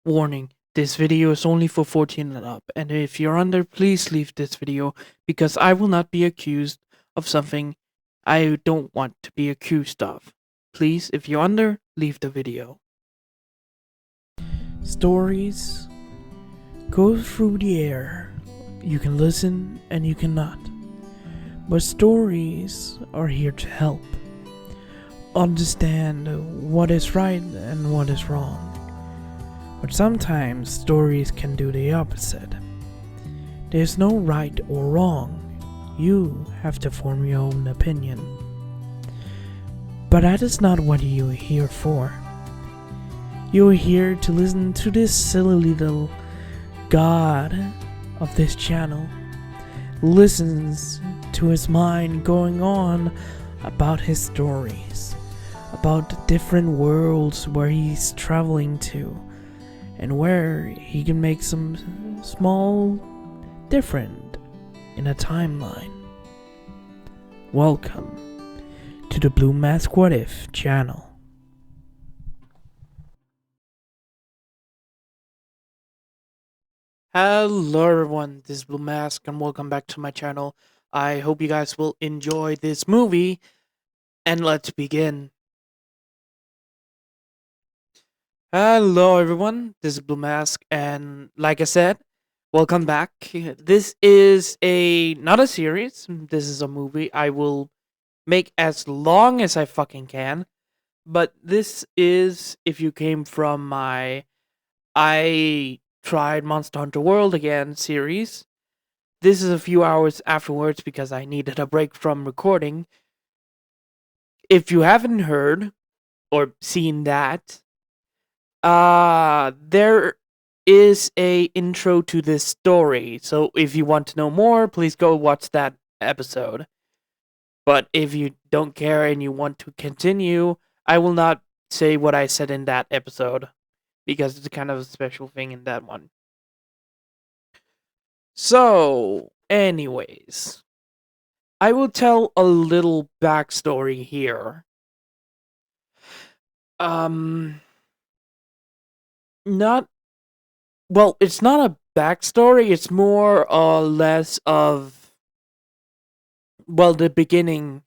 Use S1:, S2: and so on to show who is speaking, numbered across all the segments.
S1: Warning, this video is only for 14 and up, and if you're under, please leave this video because I will not be accused of something I don't want to be accused of. Please, if you're under, leave the video. Stories go through the air. You can listen and you cannot. But stories are here to help. Understand what is right and what is wrong. But sometimes stories can do the opposite. There's no right or wrong. You have to form your own opinion. But that is not what you're here for. You're here to listen to this silly little god of this channel listens to his mind going on about his stories, about the different worlds where he's traveling to, and where he can make some small different in a timeline. Welcome to the Blue Mask What If channel. Hello everyone, this is Blue Mask and welcome back to my channel. I hope you guys will enjoy this movie, and let's begin. Hello everyone, this is Blue Mask, and like I said, welcome back. This is not a series, this is a movie I will make as long as I fucking can. But this is, if you came from my I tried Monster Hunter World again series, this is a few hours afterwards because I needed a break from recording. If you haven't heard or seen that, there is a intro to this story. So if you want to know more, please go watch that episode. But if you don't care and you want to continue, I will not say what I said in that episode, because it's kind of a special thing in that one. So, anyways, I will tell a little backstory here. It's not a backstory, it's more or less of, the beginning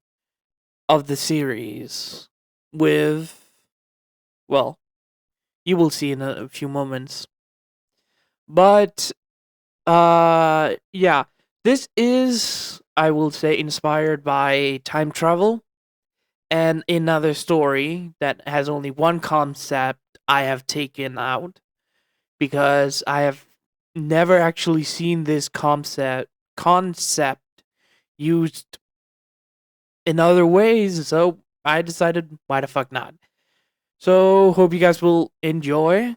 S1: of the series with, you will see in a few moments. But, yeah, this is, I will say, inspired by time travel and another story that has only one concept I have taken out, because I have never actually seen this concept used in other ways, so I decided, why the fuck not? So, hope you guys will enjoy.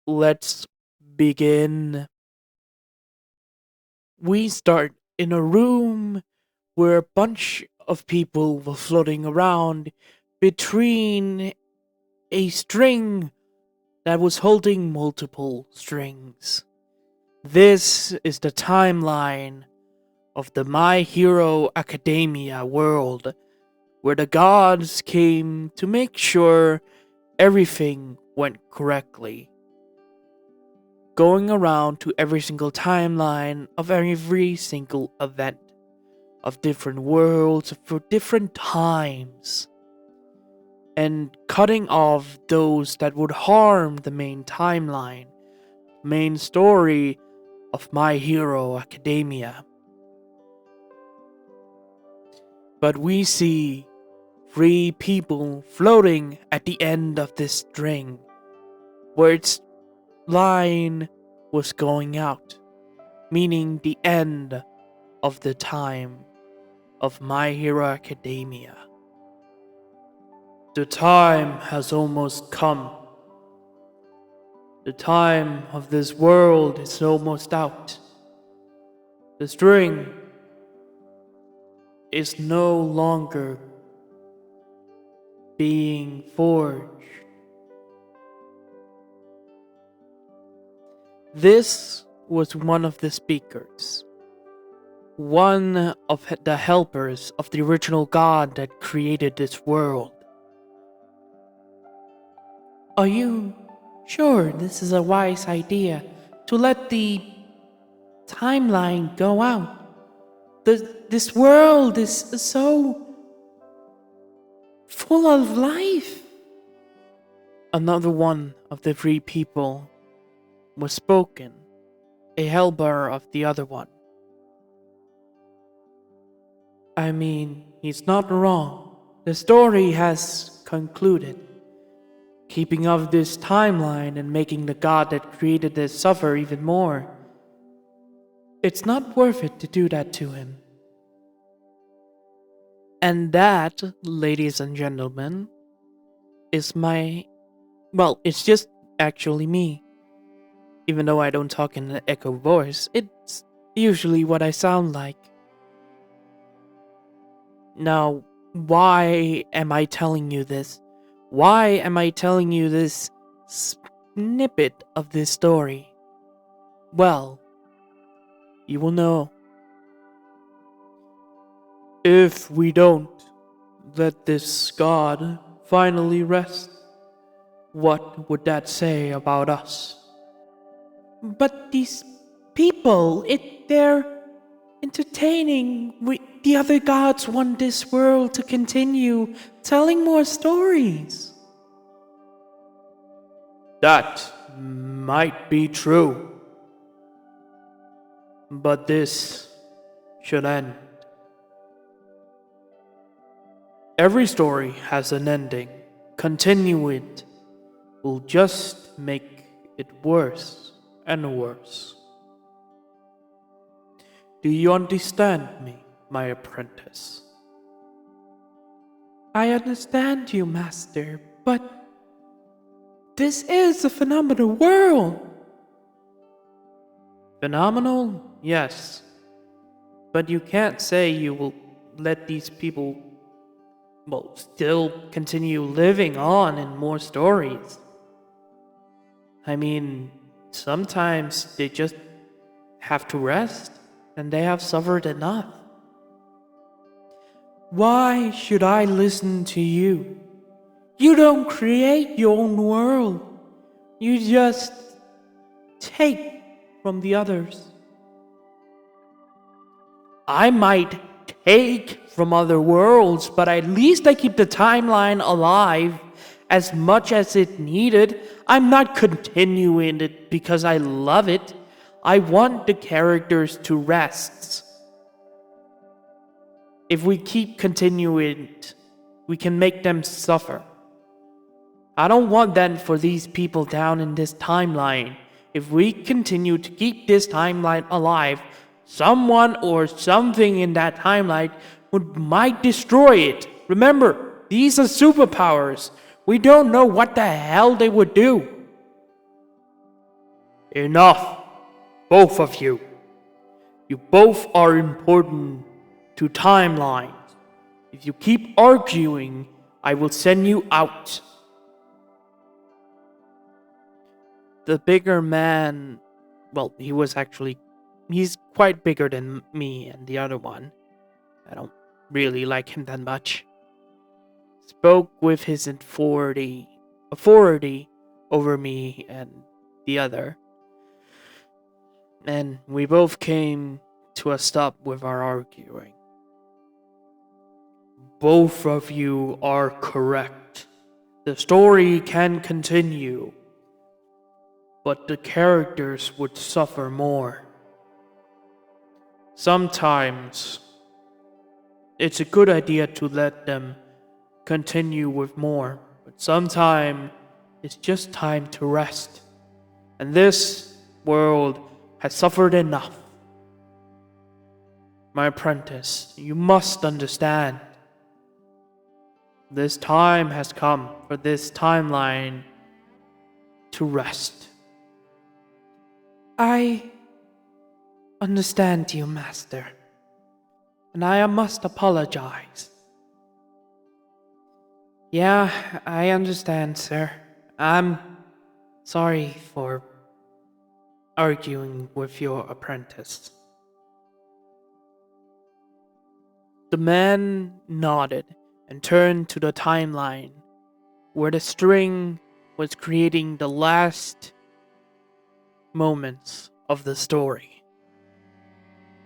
S1: Let's begin. We start in a room where a bunch of people were floating around between a string that was holding multiple strings. This is the timeline of the My Hero Academia world, where the gods came to make sure everything went correctly, going around to every single timeline of every single event of different worlds for different times, and cutting off those that would harm the main timeline, main story of My Hero Academia. But we see 3 people floating at the end of this string, where its line was going out, meaning the end of the time of My Hero Academia. The time has almost come. The time of this world is almost out. The string is no longer being forged. This was one of the speakers, one of the helpers of the original god that created this world. Are you Sure, this is a wise idea to let the timeline go out. This world is so full of life. Another one of the three people was spoken, a helper of the other one. I mean, he's not wrong. The story has concluded. Keeping up this timeline and making the god that created this suffer even more. It's not worth it to do that to him. And that, ladies and gentlemen, is it's just actually me. Even though I don't talk in an echo voice, it's usually what I sound like. Now, why am I telling you this? Why am I telling you this snippet of this story? Well, you will know. If we don't let this god finally rest, what would that say about us? But these people, they're entertaining. The other gods want this world to continue telling more stories. That might be true. But this should end. Every story has an ending. Continue it will just make it worse and worse. Do you understand me, my apprentice? I understand you, Master, but this is a phenomenal world. Phenomenal? Yes. But you can't say you will let these people, still continue living on in more stories. I mean, sometimes they just have to rest, and they have suffered enough. Why should I listen to you? You don't create your own world. You just take from the others. I might take from other worlds, but at least I keep the timeline alive as much as it needed. I'm not continuing it because I love it. I want the characters to rest. If we keep continuing it, we can make them suffer. I don't want that for these people down in this timeline. If we continue to keep this timeline alive, someone or something in that timeline might destroy it. Remember, these are superpowers. We don't know what the hell they would do. Enough, both of you. You both are important to timelines. If you keep arguing, I will send you out. The bigger man, he's quite bigger than me and the other one. I don't really like him that much. Spoke with his authority over me and the other. And we both came to a stop with our arguing. Both of you are correct. The story can continue, but the characters would suffer more. Sometimes it's a good idea to let them continue with more, but sometimes it's just time to rest. And this world has suffered enough. My apprentice, you must understand. This time has come for this timeline to rest. I understand you, Master, and I must apologize. Yeah, I understand, sir. I'm sorry for arguing with your apprentice. The man nodded and turned to the timeline, where the string was creating the last moments of the story.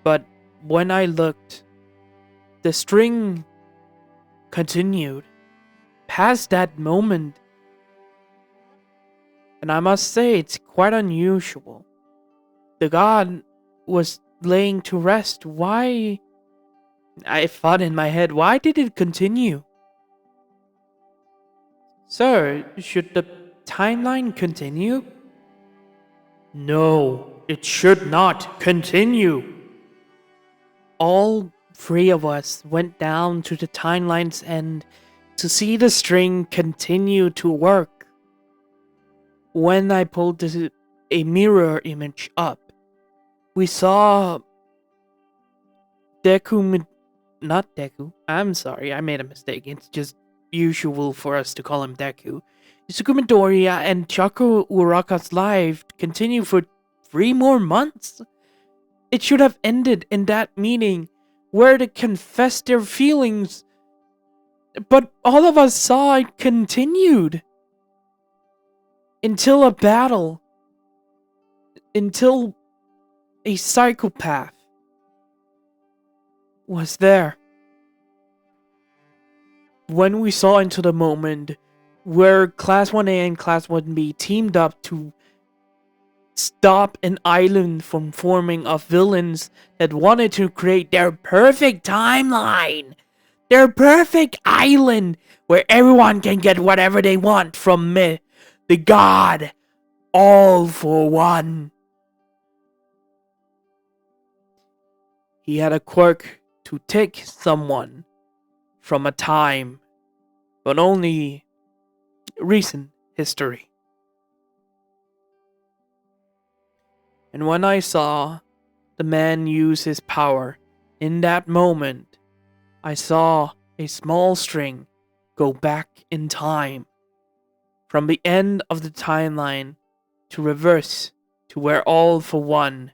S1: But when I looked, the string continued past that moment. And I must say, it's quite unusual. The god was laying to rest. Why? I thought in my head, why did it continue? Sir, should the timeline continue? No, it should not continue. All three of us went down to the timeline's end to see the string continue to work. When I pulled a mirror image up, we saw not Deku. I'm sorry, I made a mistake. It's just usual for us to call him Deku. Izuku Midoriya and Chaco Uraka's life continue for 3 more months. It should have ended in that meeting where they confessed their feelings, but all of us saw it continued until a battle, until a psychopath was there. When we saw into the moment where Class 1A and Class 1B teamed up to stop an island from forming of villains that wanted to create their perfect timeline, their perfect island where everyone can get whatever they want from the god, all for one. He had a quirk to take someone from a time, but only recent history. And when I saw the man use his power in that moment, I saw a small string go back in time from the end of the timeline to reverse to where All for One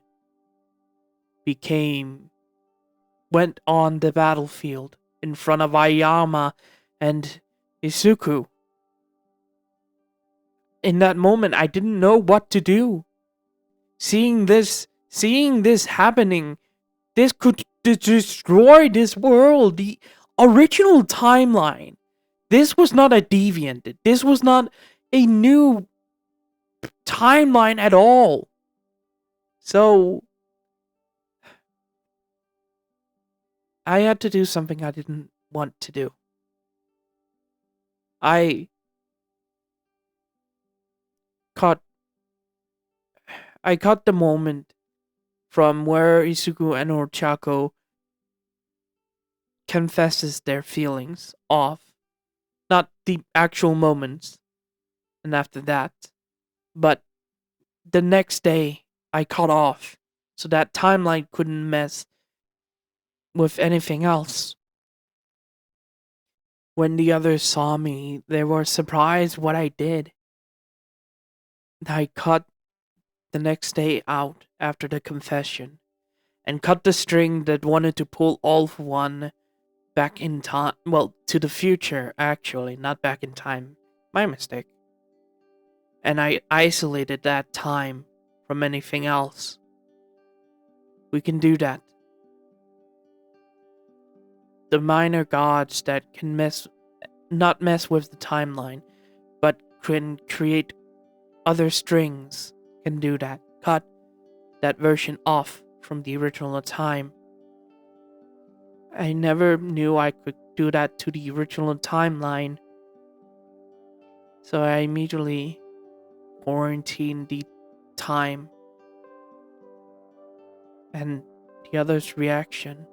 S1: went on the battlefield in front of Aoyama and Izuku. In that moment, I didn't know what to do. Seeing this happening, this could destroy this world, the original timeline. This was not a deviant. This was not a new timeline at all. So, I had to do something I didn't want to do. I caught the moment from where Izuku and Ochako confesses their feelings off. Not the actual moments, and after that, but the next day I cut off so that timeline couldn't mess with anything else. When the others saw me, they were surprised what I did. I cut the next day out after the confession and cut the string that wanted to pull All for One back in time. Well, to the future, actually, not back in time. My mistake. And I isolated that time from anything else. We can do that. The minor gods that can not mess with the timeline, but can create other strings can do that. Cut that version off from the original time. I never knew I could do that to the original timeline. So I immediately quarantined the time. And the other's reaction.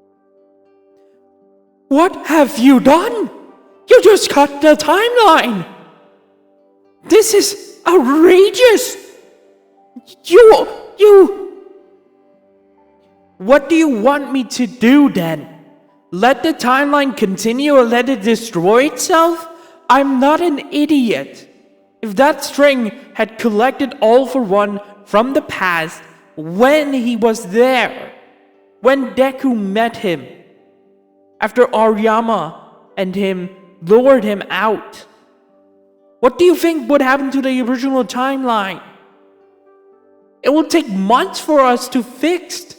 S1: What have you done? You just cut the timeline! This is outrageous! What do you want me to do then? Let the timeline continue or let it destroy itself? I'm not an idiot. If that string had collected All for One from the past when he was there, when Deku met him, after Aoyama and him lured him out, What do you think would happen to the original timeline? It will take months for us to fix.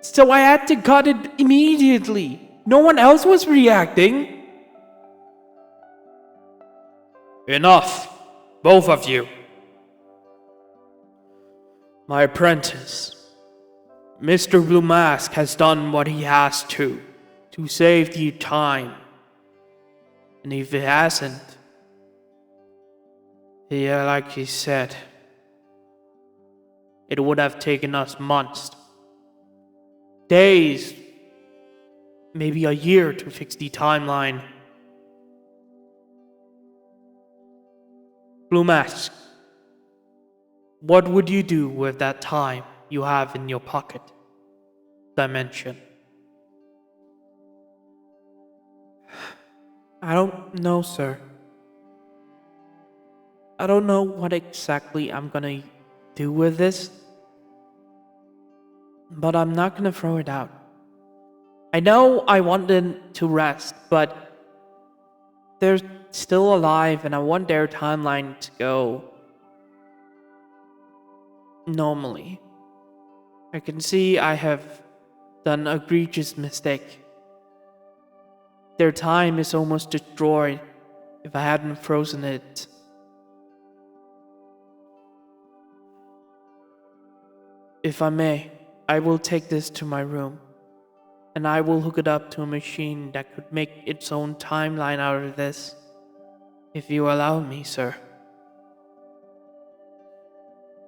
S1: So I had to cut it immediately. No one else was reacting. Enough, both of you. My apprentice, Mr. Blue Mask, has done what he has to save you time. And if he hasn't, like he said, it would have taken us months, days, maybe a year to fix the timeline. Blue Mask, what would you do with that time you have in your pocket dimension? I don't know, sir. I don't know what exactly I'm gonna do with this, but I'm not gonna throw it out. I know I want them to rest, but they're still alive and I want their timeline to go normally. I can see I have done an egregious mistake. Their time is almost destroyed if I hadn't frozen it. If I may, I will take this to my room, and I will hook it up to a machine that could make its own timeline out of this, if you allow me, sir.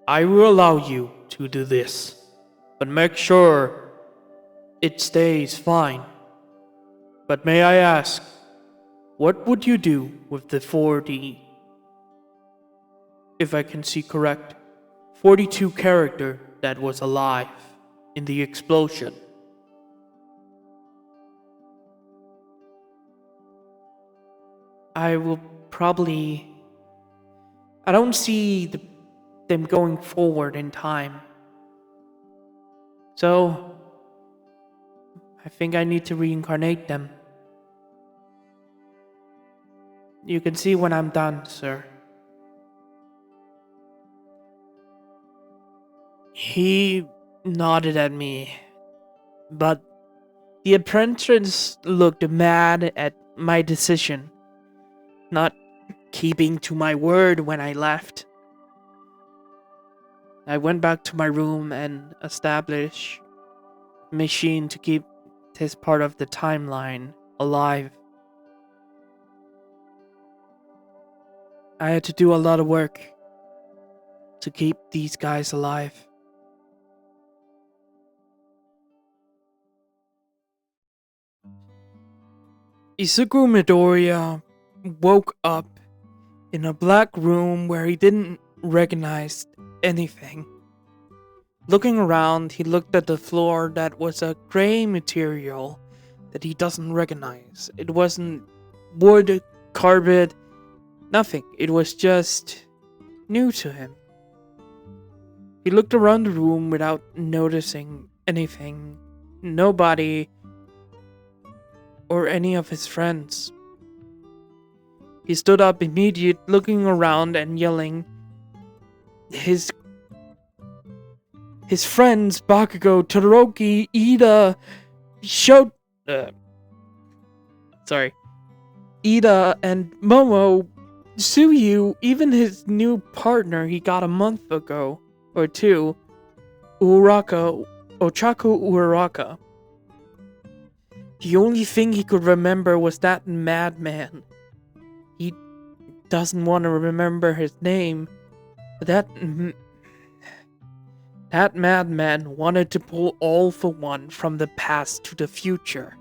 S1: I will allow you to do this, but make sure it stays fine. But may I ask, what would you do with the 40, if I can see correct, 42 character that was alive in the explosion? I will probably... I don't see them going forward in time. So, I think I need to reincarnate them. You can see when I'm done, sir. He nodded at me, but the apprentice looked mad at my decision, not keeping to my word when I left. I went back to my room and established a machine to keep this part of the timeline alive. I had to do a lot of work to keep these guys alive. Izuku Midoriya woke up in a black room where he didn't recognize anything. Looking around, he looked at the floor that was a gray material that he doesn't recognize. It wasn't wood, carpet, nothing. It was just new to him. He looked around the room without noticing anything. Nobody or any of his friends. He stood up immediate, looking around and yelling. His friends Bakugo, Todoroki, Ida, Ida and Momo, Tsuyu, even his new partner he got a month ago or two, Ochaku Uraraka. The only thing he could remember was that madman. He doesn't want to remember his name, but that madman wanted to pull All For One from the past to the future.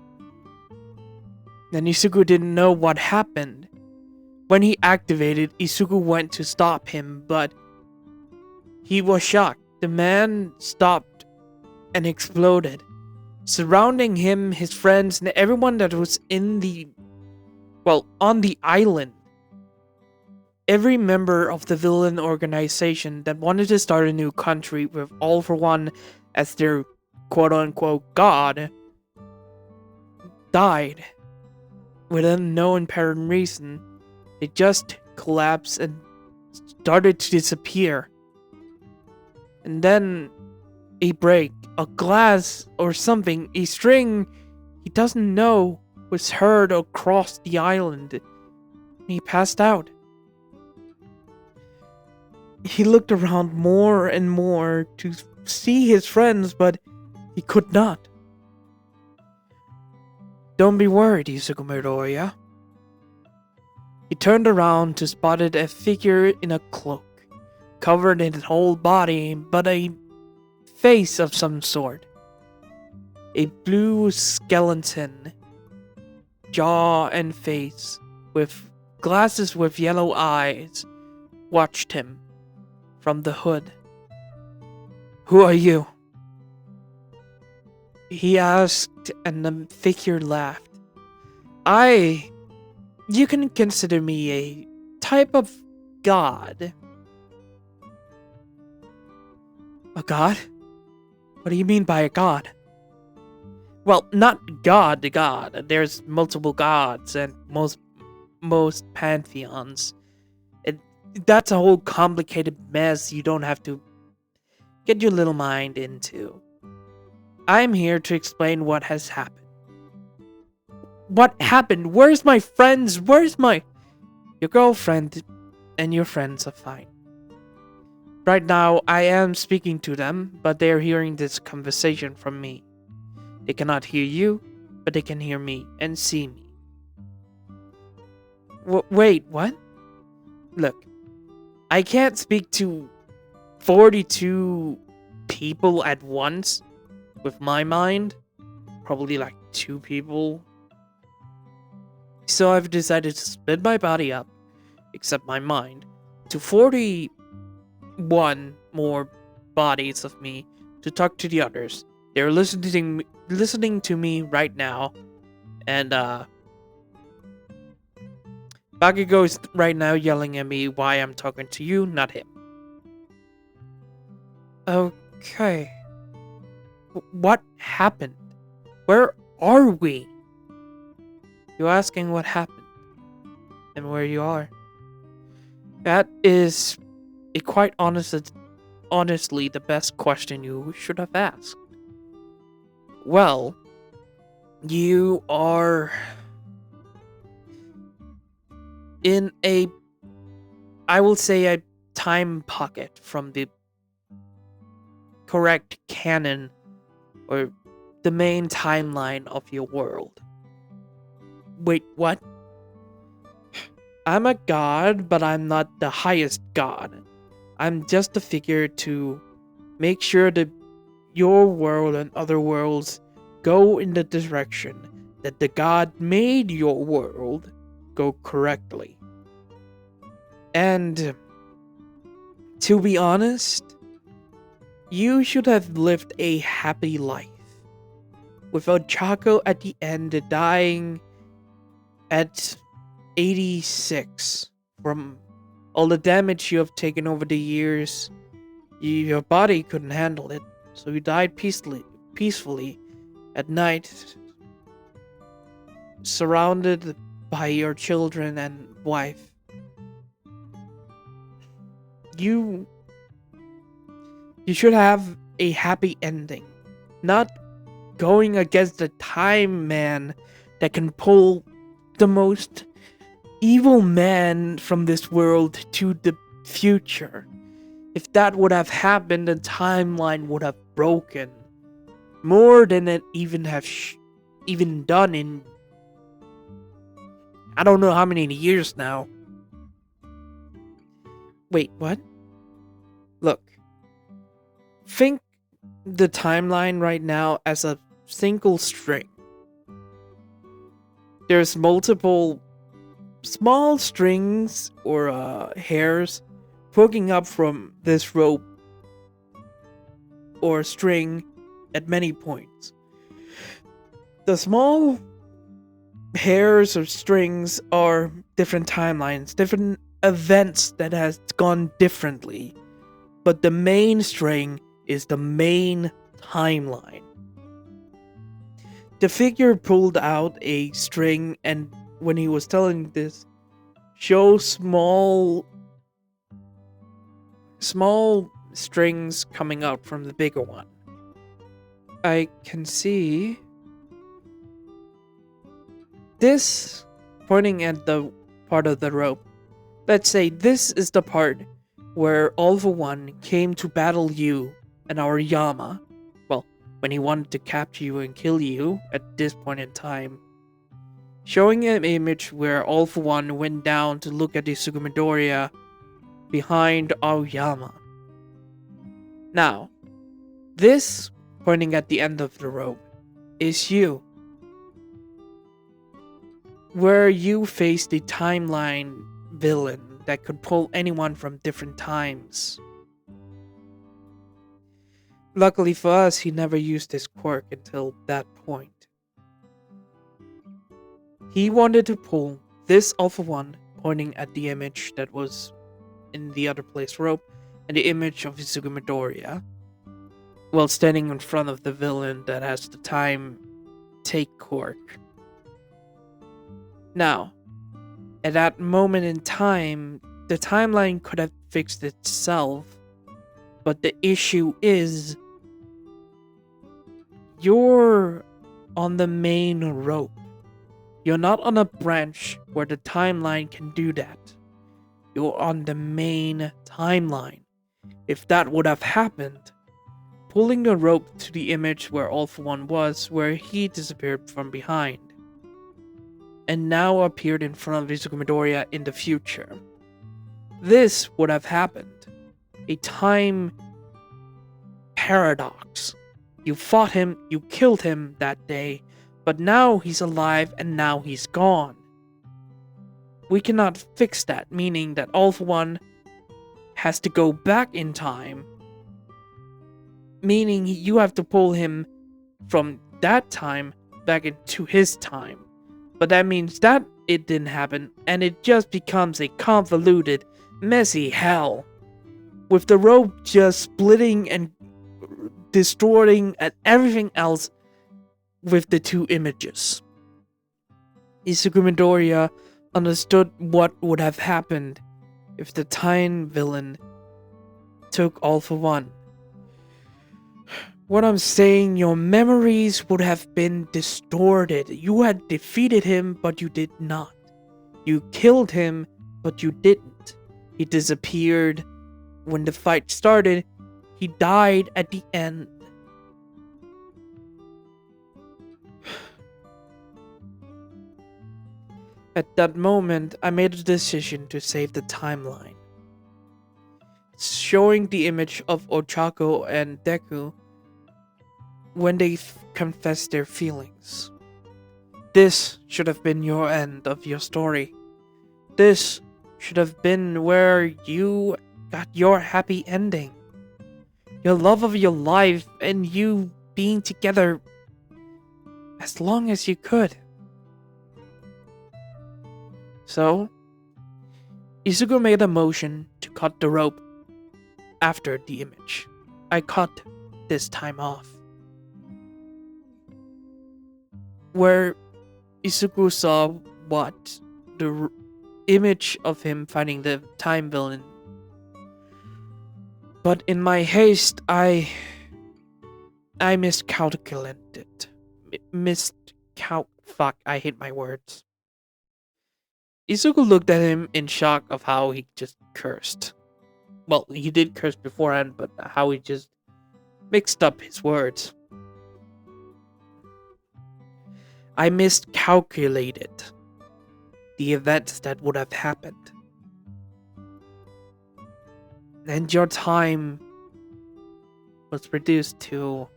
S1: And Izuku didn't know what happened. When he activated, Izuku went to stop him, but he was shocked. The man stopped and exploded. Surrounding him, his friends, and everyone that was on the island. Every member of the villain organization that wanted to start a new country with All For One as their quote-unquote god died. Without no apparent reason, They just collapsed and started to disappear. And then a break, a glass or something, a string he doesn't know was heard across the island. And he passed out. He looked around more and more to see his friends, but he could not. Don't be worried, Izuku Midoriya. He turned around to spotted a figure in a cloak, covered in his whole body, but a face of some sort. A blue skeleton, jaw and face, with glasses with yellow eyes, watched him from the hood. Who are you? He asked, and the figure laughed. You can consider me a type of god. A god? What do you mean by a god? Well, not god to god. There's multiple gods and most pantheons. That's a whole complicated mess you don't have to get your little mind into. I'm here to explain what has happened. What happened? Where's my friends? Your girlfriend and your friends are fine. Right now, I am speaking to them, but they're hearing this conversation from me. They cannot hear you, but they can hear me and see me. Wait, what? Look, I can't speak to 42 people at once with my mind. Probably like 2 people. So I've decided to split my body up, except my mind, to 41 more bodies of me to talk to the others. They're listening to me right now, and Bakugo is right now yelling at me why I'm talking to you, not him. Okay. What happened? Where are we? You're asking what happened and where you are. That is quite honestly the best question you should have asked. Well, you are in I will say a time pocket from the correct canon or the main timeline of your world. Wait, what? I'm a god, but I'm not the highest god. I'm just a figure to make sure that your world and other worlds go in the direction that the god made your world go correctly. And to be honest, you should have lived a happy life. Without Chaco at the end dying at 86 from all the damage you have taken over the years. Your body couldn't handle it, so you died peacefully at night, surrounded by your children and wife. You should have a happy ending, not going against the time man that can pull the most evil man from this world to the future. If that would have happened, the timeline would have broken more than it even have even done in I don't know how many years now. Wait, what? Look, think the timeline right now as a single string. There's multiple small strings or hairs poking up from this rope or string at many points. The small hairs or strings are different timelines, different events that has gone differently, but the main string is the main timeline. The figure pulled out a string, and when he was telling this, show small strings coming out from the bigger one. I can see this pointing at the part of the rope. Let's say this is the part where All For One came to battle you and our Yama. Well, when he wanted to capture you and kill you at this point in time. Showing an image where All For One went down to look at Izuku Midoriya behind Aoyama. Now, this pointing at the end of the rope is you. Where you face the timeline villain that could pull anyone from different times. Luckily for us, he never used his quirk until that point. He wanted to pull this All For One pointing at the image that was in the other place rope and the image of Izuku Midoriya while standing in front of the villain that has the time take quirk. Now, at that moment in time, the timeline could have fixed itself, but the issue is you're on the main rope. You're not on a branch where the timeline can do that. You're on the main timeline. If that would have happened, pulling the rope to the image where All For One was, where he disappeared from behind, and now appeared in front of Izuku Midoriya in the future. This would have happened. A time paradox. You fought him, you killed him that day, but now he's alive and now he's gone. We cannot fix that, meaning that All For One has to go back in time. Meaning you have to pull him from that time back into his time. But that means that it didn't happen, and it just becomes a convoluted, messy hell. With the rope just splitting and distorting and everything else with the two images. Izuku Midoriya understood what would have happened if the time villain took All For One. What I'm saying, your memories would have been distorted. You had defeated him, but you did not. You killed him, but you didn't. He disappeared when the fight started. He died at the end. At that moment, I made a decision to save the timeline. Showing the image of Ochako and Deku when they confessed their feelings. This should have been your end of your story. This should have been where you got your happy ending. Your love of your life and you being together as long as you could. So, Izuku made a motion to cut the rope after the image. I cut this time off. Where Izuku saw what? The image of him fighting the time villain. But in my haste, I miscalculated. Fuck, I hate my words. Izuku looked at him in shock of how he just cursed. Well, he did curse beforehand, but how he just mixed up his words. I miscalculated the events that would have happened. And your time was reduced to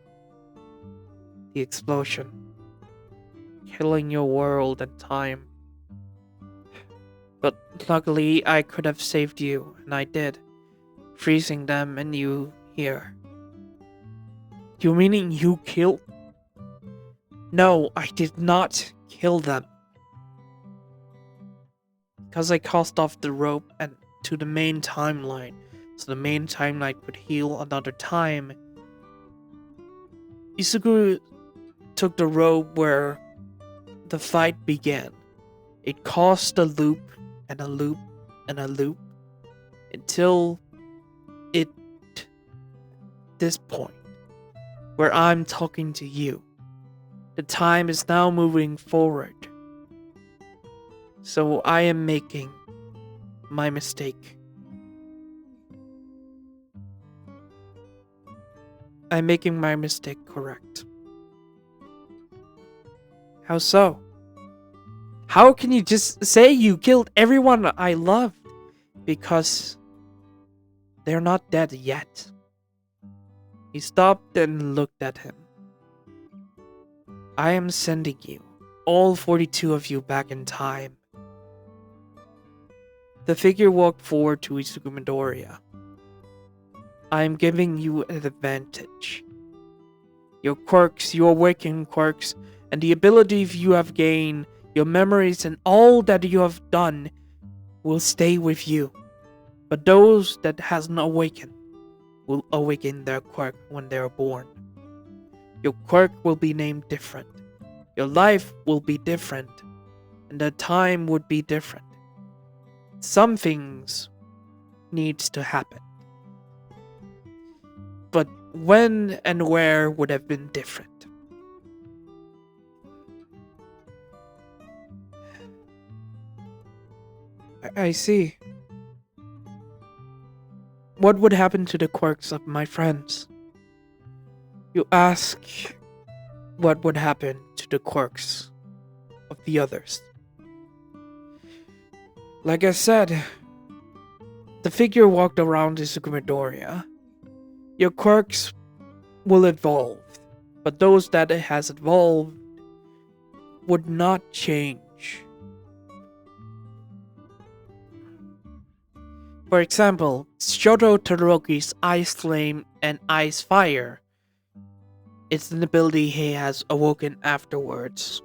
S1: the explosion, killing your world and time. But luckily, I could have saved you, and I did, freezing them and you here. You meaning you killed? No, I did not kill them. Because I cast off the rope and to the main timeline, so the main timeline could heal another time. Izuku took the rope where the fight began. It caused a loop and a loop and a loop until it this point where I'm talking to you. The time is now moving forward. So I am making my mistake. I'm making my mistake correct. How so? How can you just say you killed everyone I loved? Because they're not dead yet. He stopped and looked at him. I am sending you, all 42 of you, back in time. The figure walked forward to Izuku Midoriya. I am giving you an advantage. Your quirks, your awakened quirks, and the abilities you have gained, your memories, and all that you have done will stay with you. But those that hasn't awakened will awaken their quirk when they are born. Your quirk will be named different. Your life will be different. And the time would be different. Some things needs to happen. But when and where would have been different. I see. What would happen to the quirks of my friends? You ask what would happen to the quirks of the others. Like I said, the figure walked around Izuku Midoriya. Your quirks will evolve, but those that it has evolved would not change. For example, Shoto Todoroki's Ice Flame and Ice Fire. It's an ability he has awoken afterwards.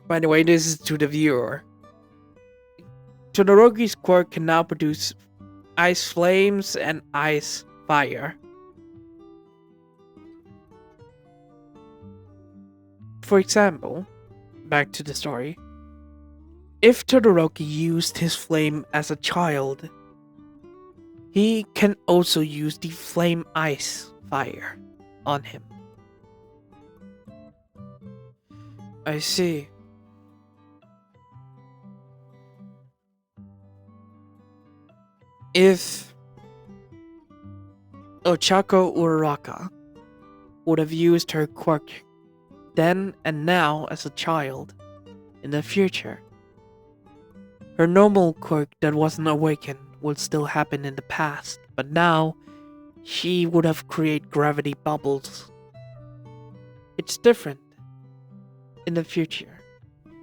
S1: By the way, this is to the viewer. Todoroki's quirk can now produce Ice Flames and Ice Fire. For example, back to the story. If Todoroki used his flame as a child, he can also use the Flame Ice Fire on him. I see. If Ochako Uraraka would have used her quirk then and now as a child, in the future, her normal quirk that wasn't awakened would still happen in the past, but now she would have created gravity bubbles. It's different in the future,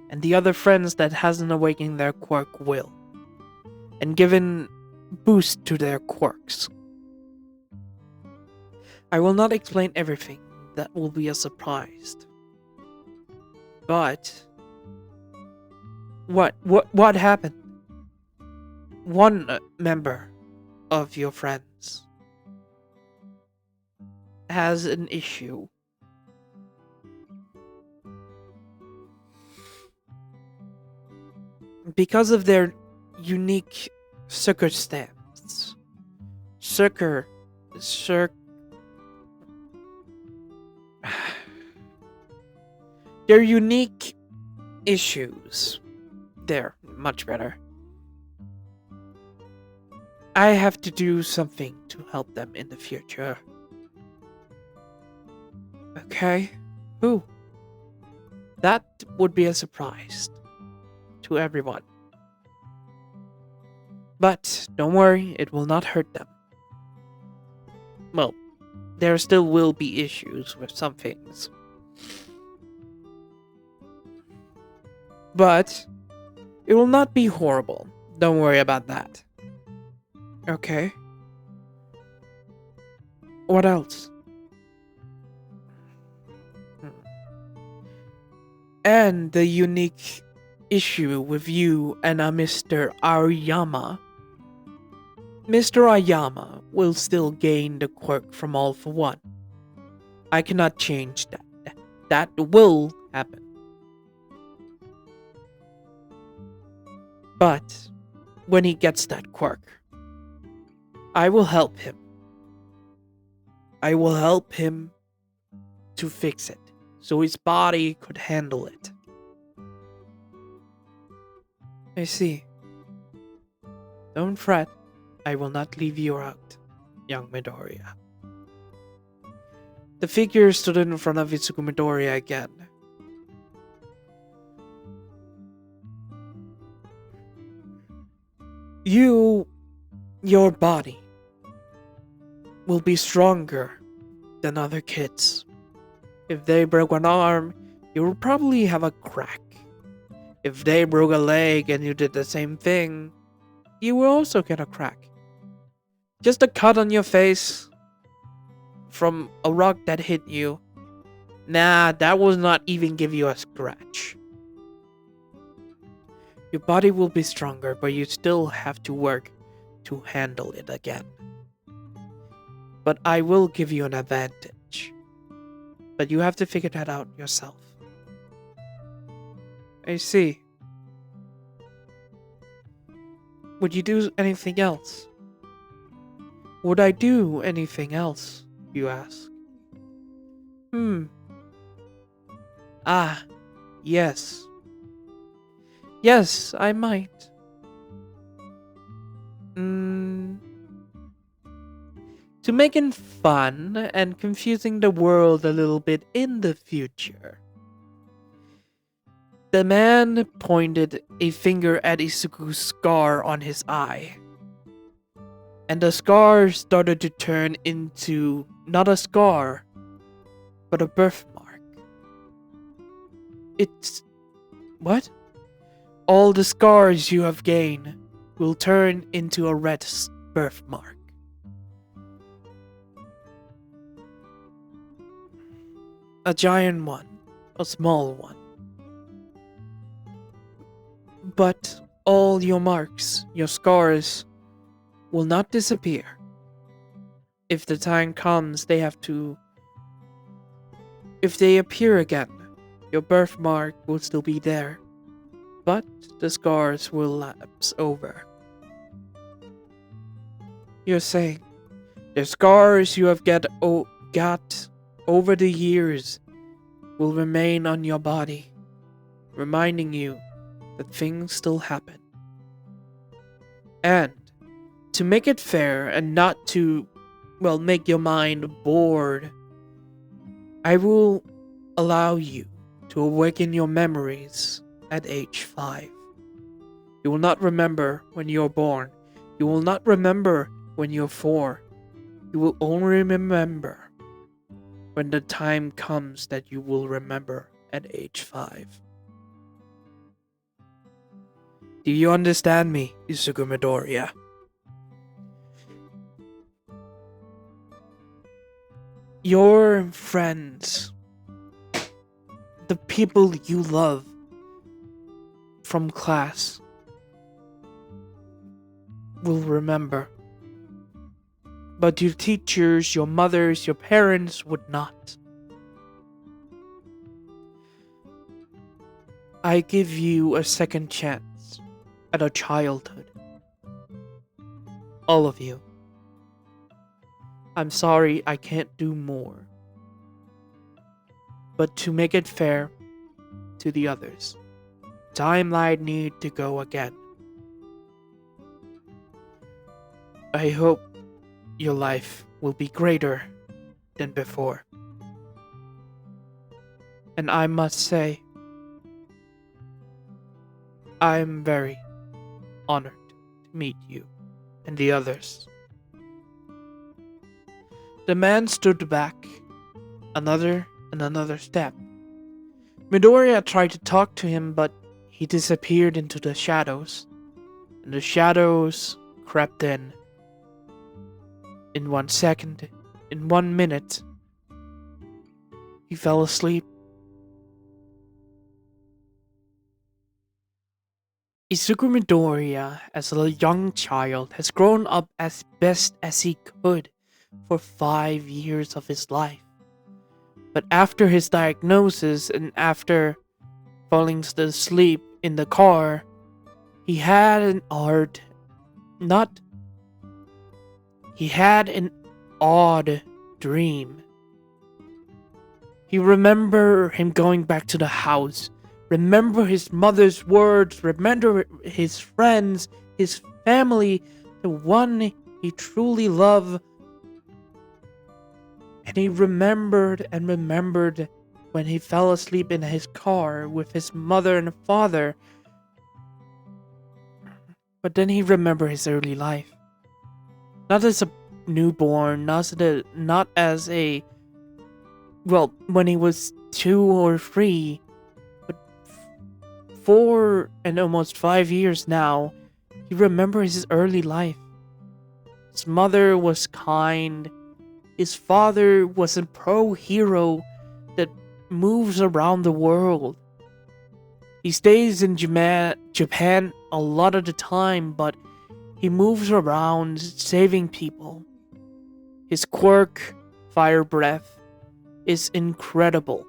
S1: and the other friends that hasn't awakened their quirk will, and given boost to their quirks. I will not explain everything, that will be a surprise. But what happened? One member of your friends has an issue. Because of their unique circumstance. Their unique issues. There, much better. I have to do something to help them in the future. Okay? Who? That would be a surprise to everyone. But don't worry, it will not hurt them. Well, there still will be issues with some things. But it will not be horrible. Don't worry about that. Okay. What else? And the unique issue with you and Mr. Aoyama. Mr. Aoyama will still gain the quirk from All for One. I cannot change that. That will happen. But when he gets that quirk, I will help him. I will help him to fix it so his body could handle it. I see. Don't fret. I will not leave you out, young Midoriya. The figure stood in front of Izuku Midoriya again. Your body, will be stronger than other kids. If they broke an arm, you will probably have a crack. If they broke a leg and you did the same thing, you will also get a crack. Just a cut on your face from a rock that hit you. Nah, that will not even give you a scratch. Your body will be stronger, but you still have to work to handle it again. But I will give you an advantage. But you have to figure that out yourself. I see. Would you do anything else? Would I do anything else, you ask? Ah, yes. Yes, I might. To make it fun and confusing the world a little bit in the future. The man pointed a finger at Izuku's scar on his eye. And the scar started to turn into not a scar, but a birthmark. It's... what? All the scars you have gained will turn into a red birthmark. A giant one, a small one. But all your marks, your scars, will not disappear. If the time comes, if they appear again, your birthmark will still be there, but the scars will lapse over. You're saying, the scars you have got over the years will remain on your body, reminding you that things still happen. And to make it fair and not to, make your mind bored, I will allow you to awaken your memories at age 5. You will not remember when you're born. You will not remember when you're 4. You will only remember when the time comes that you will remember at age 5. Do you understand me, Izuku Midoriya? Your friends, the people you love from class, will remember. But your teachers, your mothers, your parents would not. I give you a second chance at a childhood. All of you. I'm sorry I can't do more. But to make it fair to the others, timeline need to go again. I hope your life will be greater than before. And I must say, I am very honored to meet you and the others. The man stood back, another and another step. Midoriya tried to talk to him, but he disappeared into the shadows, and the shadows crept in. In 1 second, in 1 minute, he fell asleep. Izuku Midoriya, as a young child, has grown up as best as he could for 5 years of his life. But after his diagnosis and after falling asleep in the car, He had an art, not, he had an odd dream. He remembered him going back to the house, remember his mother's words, remember his friends, his family, the one he truly loved. And he remembered and remembered when he fell asleep in his car with his mother and father. But then he remembered his early life. Not as a newborn, not as a, well, when he was 2 or 3, but 4 and almost 5 years now, he remembers his early life. His mother was kind. His father was a pro hero that moves around the world. He stays in Japan a lot of the time, but he moves around saving people. His quirk, Fire Breath, is incredible.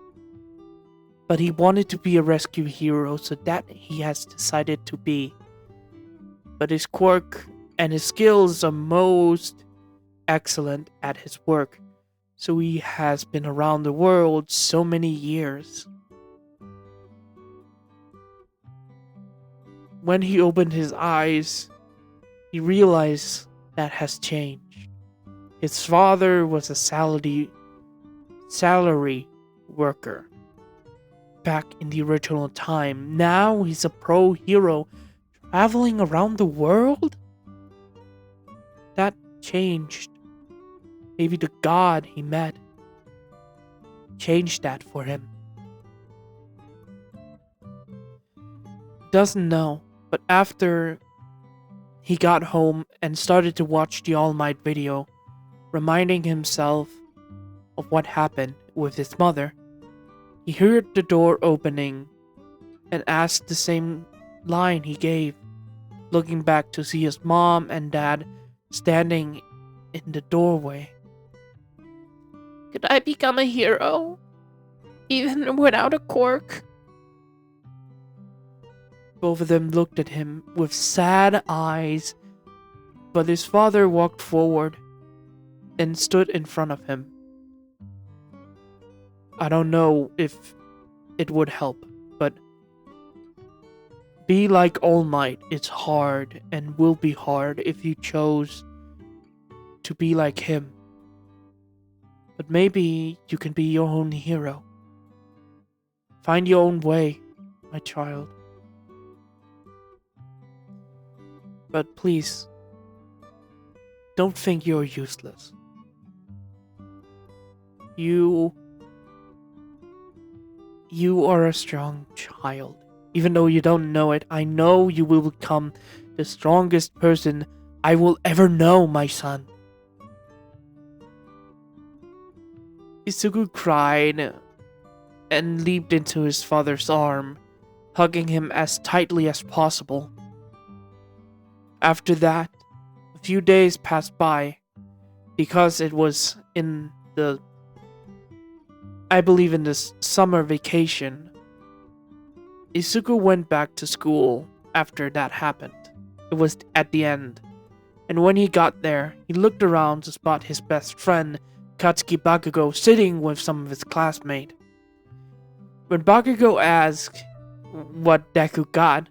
S1: But he wanted to be a rescue hero, so that he has decided to be. But his quirk and his skills are most excellent at his work, so he has been around the world so many years. When he opened his eyes, he realized that has changed. His father was a salary worker back in the original time. Now he's a pro hero traveling around the world? That changed. Maybe the god he met changed that for him. Doesn't know, but after he got home and started to watch the All Might video, reminding himself of what happened with his mother, he heard the door opening and asked the same line he gave, looking back to see his mom and dad standing in the doorway. Could I become a hero, even without a quirk? Both of them looked at him with sad eyes, but his father walked forward and stood in front of him. I don't know if it would help, but be like All Might is hard and will be hard if you chose to be like him. But maybe you can be your own hero. Find your own way, my child. But please, don't think you're useless. You are a strong child. Even though you don't know it, I know you will become the strongest person I will ever know, my son. Izuku cried and leaped into his father's arm, hugging him as tightly as possible. After that, a few days passed by, because it was in the, I believe in this summer vacation. Izuku went back to school after that happened. It was at the end, and when he got there, he looked around to spot his best friend, Katsuki Bakugo, sitting with some of his classmates. When Bakugo asked what Deku got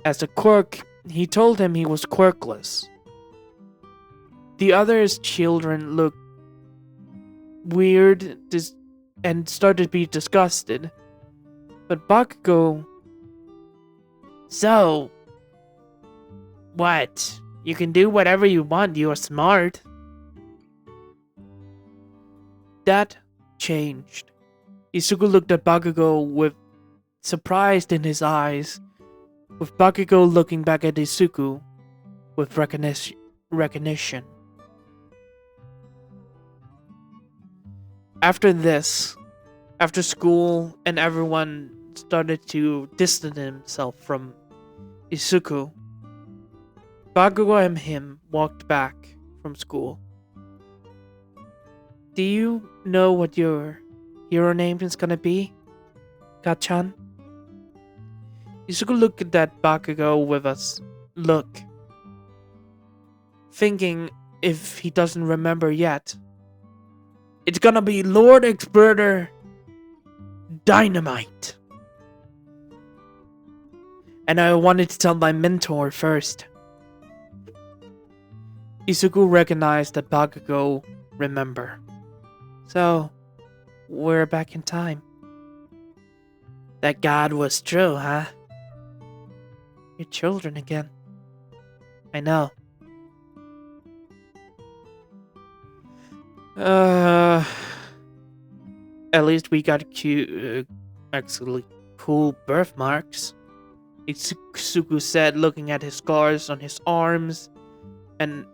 S1: as a quirk, he told him he was quirkless. The others' children looked weird and started to be disgusted. But Bakugo... So, what? You can do whatever you want, you're smart. That changed. Izuku looked at Bakugo with surprise in his eyes, with Bakugo looking back at Izuku with recognition. After this, after school and everyone started to distance himself from Izuku, Bakugo and him walked back from school. Do you know what your hero name is gonna be, Gachan? Izuku looked at that Bakugo with us look, thinking if he doesn't remember yet, it's gonna be Lord Exploder Dynamite. And I wanted to tell my mentor first. Izuku recognized that Bakugo remember. So, we're back in time. That God was true, huh? You're children again. I know. At least we got actually cool birthmarks. Izuku said, looking at his scars on his arms and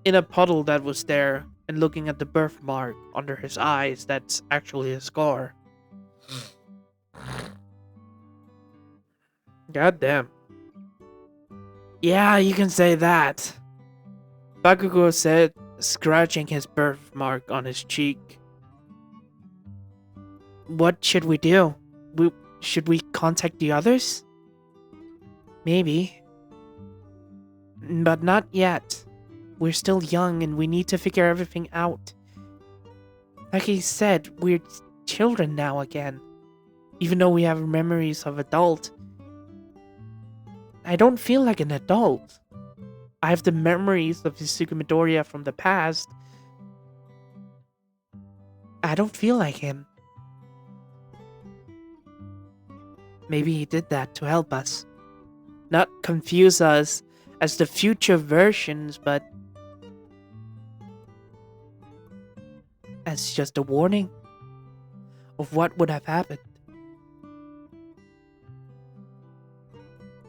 S1: in a puddle that was there, and looking at the birthmark under his eyes that's actually a scar. God damn. Yeah, you can say that. Bakugo said, scratching his birthmark on his cheek. What should we do? Should we contact the others? Maybe. But not yet. We're still young and we need to figure everything out. Like he said, we're children now again. Even though we have memories of adult. I don't feel like an adult. I have the memories of Izuku Midoriya from the past. I don't feel like him. Maybe he did that to help us. Not confuse us as the future versions, but as just a warning of what would have happened.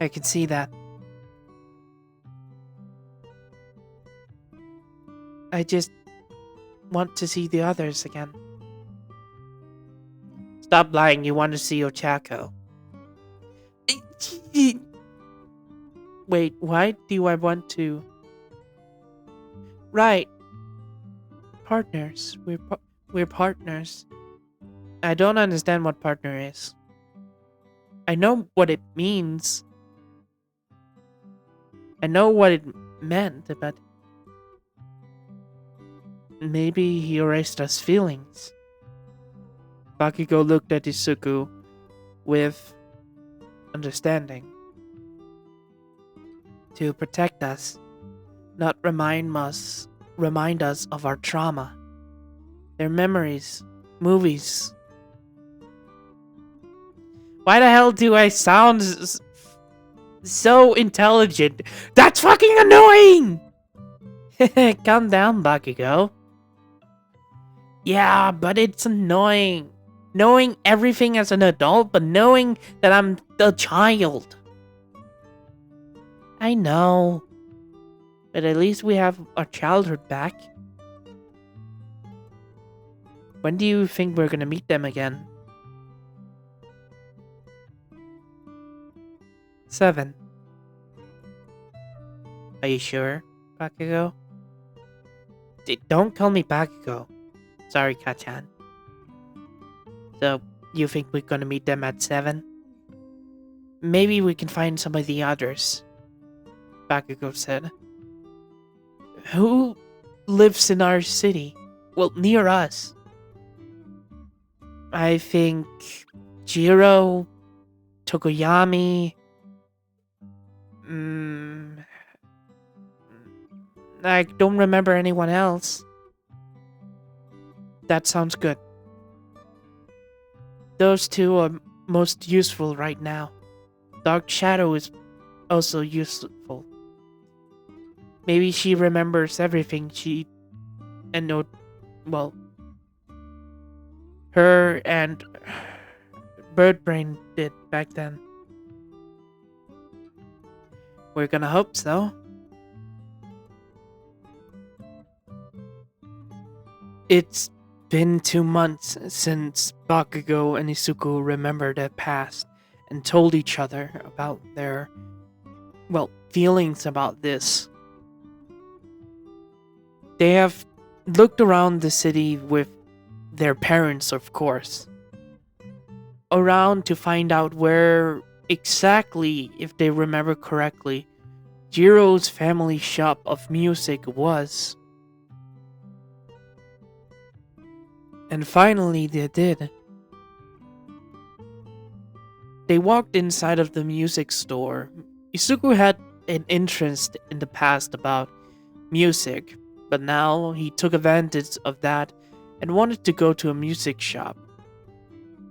S1: I can see that. I just want to see the others again. Stop lying, you want to see Ochako. Wait, why do I want to? Right. Partners. We're partners. I don't understand what partner is. I know what it means. I know what it meant, but maybe he erased us feelings. Bakugo looked at Izuku with understanding. To protect us, not remind us of our trauma. Their memories, movies. Why the hell do I sound so intelligent? That's fucking annoying! Calm down, Bakugo. Yeah, but it's annoying. Knowing everything as an adult, but knowing that I'm a child. I know. But at least we have our childhood back. When do you think we're gonna meet them again? 7. Are you sure, Bakugo? Don't call me Bakugo. Sorry, Kachan. So, you think we're gonna meet them at 7? Maybe we can find some of the others, Bakugo said. Who lives in our city? Well, near us. I think Jiro, Tokoyami. I don't remember anyone else. That sounds good. Those two are most useful right now. Dark Shadow is also useful. Maybe she remembers everything her and Birdbrain did back then. We're gonna hope so. It's been 2 months since Bakugo and Izuku remembered their past and told each other about their, feelings about this. They have looked around the city with their parents, of course. Around to find out where exactly, if they remember correctly, Jiro's family shop of music was. And finally they did. They walked inside of the music store. Izuku had an interest in the past about music, but now he took advantage of that and wanted to go to a music shop.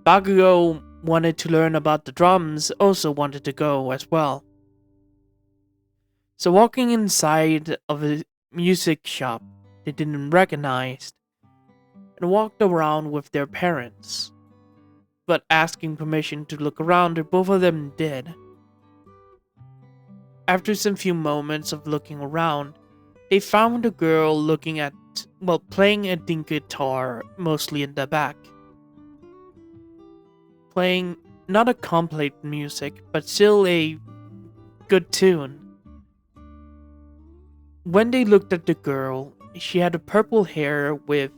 S1: Bakugo wanted to learn about the drums, also wanted to go as well. So walking inside of a music shop they didn't recognize and walked around with their parents. But asking permission to look around, both of them did. After some few moments of looking around, they found a girl playing a guitar, mostly in the back. Playing not a complete music, but still a good tune. When they looked at the girl, she had a purple hair with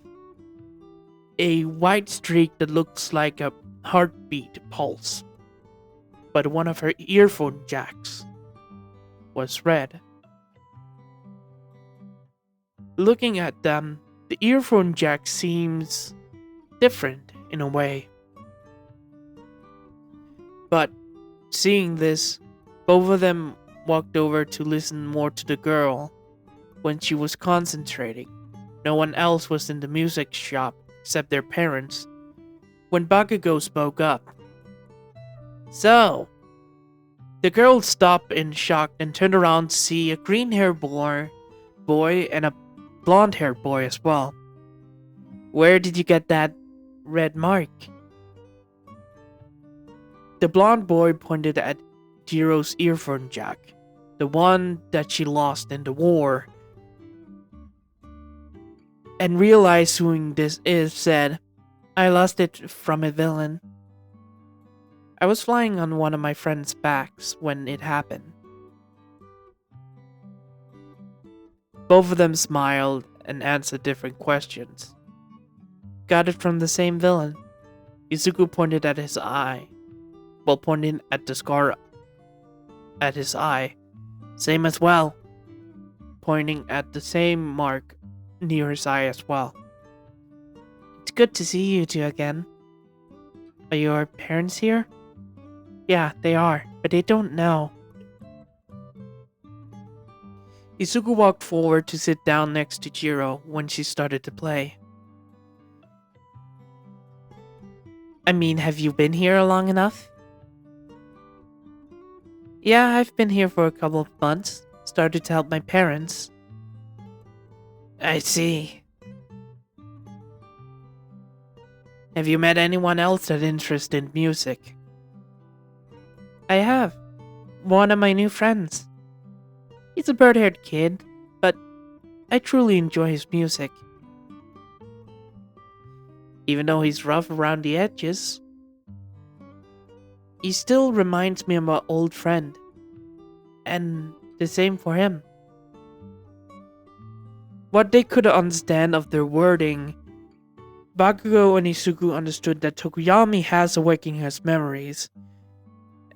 S1: a white streak that looks like a heartbeat pulse. But one of her earphone jacks was red. Looking at them, the earphone jack seems different in a way. But seeing this, both of them walked over to listen more to the girl when she was concentrating. No one else was in the music shop except their parents. When Bakugo spoke up. So, the girl stopped in shock and turned around to see a green-haired boy and a blonde-haired boy as well. Where did you get that red mark? The blonde boy pointed at Jiro's earphone jack, the one that she lost in the war, and realized who this is, said, I lost it from a villain. I was flying on one of my friend's backs when it happened. Both of them smiled and answered different questions. Got it from the same villain. Izuku pointed at his eye, while pointing at the scar at his eye. Same as well. Pointing at the same mark near his eye as well. It's good to see you two again. Are your parents here? Yeah, they are, but they don't know. Izuku walked forward to sit down next to Jiro when she started to play. I mean, have you been here long enough? Yeah, I've been here for a couple of months. Started to help my parents. I see. Have you met anyone else that's interested in music? I have. One of my new friends. He's a bird-haired kid, but I truly enjoy his music. Even though he's rough around the edges, he still reminds me of my old friend. And the same for him. What they could understand of their wording, Bakugo and Izuku understood that Tokuyami has awakened his memories,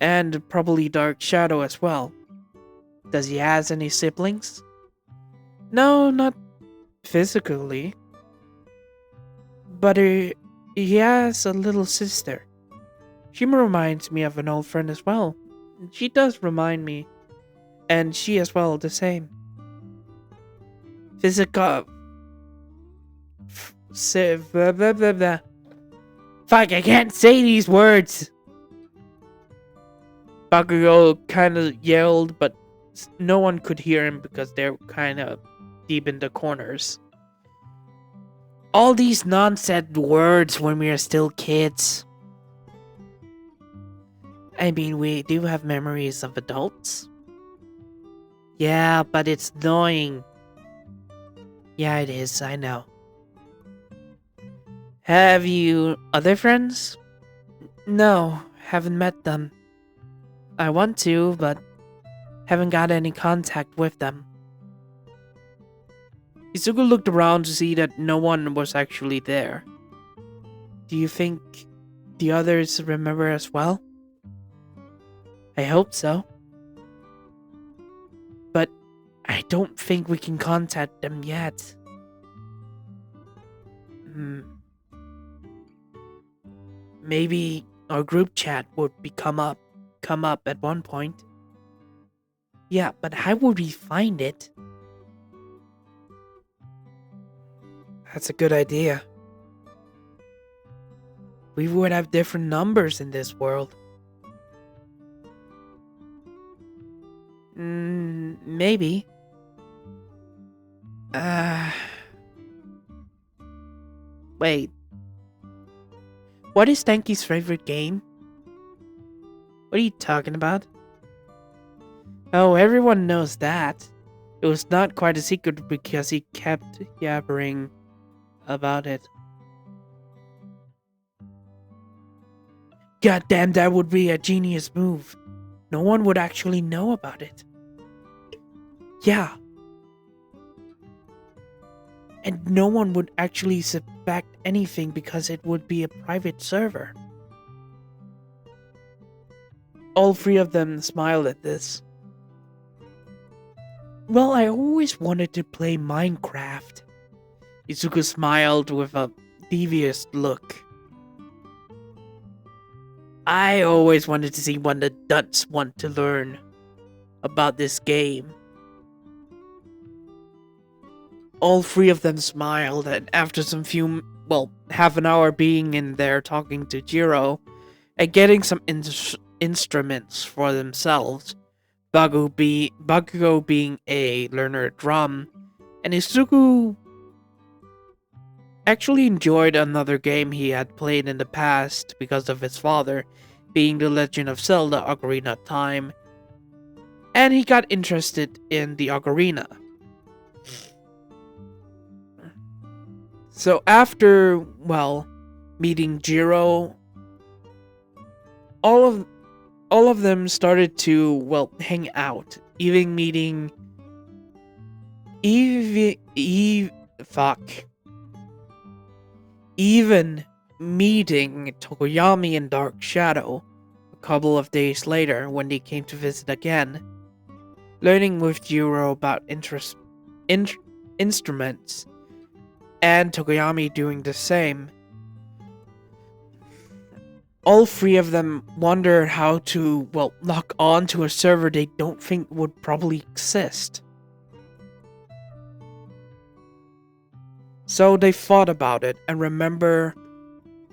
S1: and probably Dark Shadow as well. Does he has any siblings? No, not physically. But he has a little sister. She reminds me of an old friend as well. She does remind me. And she as well, the same. Physical... Blah, blah, blah, blah. Fuck, I can't say these words! Bakugo kind of yelled, but no one could hear him because they're kind of deep in the corners. All these non-said words when we are still kids. I mean, we do have memories of adults. Yeah, but it's annoying. Yeah, it is, I know. Have you other friends? No, haven't met them. I want to, but haven't got any contact with them. Izuku looked around to see that no one was actually there. Do you think the others remember as well? I hope so. But I don't think we can contact them yet. Maybe our group chat would come up at one point. Yeah, but how would we find it? That's a good idea. We would have different numbers in this world. Maybe. Wait. What is Stanky's favorite game? What are you talking about? Oh, everyone knows that. It was not quite a secret because he kept yabbering about it. God damn, that would be a genius move. No one would actually know about it. Yeah. And no one would actually suspect anything because it would be a private server. All three of them smiled at this. Well, I always wanted to play Minecraft. Izuku smiled with a devious look. I always wanted to see what the Duts want to learn about this game. All three of them smiled, and after half an hour being in there talking to Jiro and getting some instruments for themselves, Bakugo being a learner at drum, and Izuku actually enjoyed another game he had played in the past because of his father, being The Legend of Zelda Ocarina of Time, and he got interested in the ocarina. So after, meeting Jiro, all of them started to, hang out. Even meeting Even meeting Tokoyami and Dark Shadow a couple of days later when they came to visit again. Learning with Jiro about instruments, and Tokoyami doing the same. All three of them wondered how to, log on to a server they don't think would probably exist. So they thought about it and remember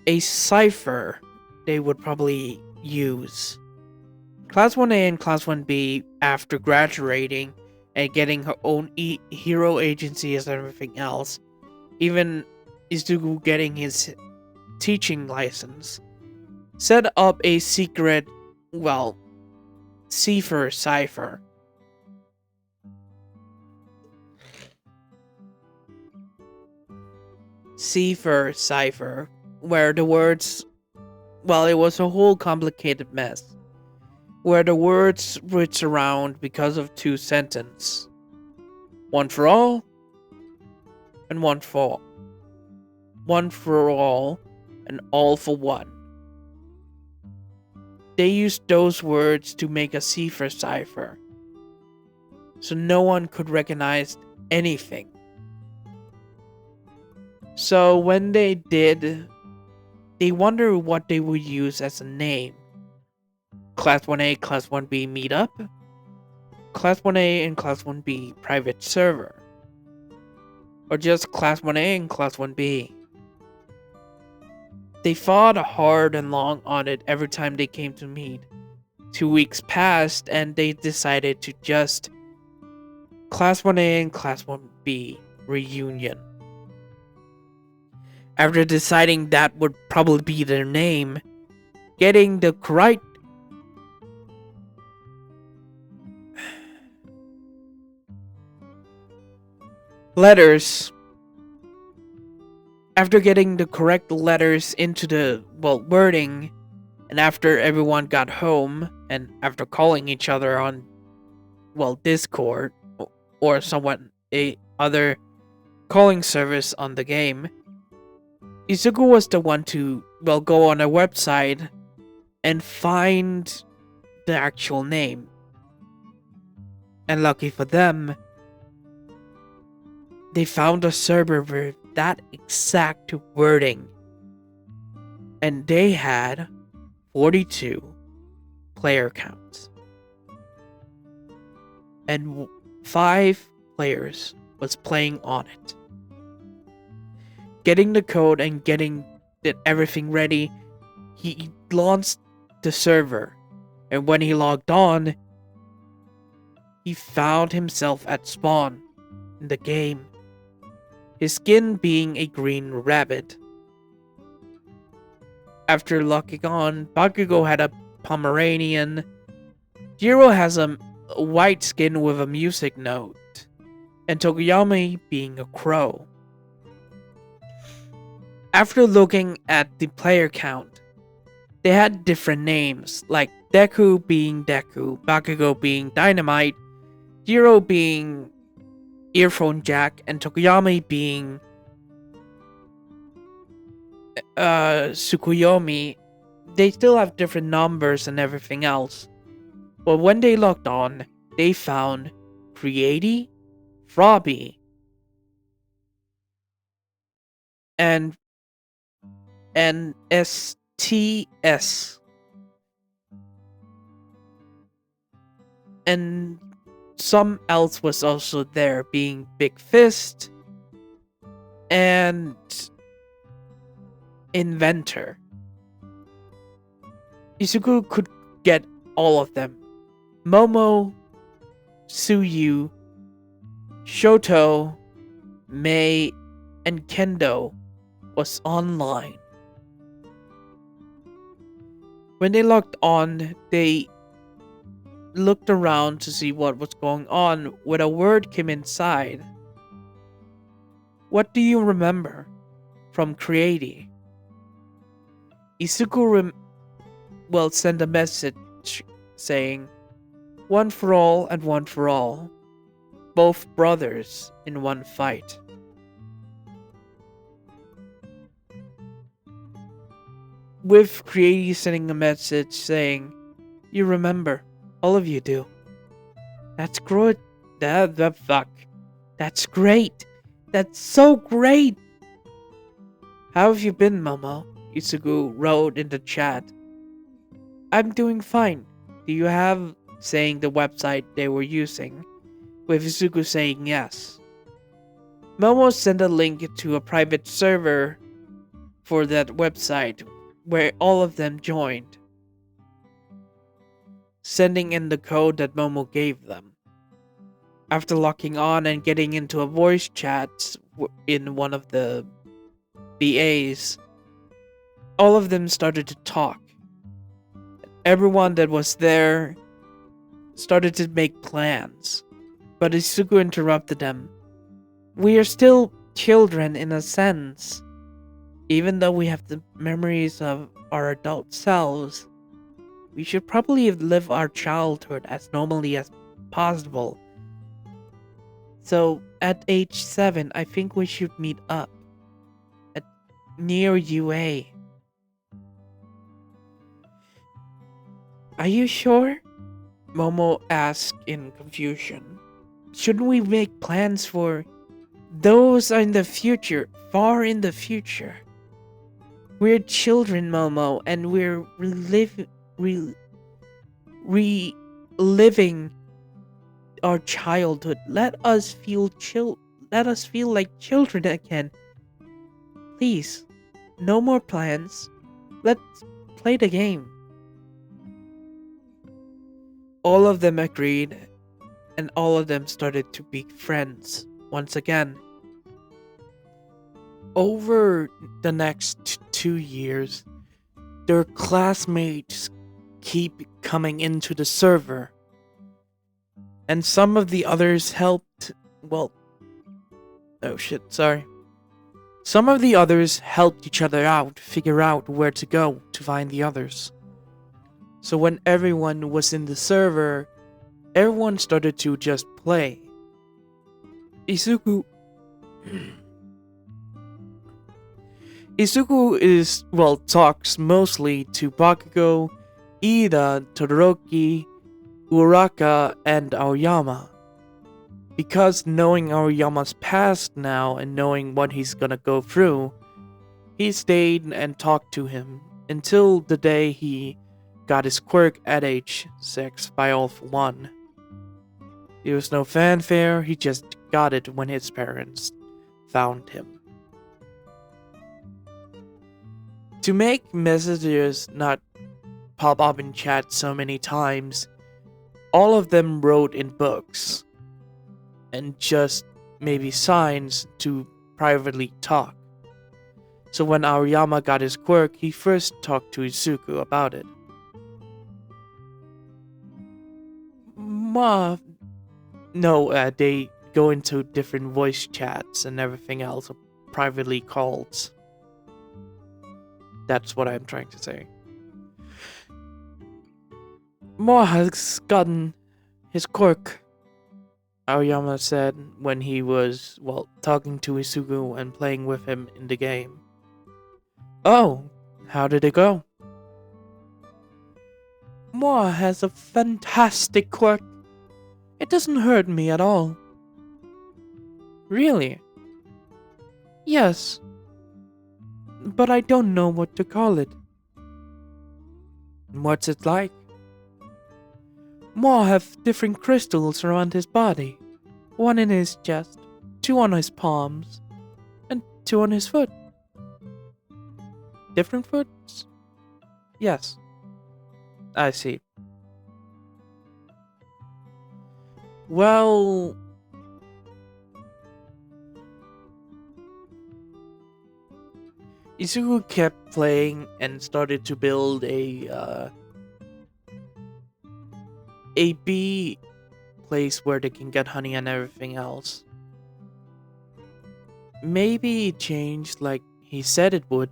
S1: a cipher they would probably use. Class 1A and Class 1B, after graduating and getting her own hero agency as everything else, even Izuku getting his teaching license, set up a secret, cipher. Cipher, where the words, it was a whole complicated mess, where the words switch around because of two sentences. One for all, and one for all. One for all, and all for one. They used those words to make a cipher, so no one could recognize anything. So when they did, they wondered what they would use as a name. Class 1A, Class 1B meetup? Class 1A and Class 1B private server? Or just Class 1A and Class 1B? They thought hard and long on it every time they came to meet. 2 weeks passed and they decided to just Class 1A and Class 1B reunion. After deciding that would probably be their name, getting the correct letters. After getting the correct letters into the, wording, and after everyone got home, and after calling each other on, Discord, or other calling service on the game, Izuku was the one to, go on a website and find the actual name. And lucky for them, they found a server with that exact wording. And they had 42 player counts. And 5 players was playing on it. Getting the code and getting everything ready, he launched the server. And when he logged on, he found himself at spawn in the game. His skin being a green rabbit. After logging on, Bakugo had a Pomeranian. Jiro has a white skin with a music note. And Tokoyami being a crow. After looking at the player count, they had different names, like Deku being Deku, Bakugo being Dynamite, Jiro being Earphone Jack, and Tokoyami being Tsukuyomi. They still have different numbers and everything else. But when they logged on, they found Creati, Frobby, and STS. And some else was also there, being Big Fist and Inventor. Izuku could get all of them. Momo, Tsuyu, Shoto, Mei, and Kendo was online. When they logged on, they looked around to see what was going on when a word came inside. What do you remember? From Creati. Izuku sent a message saying, "One for all and one for all. Both brothers in one fight." With Creati sending a message saying, "You remember. All of you do. That's great. The fuck. That's great. That's so great. How have you been, Momo?" Izuku wrote in the chat. "I'm doing fine. Do you have," saying the website they were using, with Izuku saying yes. Momo sent a link to a private server for that website where all of them joined, sending in the code that Momo gave them. After locking on and getting into a voice chat in one of the VAs, all of them started to talk. Everyone that was there started to make plans, but Izuku interrupted them. "We are still children in a sense. Even though we have the memories of our adult selves, we should probably live our childhood as normally as possible. So at age 7, I think we should meet up near UA." "Are you sure?" Momo asked in confusion. "Shouldn't we make plans for those are in the future, far in the future? We're children, Momo, and we're reliving our childhood. Let us feel like children again. Please, no more plans. Let's play the game." All of them agreed, and all of them started to be friends once again. Over the next 2 years, their classmates keep coming into the server, and some of the others helped. Some of the others helped each other out, figure out where to go to find the others. So when everyone was in the server, everyone started to just play. Izuku talks mostly to Bakugo, Ida, Todoroki, Uraka, and Aoyama. Because knowing Aoyama's past now and knowing what he's gonna go through, he stayed and talked to him until the day he got his quirk at age 6 by All For One. There was no fanfare, he just got it when his parents found him. To make messages not pop up in chat so many times, all of them wrote in books and just maybe signs to privately talk. So when Aoyama got his quirk, he first talked to Izuku about it. They go into different voice chats and everything else, privately calls. That's what I'm trying to say. Moa has gotten his quirk, Aoyama said when he was, talking to Izuku and playing with him in the game. Oh, how did it go? Moa has a fantastic quirk. It doesn't hurt me at all. Really? Yes. But I don't know what to call it. What's it like? Moa have different crystals around his body. One in his chest, 2 on his palms, and 2 on his foot. Different foots? Yes. I see. Well... Izuku kept playing and started to build a bee place where they can get honey and everything else. Maybe it changed like he said it would.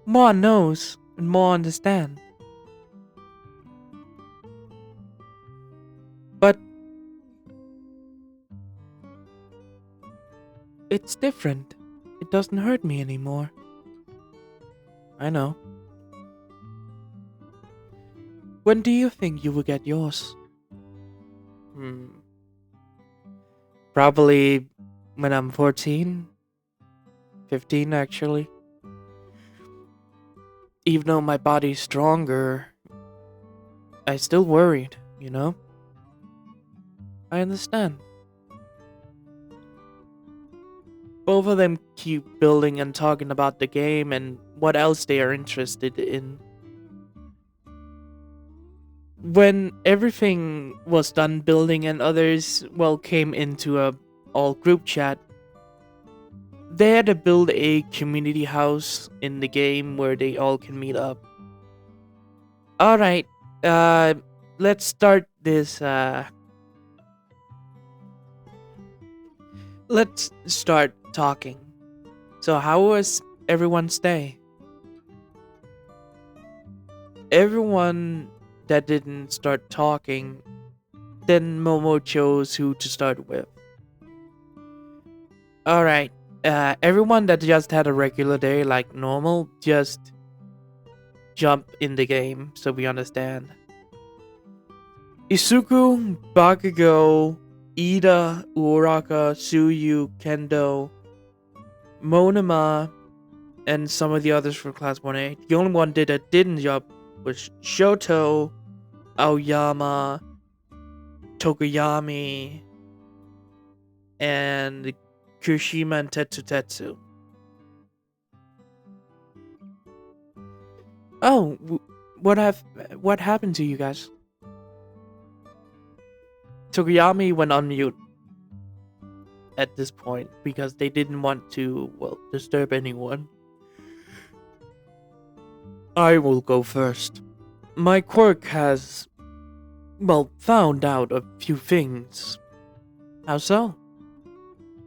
S1: Moa knows and Moa understands. But it's different. It doesn't hurt me anymore. I know. When do you think you will get yours? Probably when I'm 14. 15 actually. Even though my body's stronger, I still worried, you know? I understand. Both of them keep building and talking about the game and what else they are interested in. When everything was done building and others, came into a all group chat, they had to build a community house in the game where they all can meet up. Alright, let's start this, let's start talking. So how was everyone's day? Everyone that didn't start talking, then Momo chose who to start with. Alright, everyone that just had a regular day like normal, just jump in the game so we understand. Izuku, Bakugo, Ida, Uraka, Tsuyu, Kendo, Monoma, and some of the others from Class 1A. The only one that didn't jump was Shoto, Aoyama, Tokoyami, and Kirishima and Tetsu. Oh, what happened to you guys? Tokoyami went on mute at this point because they didn't want to, disturb anyone. I will go first. My quirk has, found out a few things. How so?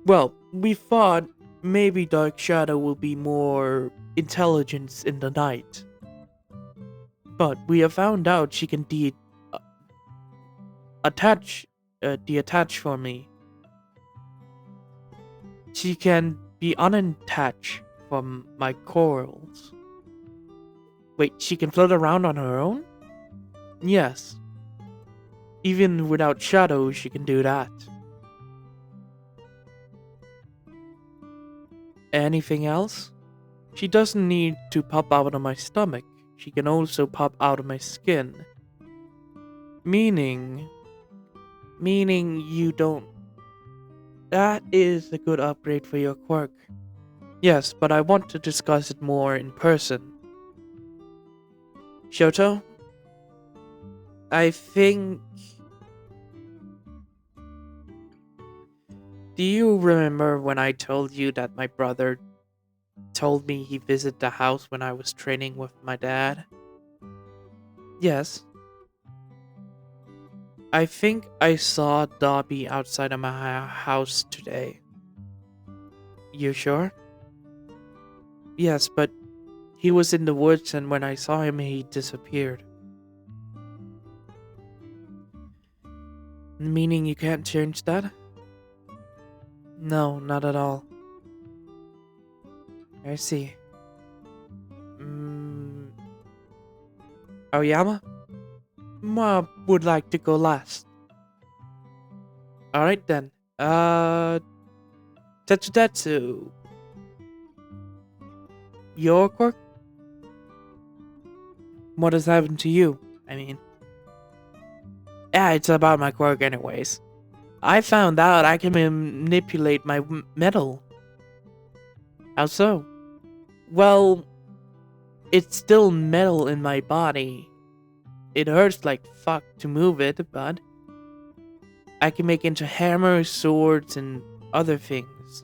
S1: Well, we thought maybe Dark Shadow will be more intelligence in the night. But we have found out she can detach for me. She can be unattached from my corals. Wait, she can float around on her own? Yes. Even without shadow, she can do that. Anything else? She doesn't need to pop out of my stomach. She can also pop out of my skin. Meaning you don't. That is a good upgrade for your quirk. Yes, but I want to discuss it more in person. Shoto, I think. Do you remember when I told you that my brother told me he visited the house when I was training with my dad? Yes. I think I saw Dobby outside of my house today. You sure? Yes, but he was in the woods and when I saw him, he disappeared. Meaning you can't change that? No, not at all. I see. Aoyama? Ma would like to go last. Alright then. Tetsutetsu. Your quirk? What has happened to you? I mean. Yeah, it's about my quirk anyways. I found out I can manipulate my metal. How so? Well, it's still metal in my body. It hurts like fuck to move it, but I can make into hammers, swords, and other things.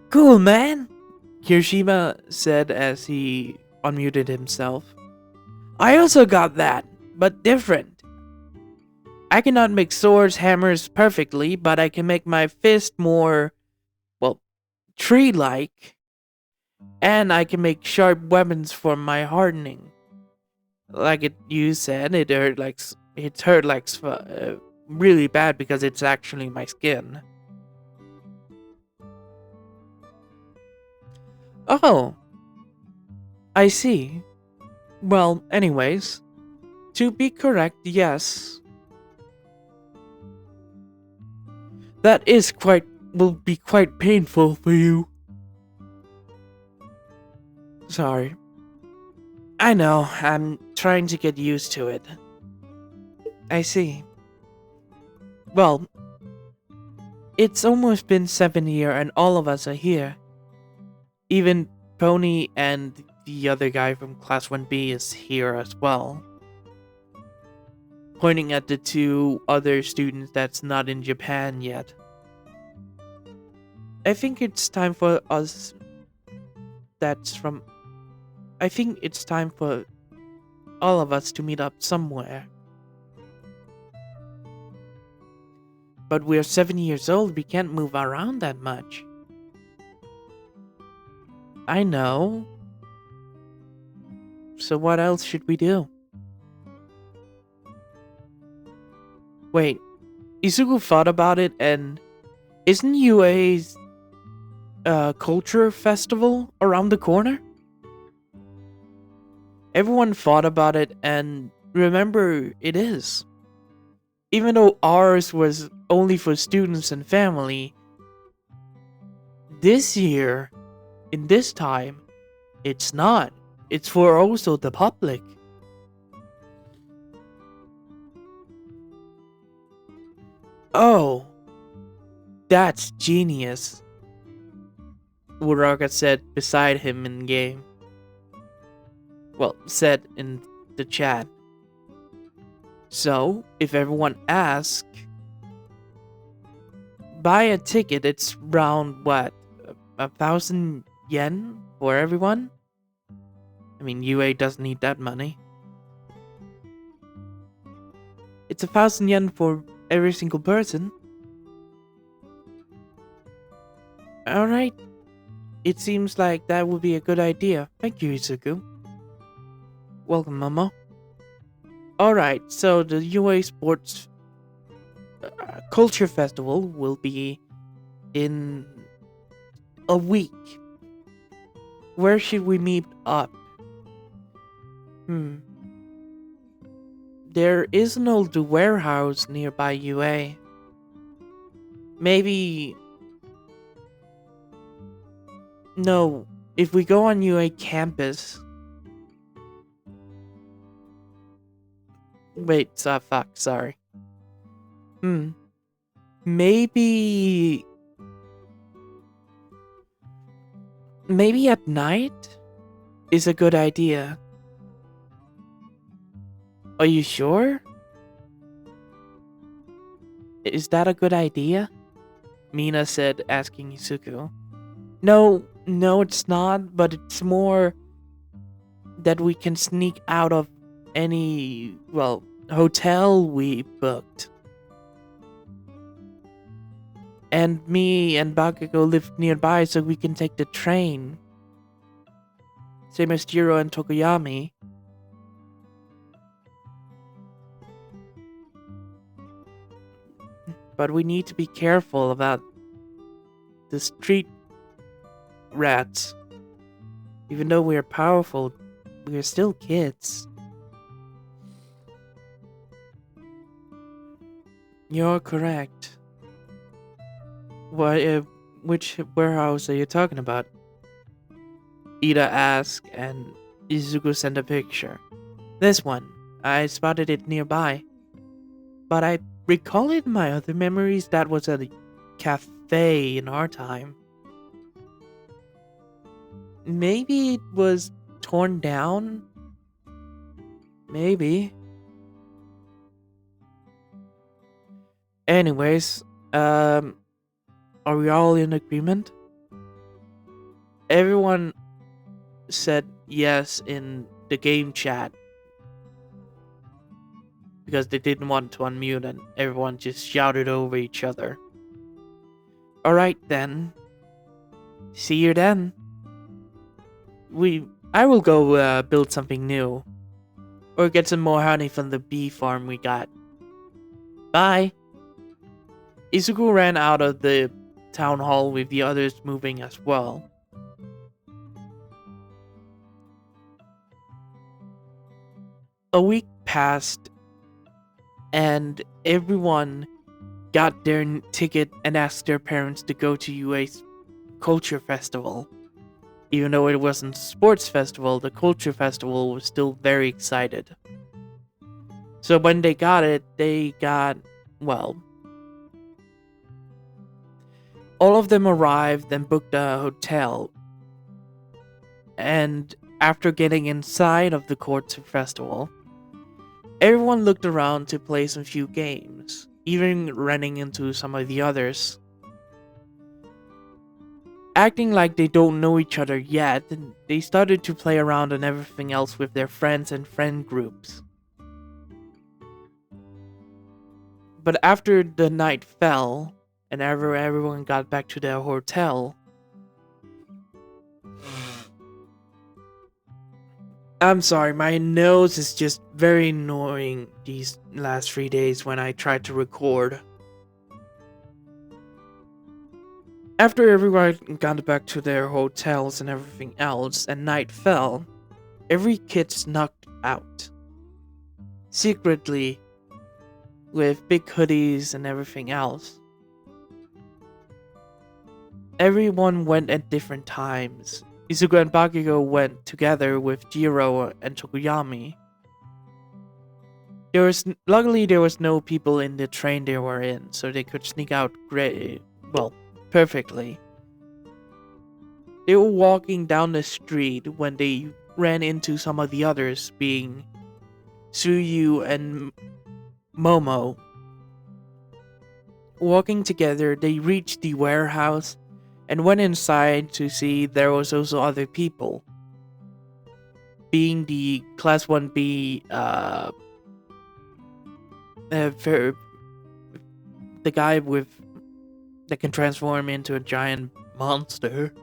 S1: Cool, man! Kirishima said as he unmuted himself. I also got that, but different. I cannot make swords, hammers perfectly, but I can make my fist more, well, tree-like. And I can make sharp weapons for my hardening. Like you said, it hurt like really bad because it's actually my skin. Oh, I see. Well, anyways, to be correct, yes. That will be quite painful for you. Sorry. I know, I'm trying to get used to it. I see. Well, it's almost been 7 years and all of us are here. Even Pony and the other guy from Class 1B is here as well. Pointing at the two other students that's not in Japan yet. I think it's time for us I think it's time for all of us to meet up somewhere. But we're 7 years old, we can't move around that much. I know. So what else should we do? Wait, Izuku thought about it and isn't UA's culture festival around the corner? Everyone thought about it and remember it is. Even though ours was only for students and family, this year, in this time, it's not. It's for also the public. Oh, that's genius, Uraraka said beside him in game. Well, said in the chat. So, if everyone asks, buy a ticket, it's around what, 1,000 yen for everyone? I mean, UA doesn't need that money. It's 1,000 yen for every single person. Alright. It seems like that would be a good idea. Thank you, Izuku. Welcome, Momo. Alright, so the UA Sports Culture Festival will be in a week. Where should we meet up? There is an old warehouse nearby UA. Maybe... No, if we go on UA campus... Wait, fuck, sorry. Maybe... Maybe at night is a good idea. Are you sure? Is that a good idea? Mina said, asking Izuku. No, it's not, but it's more that we can sneak out of any, hotel we booked. And me and Bakugo live nearby, so we can take the train. Same as Jiro and Tokoyami. But we need to be careful about the street rats. Even though we are powerful, we are still kids. You're correct. Which warehouse are you talking about? Ida asked, and Izuku sent a picture. This one. I spotted it nearby. But I recall in my other memories that was a cafe in our time. Maybe it was torn down? Maybe. Anyways, are we all in agreement? Everyone said yes in the game chat. Because they didn't want to unmute and everyone just shouted over each other. Alright then. See you then. I will go build something new. Or get some more honey from the bee farm we got. Bye. Izuku ran out of the town hall with the others moving as well. A week passed and everyone got their ticket and asked their parents to go to UA's culture festival. Even though it wasn't a sports festival, the culture festival was still very excited. So when they got it, all of them arrived and booked a hotel. And after getting inside of the culture festival, everyone looked around to play some few games, even running into some of the others. Acting like they don't know each other yet, they started to play around and everything else with their friends and friend groups. But after the night fell, and everyone got back to their hotel, I'm sorry, my nose is just very annoying these last 3 days when I tried to record. After everyone got back to their hotels and everything else, and night fell, every kid snuck out. Secretly, with big hoodies and everything else. Everyone went at different times. Izuku and Bakugo went together with Jiro and Tokoyami. Luckily there was no people in the train they were in, so they could sneak out perfectly. They were walking down the street when they ran into some of the others, being Tsuyu and Momo. Walking together, they reached the warehouse and went inside to see there was also other people. Being the Class 1B, the guy that can transform into a giant monster.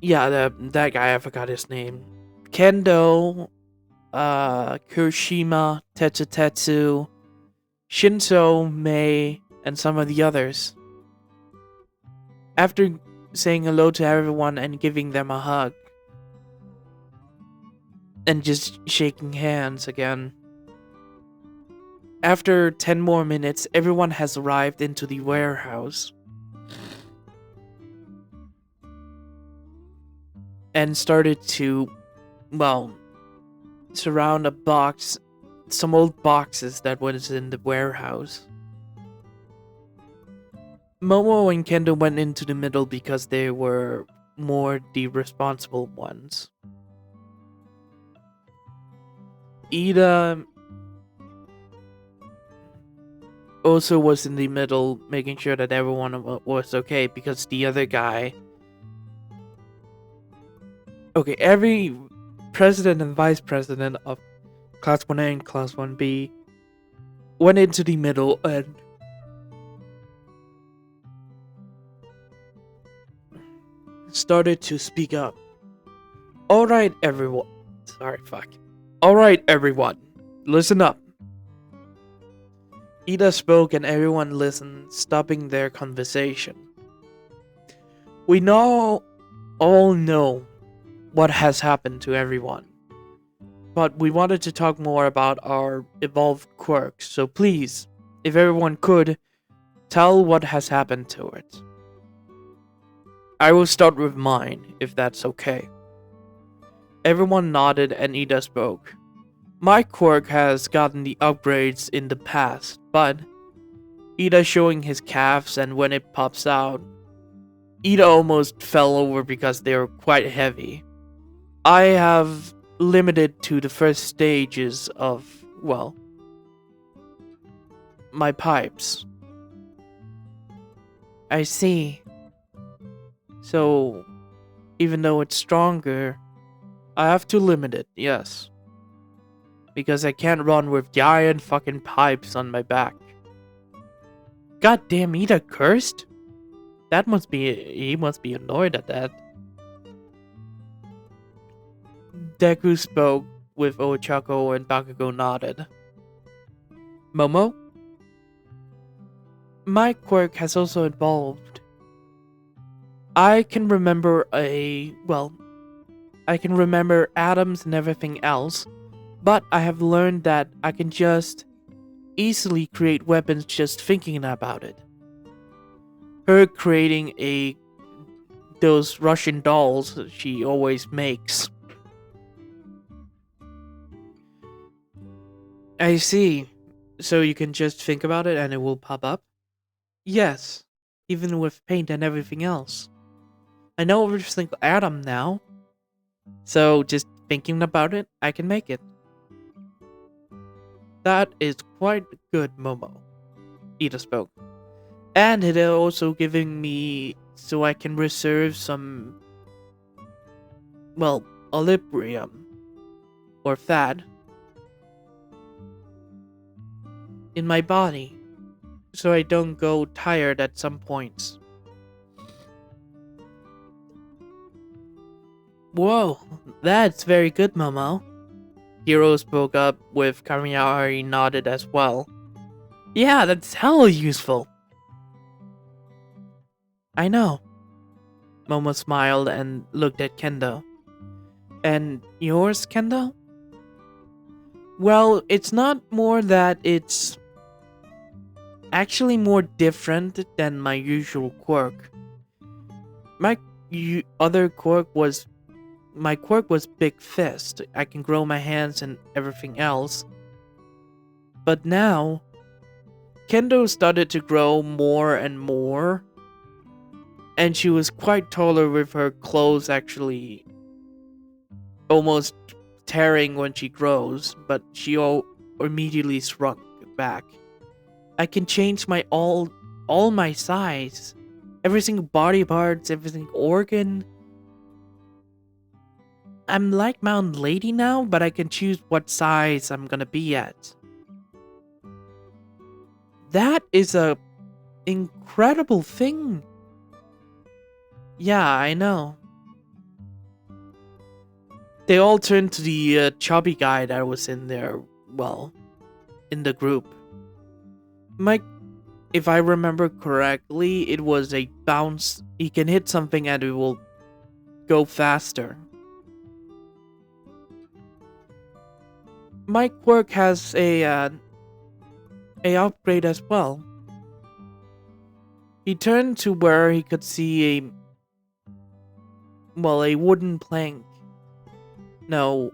S1: Yeah, that guy, I forgot his name. Kendo, Kirishima, Tetsu, Shinso, Mei, and some of the others. After saying hello to everyone and giving them a hug, and just shaking hands again. After 10 more minutes, everyone has arrived into the warehouse and started to, well, surround a box, some old boxes that was in the warehouse. Momo and Kendo went into the middle because they were more the responsible ones. Ida also was in the middle, making sure that everyone was okay, because the other guy... Okay, every president and vice president of Class 1A and Class 1B went into the middle and started to speak up. Alright, everyone. Sorry, fuck. Alright, everyone. Listen up. Ida spoke and everyone listened, stopping their conversation. We all know what has happened to everyone, but we wanted to talk more about our evolved quirks, so please, if everyone could, tell what has happened to it. I will start with mine, if that's okay. Everyone nodded and Ida spoke. My quirk has gotten the upgrades in the past, but Ida showing his calves, and when it pops out, Ida almost fell over because they were quite heavy. I have limited to the first stages of, well, my pipes. I see. So, even though it's stronger, I have to limit it, yes. Because I can't run with giant fucking pipes on my back. Goddamn, Ida cursed? He must be annoyed at that. Deku spoke with Ochako and Bakugo nodded. Momo? My quirk has also evolved. I can remember atoms and everything else, but I have learned that I can just easily create weapons just thinking about it. Her creating those Russian dolls she always makes. I see. So you can just think about it and it will pop up? Yes, even with paint and everything else. I know every single atom now, so just thinking about it, I can make it. That is quite good, Momo, Ida spoke. And it is also giving me so I can reserve some, well, olibrium or fat in my body so I don't go tired at some points. Whoa, that's very good, Momo. Hiro spoke up with Kamiari nodded as well. Yeah, that's hella useful. I know. Momo smiled and looked at Kendo. And yours, Kendo? Well, it's not more that it's actually more different than my usual quirk. My quirk was Big Fist. I can grow my hands and everything else. But now, Kendo started to grow more and more. And she was quite taller with her clothes actually almost tearing when she grows, but she immediately shrunk back. I can change my all my size. Every single body parts, every single organ. I'm like Mountain Lady now, but I can choose what size I'm gonna be at. That is a incredible thing. Yeah, I know. They all turned to the chubby guy that was in there, well, in the group. Mike, if I remember correctly, it was a bounce. He can hit something and it will go faster. My quirk has a upgrade as well. He turned to where he could see a wooden plank. No,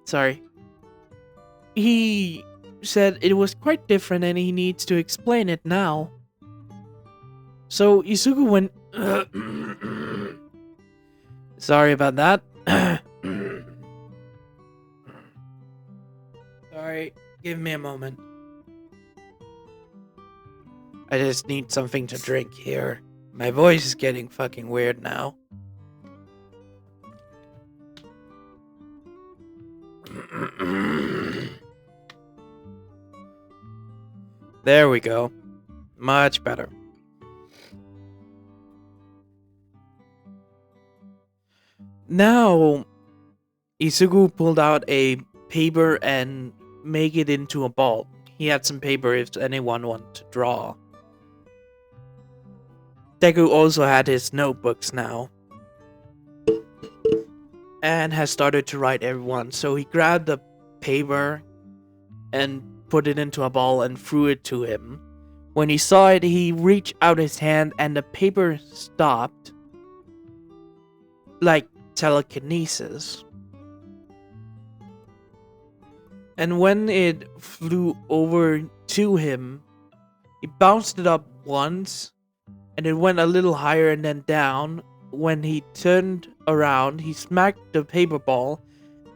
S1: sorry. He said it was quite different and he needs to explain it now. So Izuku went. Sorry about that. Sorry, give me a moment. I just need something to drink here. My voice is getting fucking weird now. There we go. Much better. Now, Izuku pulled out a paper and make it into a ball. He had some paper if anyone wanted to draw. Deku also had his notebooks now. And has started to write everyone. So he grabbed the paper and put it into a ball and threw it to him. When he saw it, he reached out his hand and the paper stopped. Like telekinesis. And when it flew over to him, he bounced it up once, and it went a little higher and then down. When he turned around, he smacked the paper ball,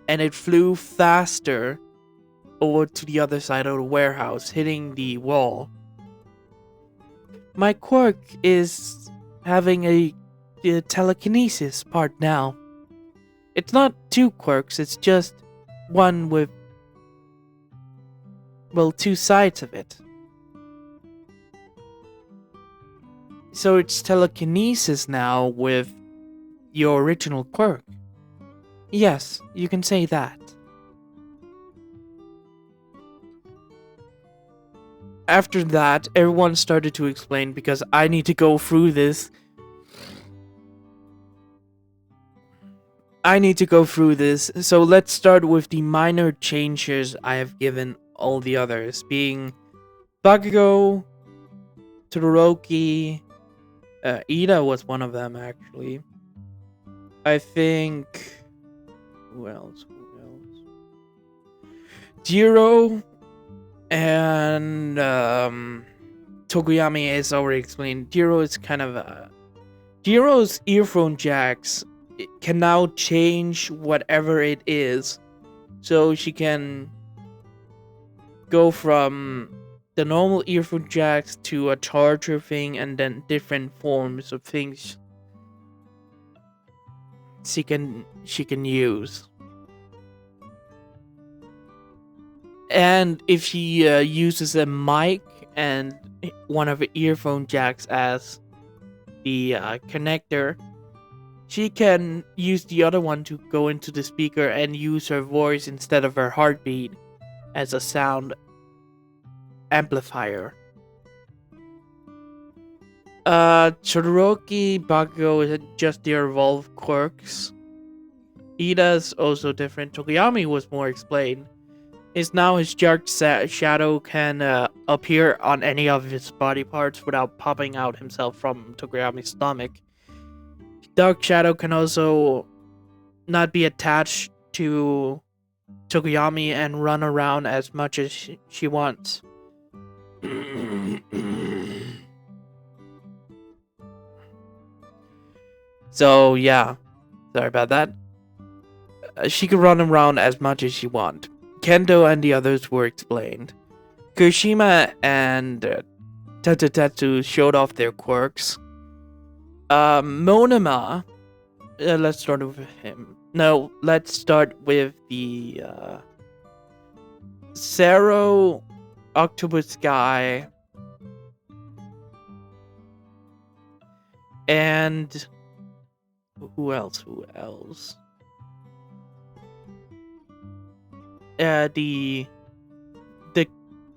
S1: and it flew faster over to the other side of the warehouse, hitting the wall. My quirk is having a telekinesis part now. It's not two quirks, it's just one with, well, two sides of it. So it's telekinesis now with your original quirk. Yes, you can say that. After that, everyone started to explain because I need to go through this. So let's start with the minor changes I have given all the others, being Bakugo, Todoroki, Ida was one of them actually. I think... Who else? Jiro and Tokoyami is already explained. Jiro is kind of Jiro's earphone jacks can now change whatever it is. So she can go from the normal earphone jacks to a charger thing and then different forms of things she can use. And if she uses a mic and one of the earphone jacks as the connector, she can use the other one to go into the speaker and use her voice instead of her heartbeat as a sound amplifier. Todoroki, Bakugo is just their evolved quirks. Ida's also different. Tokoyami was more explained. Is now his dark shadow can appear on any of his body parts without popping out himself from Tokoyami's stomach. Dark shadow can also not be attached to Tokoyami and run around as much as she wants. So yeah, sorry about that. She could run around as much as she wants. Kendo and the others were explained. Kirishima and Tetsu showed off their quirks. Monoma, let's start with him. No, let's start with the Zero, Octopus Guy, and who else? the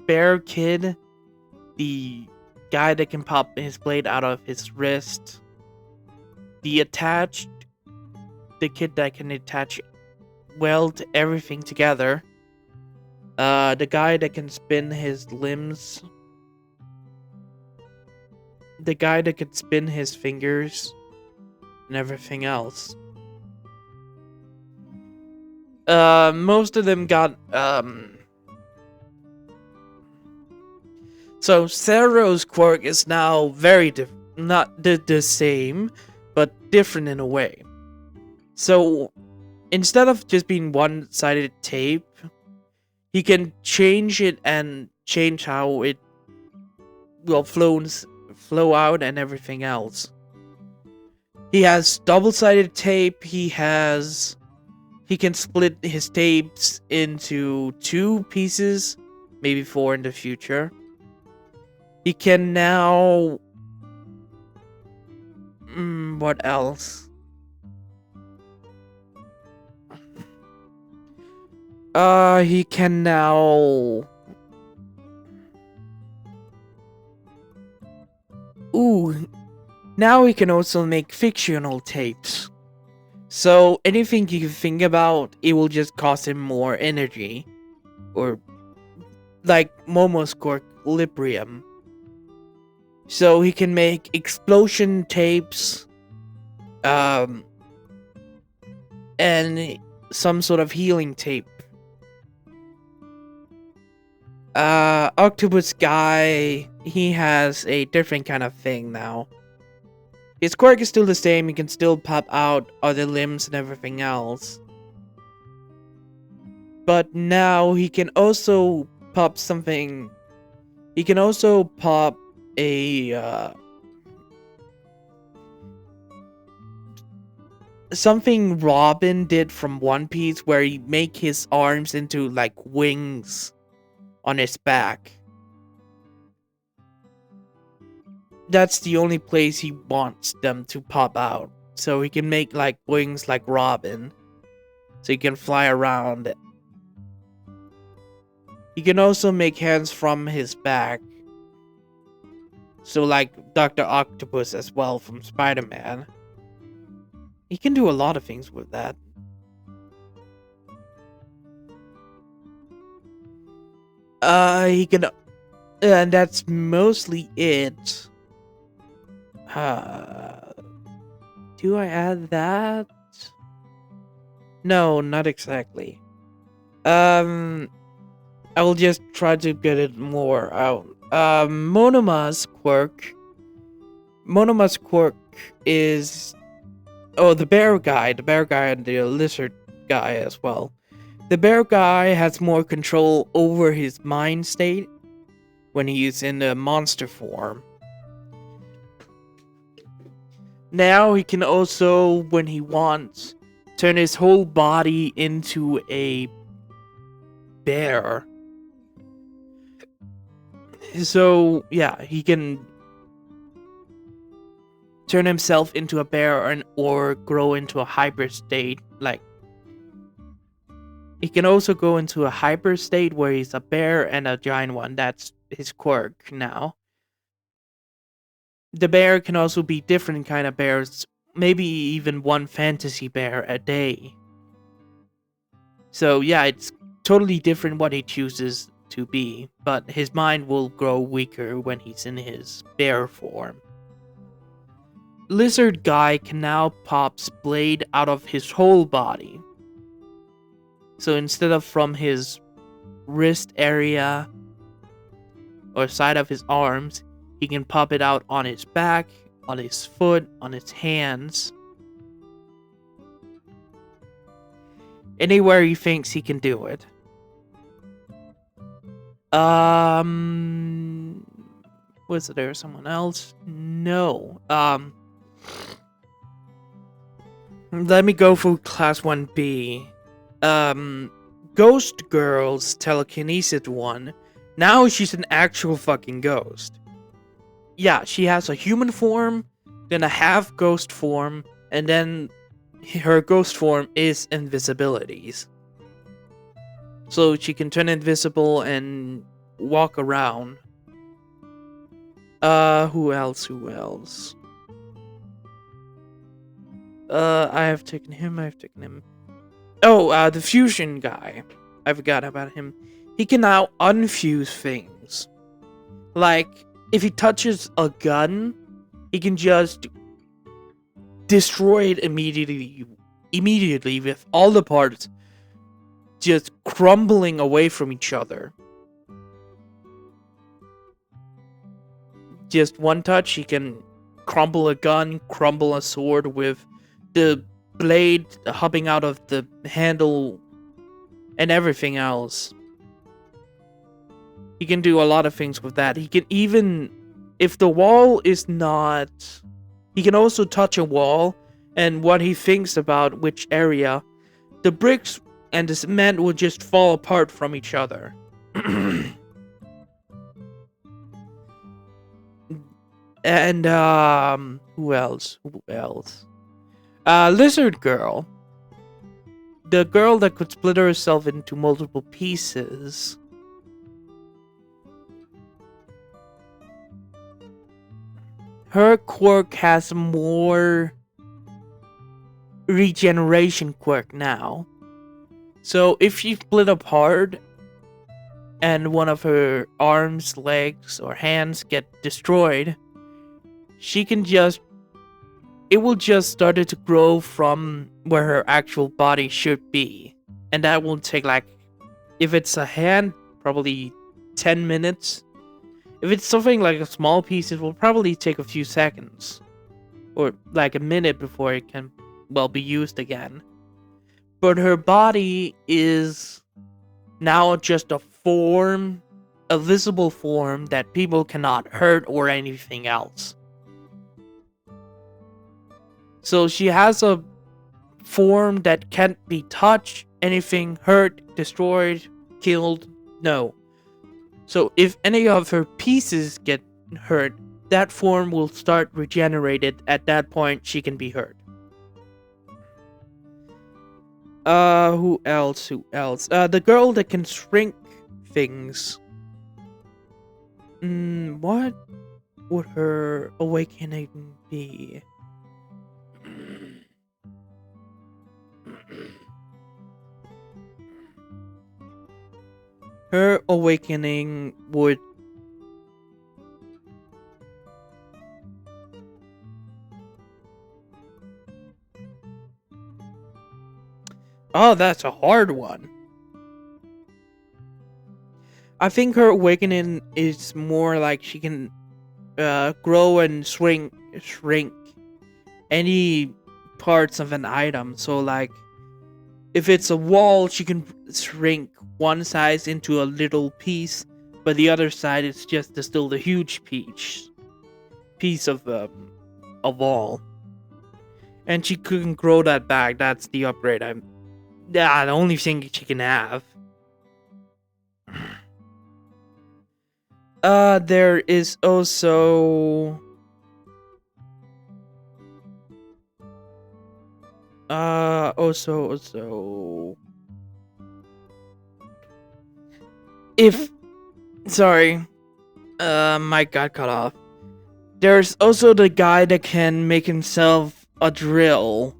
S1: bear kid, the guy that can pop his blade out of his wrist, the kid that can weld everything together, the guy that can spin his limbs, the guy that can spin his fingers, and everything else. Most of them got, so Cero's quirk is now very not the same, but different in a way. So, instead of just being one-sided tape, he can change it and change how it will flow out and everything else. He has double-sided tape. He can split his tapes into 2 pieces, maybe 4 in the future. He can now... what else? He can now... Ooh, now he can also make fictional tapes. So anything you think about, it will just cost him more energy. Or like Momo's quirk, Librium. So he can make explosion tapes, and some sort of healing tape. Octopus guy, he has a different kind of thing now. His quirk is still the same, he can still pop out other limbs and everything else. But now he can also pop something. He can also pop a something Robin did from One Piece, where he make his arms into like wings on his back. That's the only place he wants them to pop out. So he can make like wings like Robin. So he can fly around. He can also make hands from his back. So like Dr. Octopus as well from Spider-Man. He can do a lot of things with that. He can... and that's mostly it. Do I add that? No, not exactly. I will just try to get it more out. Monoma's quirk. Monoma's quirk is... oh, the bear guy and the lizard guy as well. The bear guy has more control over his mind state when he's in the monster form. Now he can also, when he wants, turn his whole body into a bear. So, yeah, he can turn himself into a bear or grow into a hybrid state. Like, he can also go into a hyper state where he's a bear and a giant one. That's his quirk now. The bear can also be different kind of bears, maybe even one fantasy bear a day. So yeah, it's totally different what he chooses to be, but his mind will grow weaker when he's in his bear form. Lizard guy can now pop blade out of his whole body. So instead of from his wrist area or side of his arms, he can pop it out on his back, on his foot, on his hands. Anywhere he thinks he can do it. Was there someone else? No. Let me go for class 1B. Ghost Girl's telekinesis one. Now she's an actual fucking ghost. Yeah, she has a human form, then a half ghost form, and then her ghost form is invisibilities. so she can turn invisible and walk around. Who else? I have taken him. Oh, the fusion guy. I forgot about him. He can now unfuse things. Like, if he touches a gun, he can just destroy it immediately with all the parts just crumbling away from each other. Just one touch, he can crumble a gun, crumble a sword with the blade hopping out of the handle and everything else. He can do a lot of things with that. He can even, if the wall is not, he can also touch a wall, and what he thinks about which area, the bricks and the cement will just fall apart from each other. And who else? Lizard Girl. The girl that could split herself into multiple pieces. Her quirk has more regeneration quirk now. So if she split apart and one of her arms, legs, or hands get destroyed, she can just, it will just start to grow from where her actual body should be. And that will take, like, if it's a hand, probably 10 minutes. If it's something like a small piece, it will probably take a few seconds. Or like a minute before it can, well, be used again. But her body is now just a form, a visible form that people cannot hurt or anything else. So she has a form that can't be touched, anything, hurt, destroyed, killed, no. So if any of her pieces get hurt, that form will start regenerated. At that point, she can be hurt. Who else? The girl that can shrink things. What would her awakening be? Her awakening would... Oh, that's a hard one. I think her awakening is more like she can grow and shrink any parts of an item. So like, if it's a wall, she can shrink one side into a little piece, but the other side is just still the huge piece of a wall. And she couldn't grow that back. That's the upgrade. The only thing she can have. There is also mic got cut off. There's also the guy that can make himself a drill.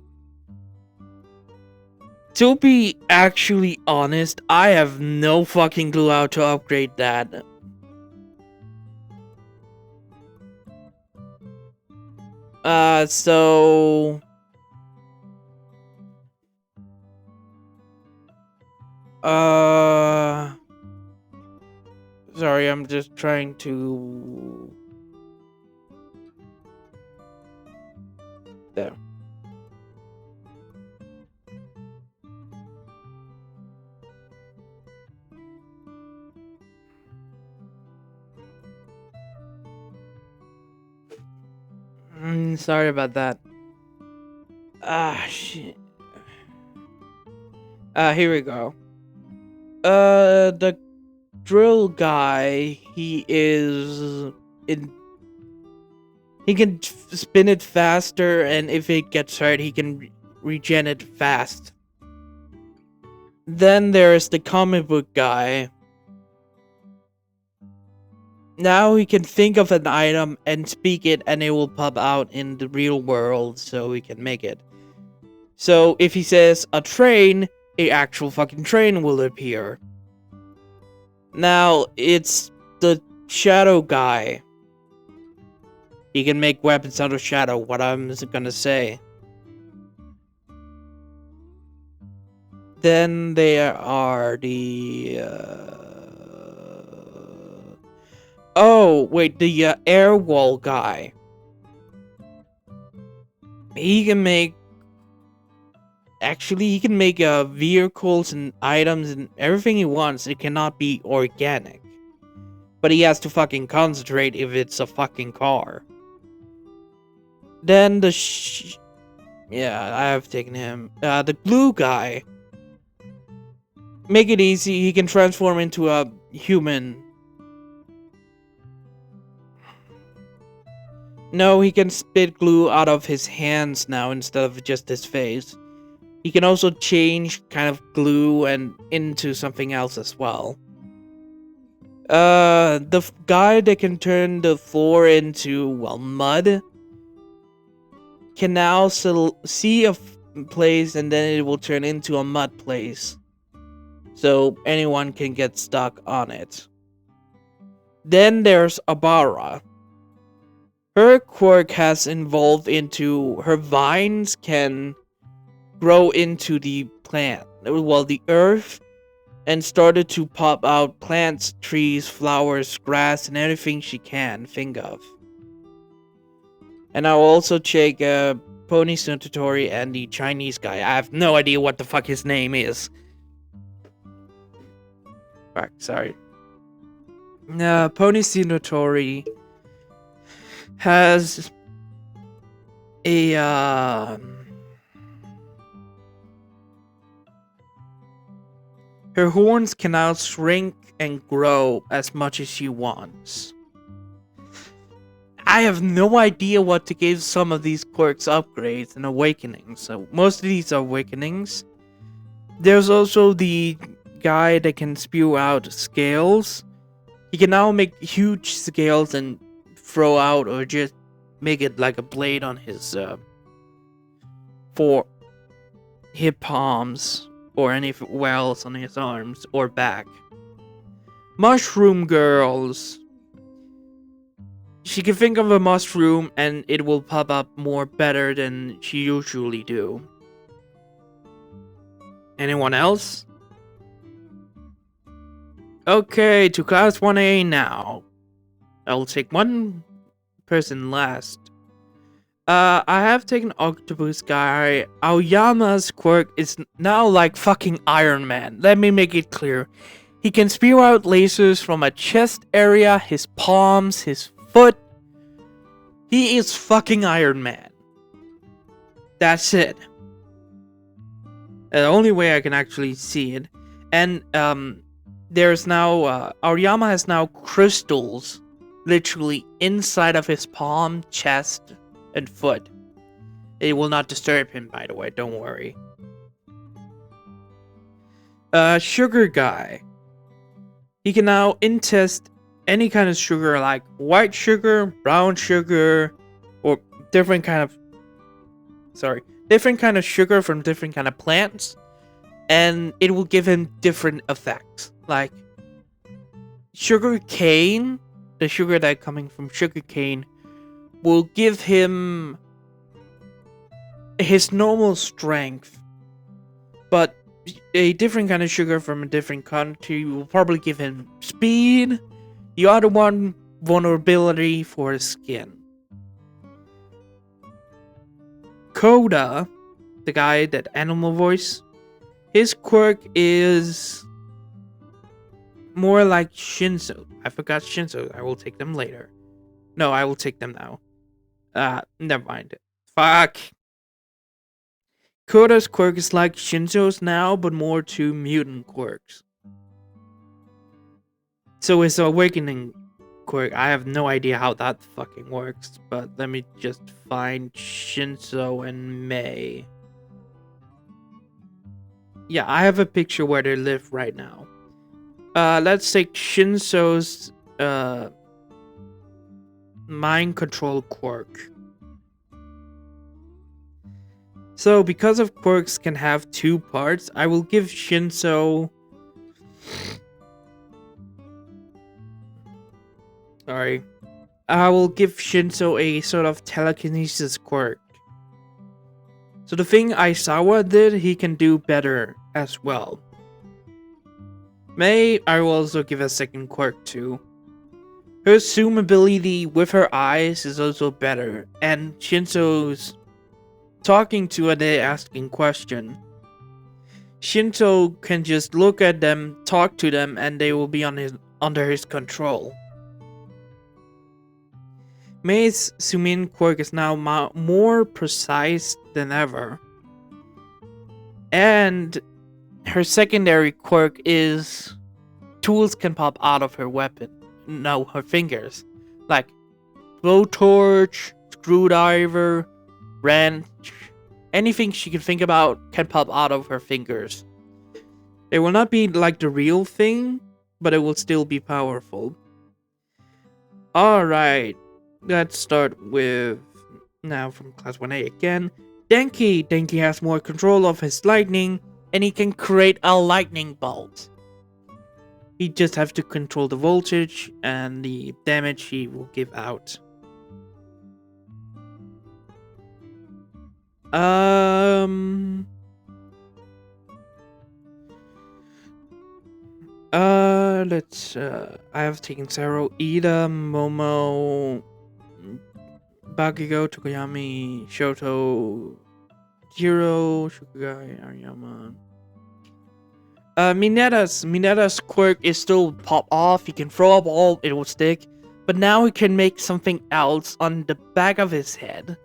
S1: To be actually honest, I have no fucking clue how to upgrade that. Sorry, I'm just trying to... There. Sorry about that. Shit. Here we go. The drill guy, he can spin it faster, and if it gets hurt, he can regen it fast. Then there's the comic book guy. Now he can think of an item and speak it, and it will pop out in the real world, so he can make it. So if he says a train, an actual fucking train will appear. Now it's the shadow guy. He can make weapons out of shadow, what I'm gonna say. Then there are the... Oh, wait, the air wall guy. He can make... Actually, he can make vehicles and items and everything he wants. It cannot be organic. But he has to fucking concentrate if it's a fucking car. Then the yeah, I have taken him. The glue guy. Make it easy, he can transform into a human. No, he can spit glue out of his hands now instead of just his face. He can also change kind of glue and into something else as well. The guy that can turn the floor into, well, mud can now see a place and then it will turn into a mud place. So anyone can get stuck on it. Then there's Abara. Her quirk has evolved into her vines can grow into the plant, well, the earth, and started to pop out plants, trees, flowers, grass, and anything she can think of. And I'll also check Pony Suntotori and the Chinese guy. I have no idea what the fuck his name is. Fuck, sorry. Pony Suntotori has a her horns can now shrink and grow as much as she wants. I have no idea what to give some of these quirks upgrades and awakenings. So most of these are awakenings. There's also the guy that can spew out scales. He can now make huge scales and throw out or just make it like a blade on his for hip palms or anywhere else on his arms or back. Mushroom girls. She can think of a mushroom and it will pop up more better than she usually do. Anyone else? Okay, to class 1A now. I'll take one person last. I have taken Octopus Guy. Aoyama's quirk is now like fucking Iron Man. Let me make it clear. He can spew out lasers from a chest area, his palms, his foot. He is fucking Iron Man. That's it. The only way I can actually see it. And there's now Aoyama has now crystals literally inside of his palm, chest, and foot. It will not disturb him, by the way, don't worry. Sugar Guy. He can now intest any kind of sugar like white sugar, brown sugar, or different kind of sugar from different kind of plants, and it will give him different effects. Like sugar cane, the sugar that coming from sugar cane will give him his normal strength, but a different kind of sugar from a different country will probably give him speed. The other one, vulnerability for his skin. Koda, the guy that animal voice, his quirk is more like Shinzo. I forgot Shinzo. I will take them later. No, I will take them now. Never mind. Fuck. Koda's quirk is like Shinzo's now, but more to mutant quirks. So his awakening quirk, I have no idea how that fucking works, but let me just find Shinzo and Mei. Yeah, I have a picture where they live right now. Let's take Shinso's mind control quirk. So, because of quirks can have two parts, I will give Shinso. Sorry. I will give Shinso a sort of telekinesis quirk. So, the thing Aisawa did, he can do better as well. May, I will also give a second quirk to. Her zoom ability with her eyes is also better, and Shinso's talking to Ade asking question. Shinso can just look at them, talk to them, and they will be under his control. Mei's Sumin quirk is now more precise than ever. And her secondary quirk is tools can pop out of her weapon. No, her fingers. Like blowtorch, screwdriver, wrench. Anything she can think about can pop out of her fingers. It will not be like the real thing, but it will still be powerful. Alright, let's start with, now from Class 1A again, Denki. Denki has more control of his lightning, and he can create a lightning bolt. He just has to control the voltage and the damage he will give out. I have taken several. Ida, Momo, Bakugo, Tokoyami, Shoto, Jiro, Shukugai, Ariyama. Mineta's quirk is still pop off. He can throw a ball, it will stick. But now he can make something else on the back of his head.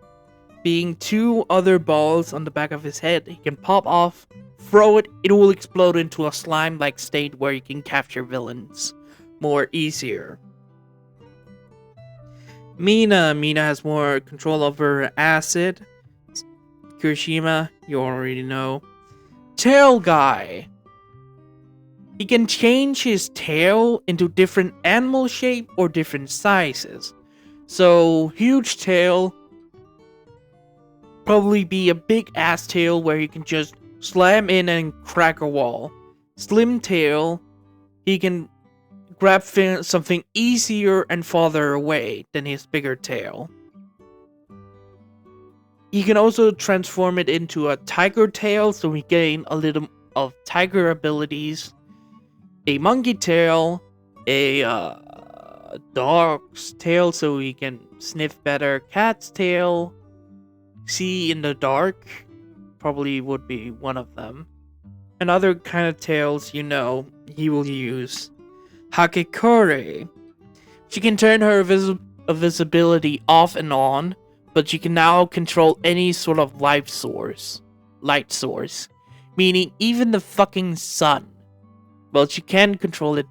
S1: Being two other balls on the back of his head, he can pop off, throw it, it will explode into a slime-like state where you can capture villains more easier. Mina has more control over acid. Kirishima, you already know. Tail Guy. He can change his tail into different animal shape or different sizes. So, huge tail, probably be a big ass tail where he can just slam in and crack a wall. Slim tail, he can grab something easier and farther away than his bigger tail. He can also transform it into a tiger tail, so we gain a little of tiger abilities. A monkey tail, a dog's tail, so he can sniff better. Cat's tail, see in the dark, probably would be one of them. And other kind of tails, you know, he will use. Hakekore. She can turn her visibility off and on, but she can now control any sort of light source. Meaning even the fucking sun. Well, she can control it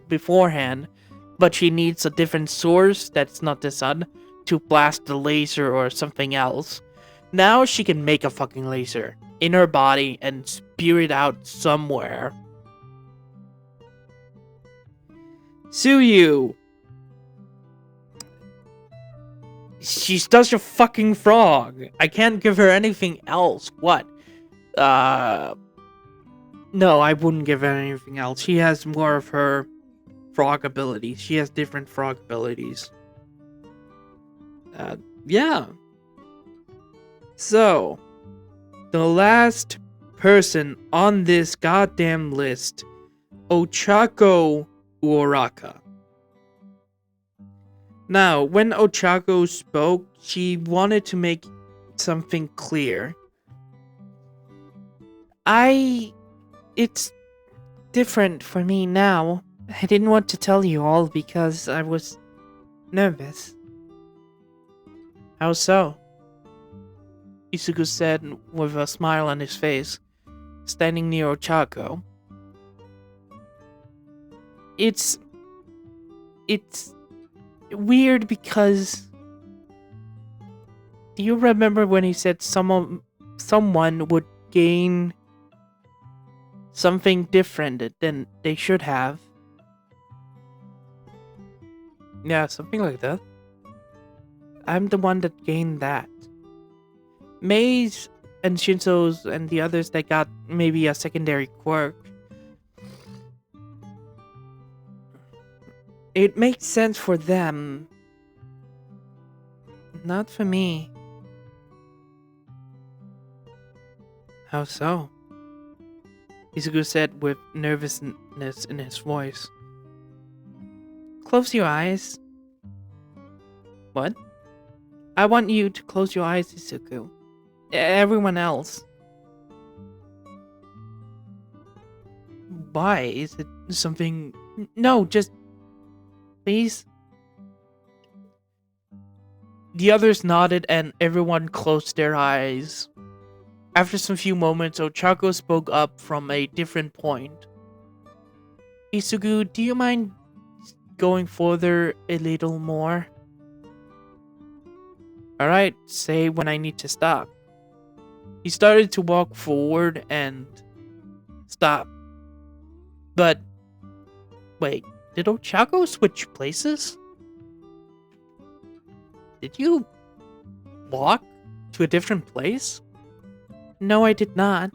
S1: beforehand, but she needs a different source that's not the sun to blast the laser or something else. Now she can make a fucking laser in her body and spew it out somewhere. Tsuyu. She's just a fucking frog. I can't give her anything else. What? No, I wouldn't give her anything else. She has more of her frog abilities. She has different frog abilities. Yeah. So, the last person on this goddamn list, Ochako Uoraka. Now, when Ochako spoke, she wanted to make something clear. It's different for me now. I didn't want to tell you all because I was nervous. How so? Isuku said with a smile on his face, standing near Ochako. It's weird because do you remember when he said someone would gain something different than they should have. Yeah, something like that. I'm the one that gained that. Mei's and Shinso's and the others that got maybe a secondary quirk. It makes sense for them. Not for me. How so? Izuku said with nervousness in his voice. Close your eyes. What? I want you to close your eyes, Izuku. Everyone else. Why? Is it something... No, just... Please? The others nodded and everyone closed their eyes. After some few moments, Ochako spoke up from a different point. Izuku, do you mind going further a little more? Alright, say when I need to stop. He started to walk forward and stop. But, wait, did Ochako switch places? Did you walk to a different place? No, I did not.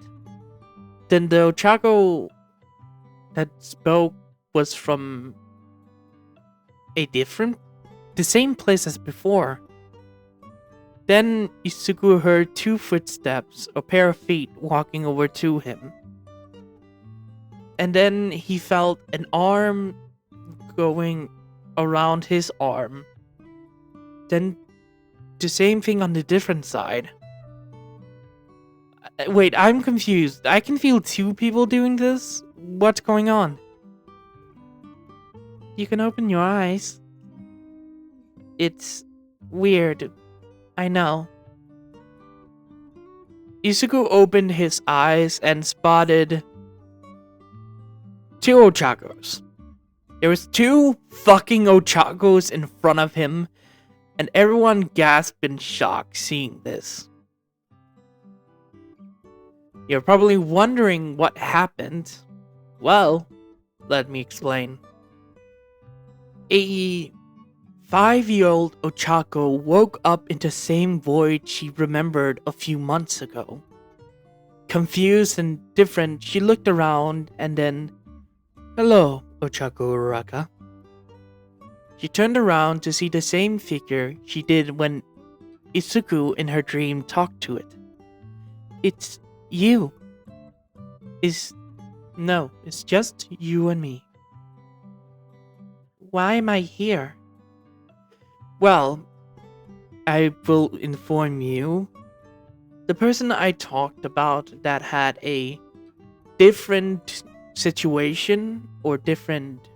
S1: Then the Ochako that spoke was from the same place as before. Then Izuku heard 2 footsteps, a pair of feet walking over to him. And then he felt an arm going around his arm. Then the same thing on the different side. Wait, I'm confused. I can feel 2 people doing this? What's going on? You can open your eyes. It's weird. I know. Izuku opened his eyes and spotted 2 Ochakos. There was 2 fucking Ochakos in front of him, and everyone gasped in shock seeing this. You're probably wondering what happened. Well, let me explain. A 5-year-old Ochako woke up in the same void she remembered a few months ago. Confused and different, she looked around and then, "Hello, Ochako Uraraka." She turned around to see the same figure she did when Izuku in her dream talked to it. It's you. No, it's just you and me. Why am I here? Well, I will inform you. The person I talked about that had a different situation or different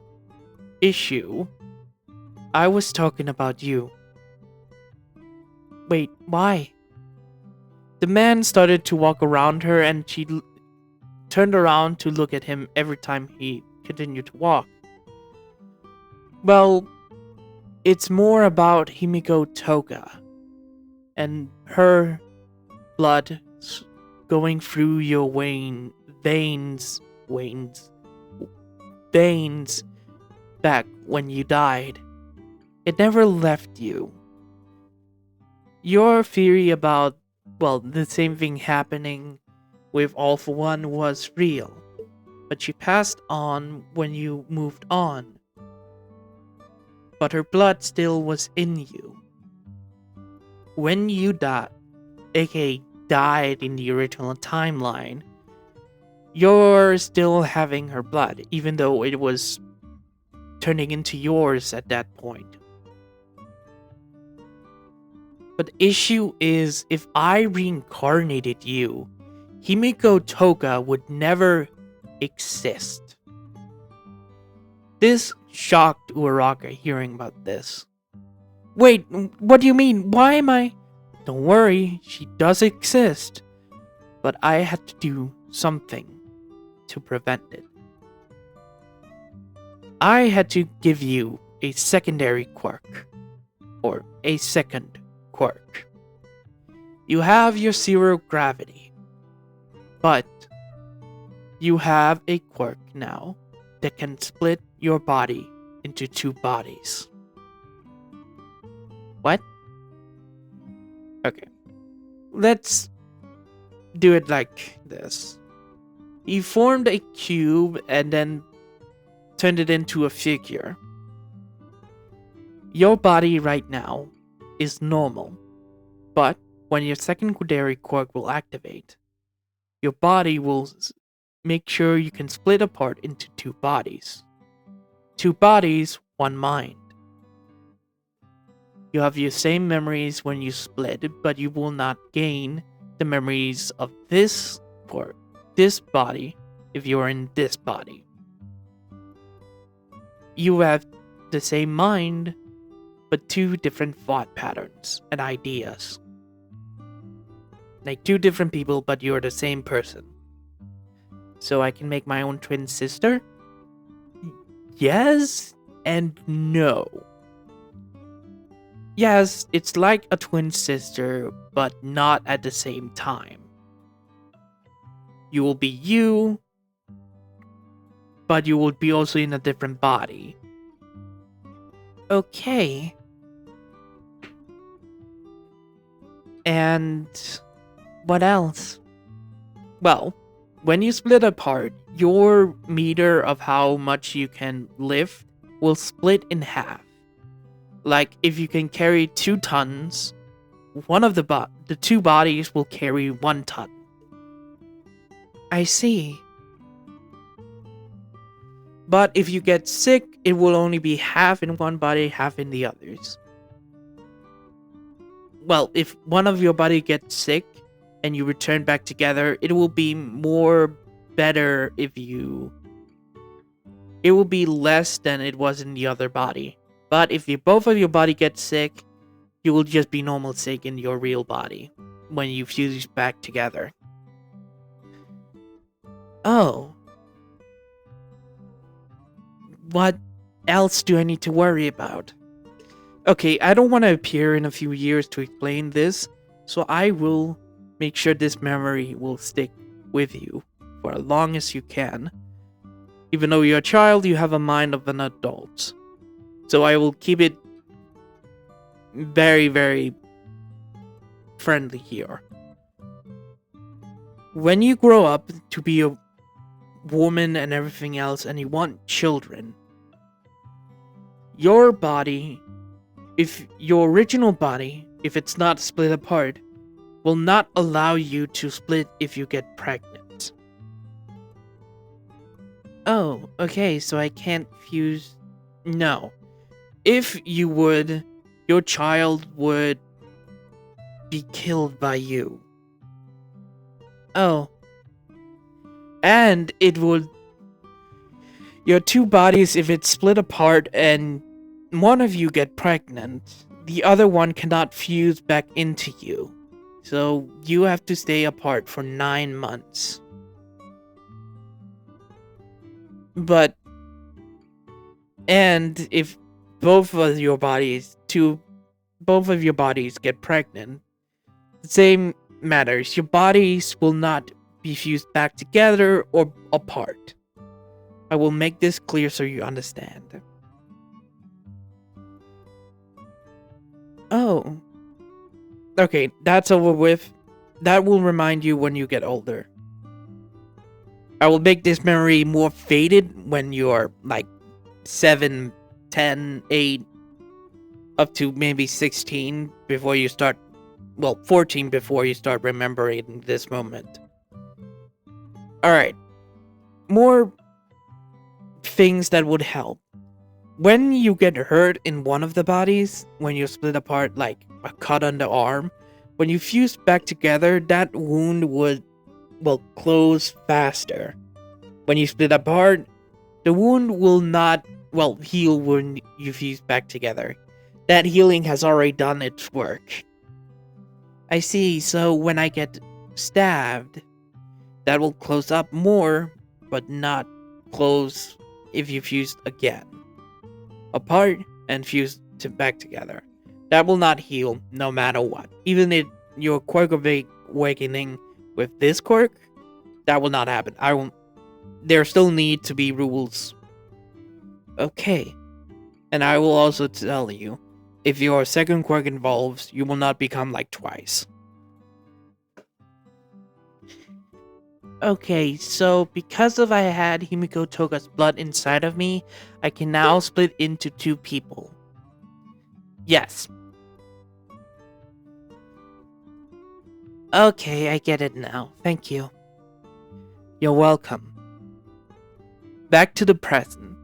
S1: issue, I was talking about you. Wait, why? The man started to walk around her and she turned around to look at him every time he continued to walk. Well, it's more about Himiko Toga and her blood going through your veins back when you died. It never left you. Your theory about, well, the same thing happening with All For One was real, but she passed on when you moved on. But her blood still was in you. When you died, aka died in the original timeline, you're still having her blood, even though it was turning into yours at that point. But the issue is, if I reincarnated you, Himiko Toga would never exist. This shocked Uraraka hearing about this. Wait, what do you mean? Why am I... Don't worry, she does exist. But I had to do something to prevent it. I had to give you a secondary quirk. Or a second quirk. You have your 0 gravity. But You have a quirk now that can split your body into two bodies. What? Okay. Let's do it like this. He formed a cube and then turned it into a figure. Your body right now is normal, but when your secondary quirk will activate, your body will make sure you can split apart into two bodies. Two bodies, one mind. You have your same memories when you split, but you will not gain the memories of this quirk, this body, if you are in this body. You have the same mind, but two different thought patterns and ideas. Like two different people, but you're the same person. So I can make my own twin sister? Yes and no. Yes, it's like a twin sister, but not at the same time. You will be you, but you will be also in a different body. Okay. And what else? Well, when you split apart, your meter of how much you can lift will split in half. Like if you can carry 2 tons, one of the two bodies will carry 1 ton. I see. But if you get sick, it will only be half in one body, half in the others. Well, if one of your body gets sick and you return back together, it will be better if you... It will be less than it was in the other body. But if both of your body get sick, you will just be normal sick in your real body when you fuse back together. Oh. What else do I need to worry about? Okay, I don't want to appear in a few years to explain this, so I will make sure this memory will stick with you for as long as you can. Even though you're a child, you have a mind of an adult. So I will keep it very, very friendly here. When you grow up to be a woman and everything else and you want children, your body, if your original body, if it's not split apart, will not allow you to split if you get pregnant. Oh, okay, so I can't fuse... No. If you would, your child would be killed by you. Oh. And it would... Your two bodies, if it's split apart and one of you get pregnant, the other one cannot fuse back into you. So you have to stay apart for 9 months. But... And if both of your bodies get pregnant, the same matters. Your bodies will not be fused back together or apart. I will make this clear so you understand. Oh. Okay, that's over with. That will remind you when you get older. I will make this memory more faded when you're like 7, 10, 8, up to maybe 16 before you start, 14 before you start remembering this moment. Alright. More things that would help. When you get hurt in one of the bodies, when you split apart like a cut on the arm, when you fuse back together, that wound would, close faster. When you split apart, the wound will not, heal when you fuse back together. That healing has already done its work. I see, so when I get stabbed, that will close up more, but not close if you fused again. Apart and fused back together. That will not heal no matter what. Even if your quirk of awakening with this quirk, that will not happen. there still need to be rules. Okay. And I will also tell you, if your second quirk involves, you will not become like twice. Okay, so because I had Himiko Toga's blood inside of me, I can now split into two people. Yes. Okay, I get it now. Thank you. You're welcome. Back to the present.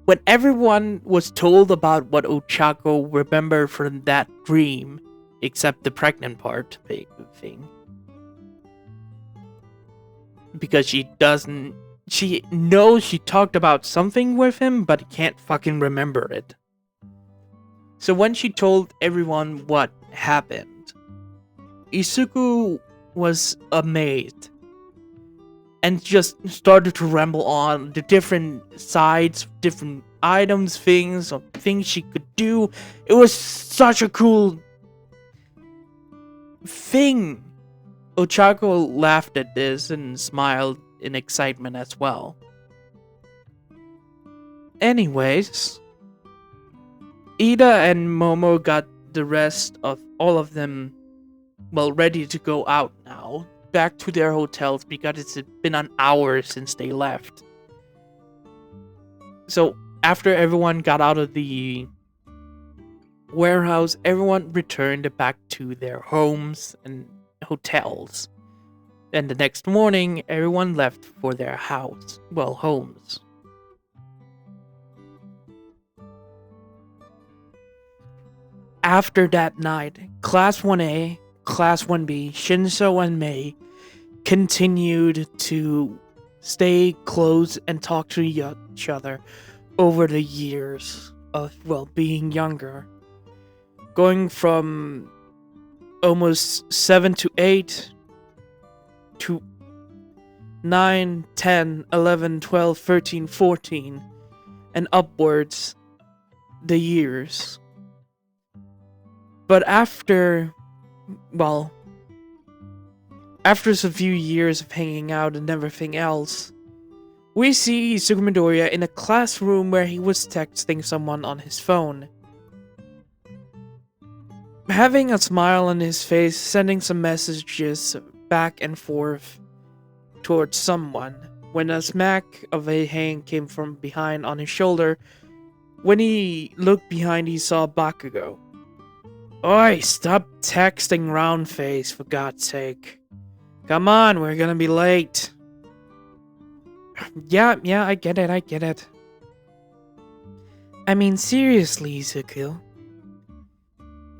S1: When everyone was told about what Ochako remembered from that dream, except the pregnant part thing, because she knows she talked about something with him, but can't fucking remember it. So when she told everyone what happened, Izuku was amazed and just started to ramble on the different sides, different items, things she could do. It was such a cool thing. Ochako laughed at this and smiled in excitement as well. Anyways, Ida and Momo got the rest of all of them, ready to go out now, back to their hotels because it's been an hour since they left. So after everyone got out of the warehouse, everyone returned back to their homes and hotels. And the next morning, everyone left for their homes. After that night, Class 1A, Class 1B, Shinso and Mei continued to stay close and talk to each other over the years of, being younger. Going from almost 7 to 8 to 9, 10, 11, 12, 13, 14, and upwards the years. But after a few years of hanging out and everything else, we see Izuku Midoriya in a classroom where he was texting someone on his phone. Having a smile on his face, sending some messages back and forth towards someone, when a smack of a hand came from behind on his shoulder. When he looked behind, he saw Bakugo. Oi, stop texting round face, for God's sake. Come on, we're gonna be late. Yeah, I get it. I mean, seriously, Izuku.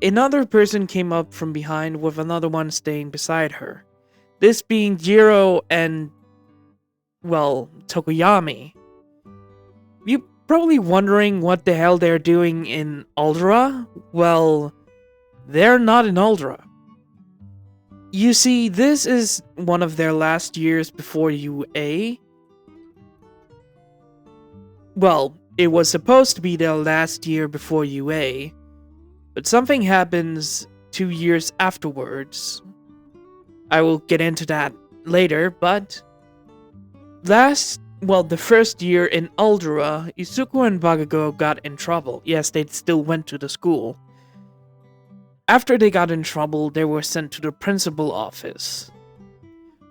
S1: Another person came up from behind with another one staying beside her. This being Jiro and, Tokoyami. You probably wondering what the hell they're doing in Aldera? Well, they're not in Aldera. You see, this is one of their last years before UA. Well, it was supposed to be their last year before UA, but something happens 2 years afterwards. I will get into that later, but the first year in Aldera, Izuku and Bakugo got in trouble. Yes, they still went to the school. After they got in trouble, they were sent to the principal office.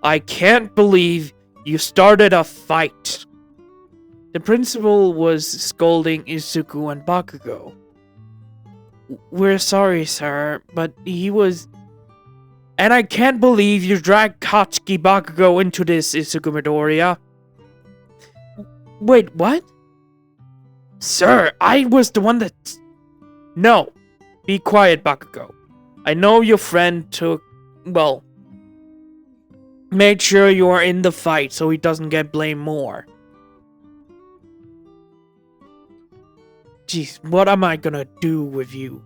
S1: I can't believe you started a fight. The principal was scolding Izuku and Bakugo. We're sorry, sir, but he was... And I can't believe you dragged Katsuki Bakugo into this, Izuku Midoriya. Wait, what? Sir, I was the one that... No. Be quiet, Bakugo. I know your friend made sure you are in the fight so he doesn't get blamed more. Jeez, what am I gonna do with you?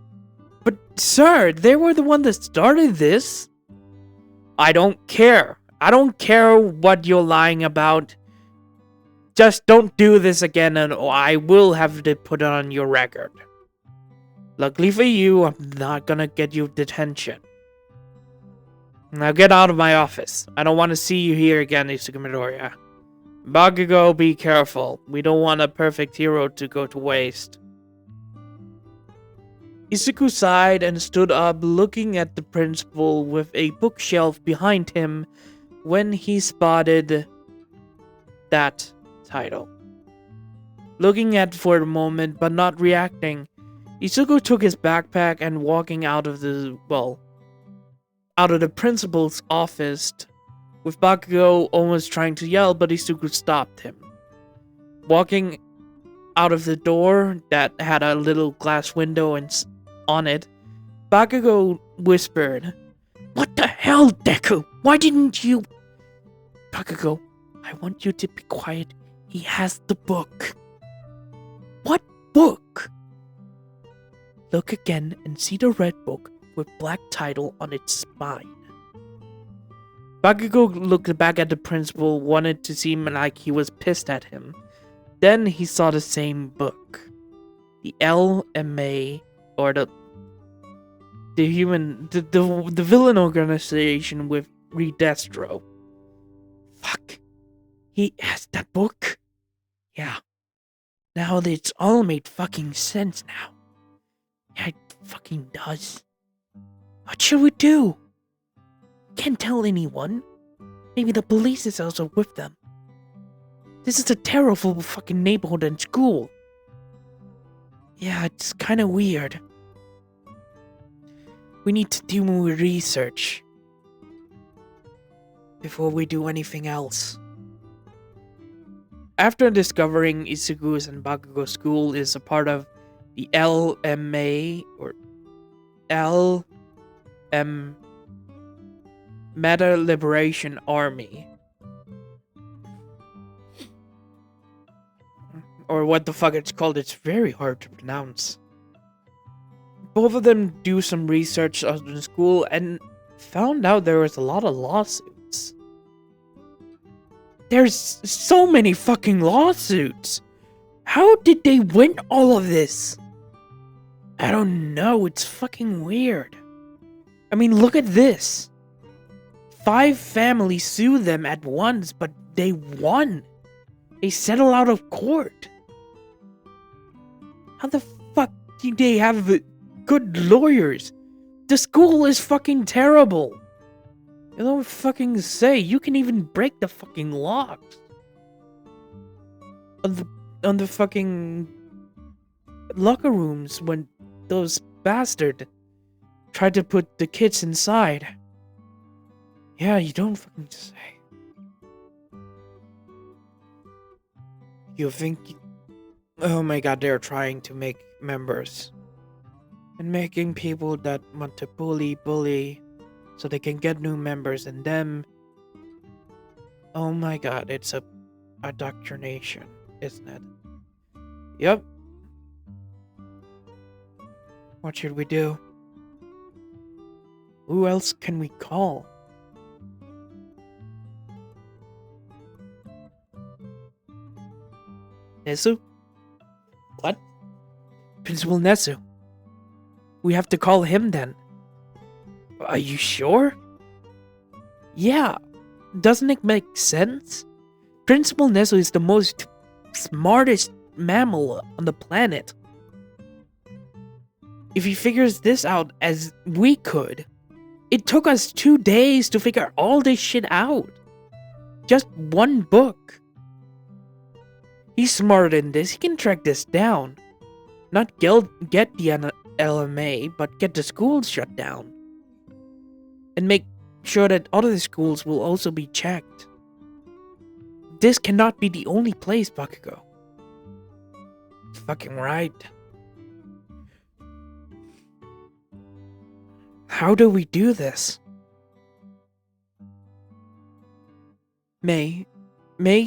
S1: But sir, they were the one that started this. I don't care. I don't care what you're lying about. Just don't do this again and I will have to put it on your record. Luckily for you, I'm not gonna get you detention. Now get out of my office. I don't want to see you here again, Izuku Midoriya. Bakugo, be careful. We don't want a perfect hero to go to waste. Izuku sighed and stood up, looking at the principal with a bookshelf behind him when he spotted that title. Looking at it for a moment, but not reacting, Izuku took his backpack and walking out of the principal's office, with Bakugo almost trying to yell, but Izuku stopped him. Walking out of the door that had a little glass window and on it, Bakugo whispered, "What the hell, Deku? Why didn't you..." "Bakugo, I want you to be quiet. He has the book." "What book?" "Look again and see the red book with black title on its spine." Bakugo looked back at the principal, wanted to seem like he was pissed at him. Then he saw the same book. The LMA, or the villain organization with Redestro. Fuck. He has that book? Yeah. Now it's all made fucking sense now. Yeah, it fucking does. What should we do? Can't tell anyone. Maybe the police is also with them. This is a terrible fucking neighborhood and school. Yeah, it's kind of weird. We need to do more research before we do anything else. After discovering Izuku's and Bakugo's school is a part of the LMA, or LM Meta Liberation Army, or what the fuck it's called, it's very hard to pronounce. Both of them do some research on the school and found out there was a lot of lawsuits. There's so many fucking lawsuits! How did they win all of this? I don't know, it's fucking weird. I mean, look at this. 5 families sued them at once, but they won. They settle out of court. How the fuck do they have good lawyers? The school is fucking terrible. You don't fucking say. You can even break the fucking locks on the fucking locker rooms when those bastards tried to put the kids inside. Yeah, you don't fucking say. You think... Oh my god, they're trying to make members. And making people that want to bully, so they can get new members and them. Oh my god, it's a indoctrination, isn't it? Yep. What should we do? Who else can we call? Nezu? What? Principal Nezu. We have to call him then. Are you sure? Yeah. Doesn't it make sense? Principal Nezu is the most smartest mammal on the planet. If he figures this out as we could, it took us 2 days to figure all this shit out. Just one book. He's smarter than this. He can track this down. Not get the LMA, but get the schools shut down. And make sure that other schools will also be checked. This cannot be the only place, Bakugo. Fucking right. How do we do this? May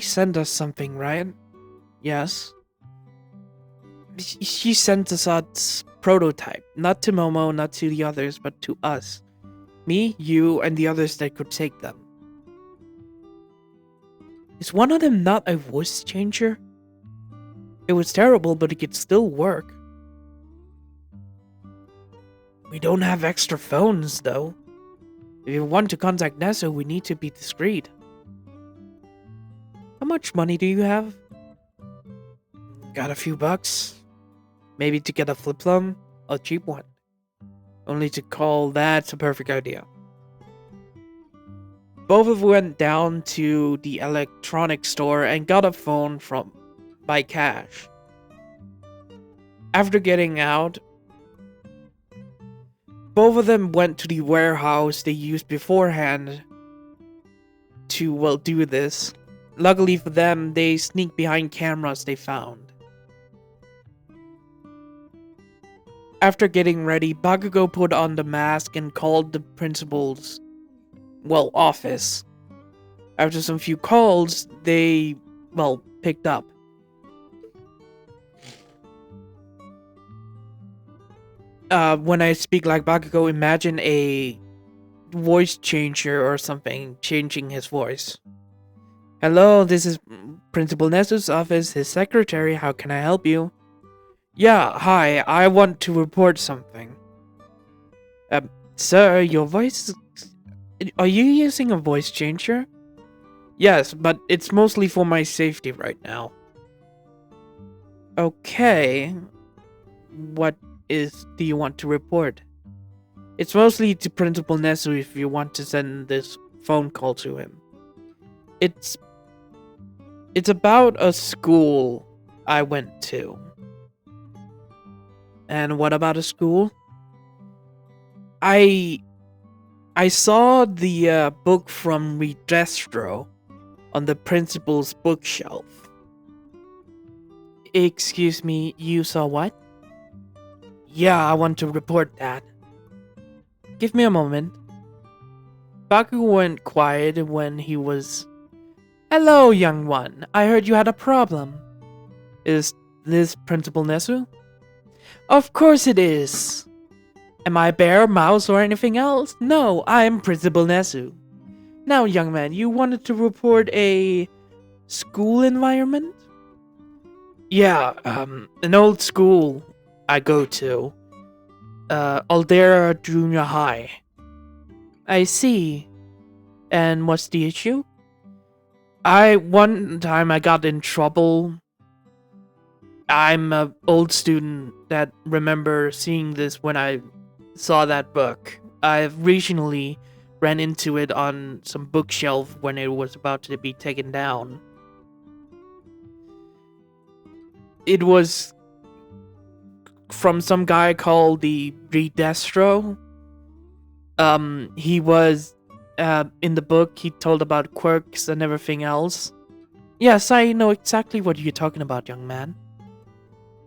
S1: sent us something, right? Yes. She sent us a prototype. Not to Momo, not to the others, but to us. Me, you, and the others that could take them. Is one of them not a voice changer? It was terrible, but it could still work. We don't have extra phones, though. If you want to contact Nezu, we need to be discreet. Come much money do you have? Got a few bucks? Maybe to get a flip phone? A cheap one. Only to call that a perfect idea. Both of them went down to the electronics store and got a phone by cash. After getting out, both of them went to the warehouse they used beforehand to, well, do this. Luckily for them, they sneaked behind cameras they found. After getting ready, Bakugo put on the mask and called the principal's, well, office. After some few calls, they, well, picked up. When I speak like Bakugo, imagine a voice changer or something changing his voice. Hello, this is Principal Nezu's office, his secretary. How can I help you? Yeah, hi, I want to report something. Sir, your voice... Are you using a voice changer? Yes, but it's mostly for my safety right now. Okay. What do you want to report? It's mostly to Principal Nezu if you want to send this phone call to him. It's about a school I went to. And what about a school? I saw the book from Redestro on the principal's bookshelf. Excuse me, you saw what? Yeah, I want to report that. Give me a moment. Baku went quiet when he was... Hello, young one. I heard you had a problem. Is this Principal Nezu? Of course it is. Am I a bear, mouse, or anything else? No, I am Principal Nezu. Now, young man, you wanted to report a school environment? Yeah, an old school I go to. Aldera Junior High. I see. And what's the issue? One time I got in trouble. I'm an old student that remember seeing this when I saw that book. I've recently ran into it on some bookshelf when it was about to be taken down. It was from some guy called the Redestro. He was, in the book, he told about quirks and everything else. Yes, I know exactly what you're talking about, young man.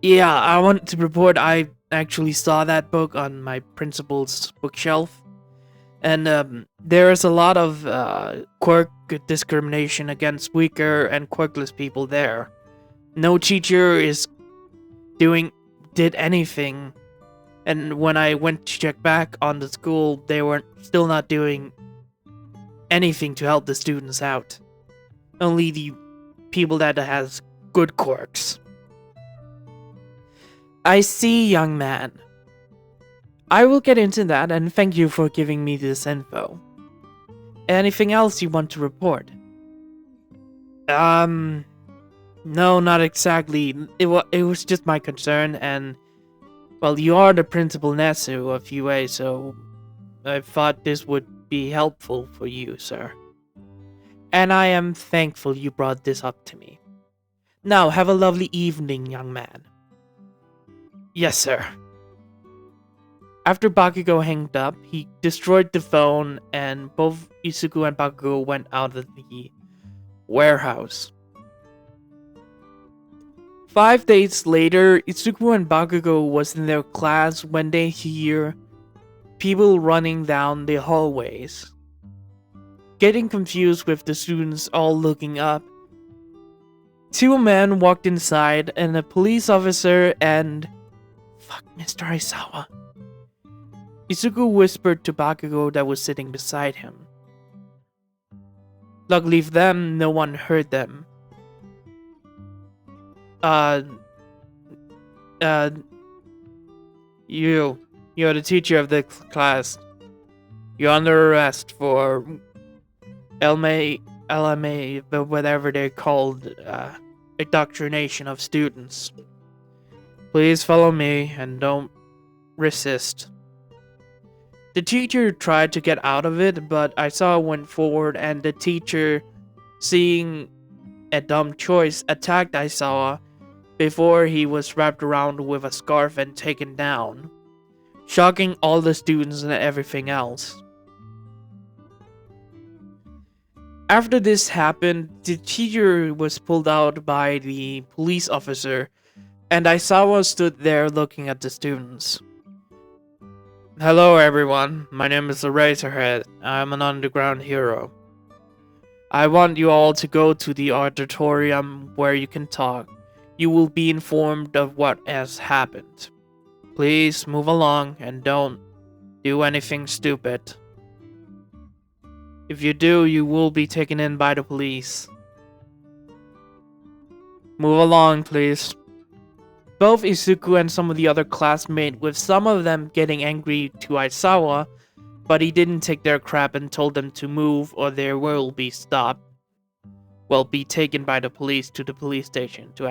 S1: Yeah, I want to report I actually saw that book on my principal's bookshelf. And there is a lot of quirk discrimination against weaker and quirkless people there. No teacher did anything. And when I went to check back on the school, they were still not doing anything to help the students out. Only the people that has good quirks. I see, young man. I will get into that, and thank you for giving me this info. Anything else you want to report? No, not exactly. It was just my concern, and... Well, you are the Principal Nezu of UA, so... I thought this would be helpful for you, sir. And I am thankful you brought this up to me. Now, have a lovely evening, young man. Yes, sir. After Bakugo hanged up, he destroyed the phone, and both Izuku and Bakugo went out of the warehouse. 5 days later, Izuku and Bakugo was in their class when they hear people running down the hallways. Getting confused with the students all looking up, two men walked inside, and a police officer and... Fuck, Mr. Aizawa. Izuku whispered to Bakugo that was sitting beside him. Luckily for them, no one heard them. You're the teacher of the class. You're under arrest for LMA, but whatever they're called, indoctrination of students. Please follow me and don't resist. The teacher tried to get out of it, but Aisawa went forward, and the teacher, seeing a dumb choice, attacked Aisawa before he was wrapped around with a scarf and taken down, shocking all the students and everything else. After this happened, the teacher was pulled out by the police officer, and Aisawa stood there looking at the students. Hello everyone, my name is Eraserhead. I'm an underground hero. I want you all to go to the auditorium where you can talk. You will be informed of what has happened. Please move along and don't do anything stupid. If you do, you will be taken in by the police. Move along, please. Both Izuku and some of the other classmates, with some of them getting angry to Aisawa, but he didn't take their crap and told them to move or they will be stopped. Well, be taken by the police to the police station to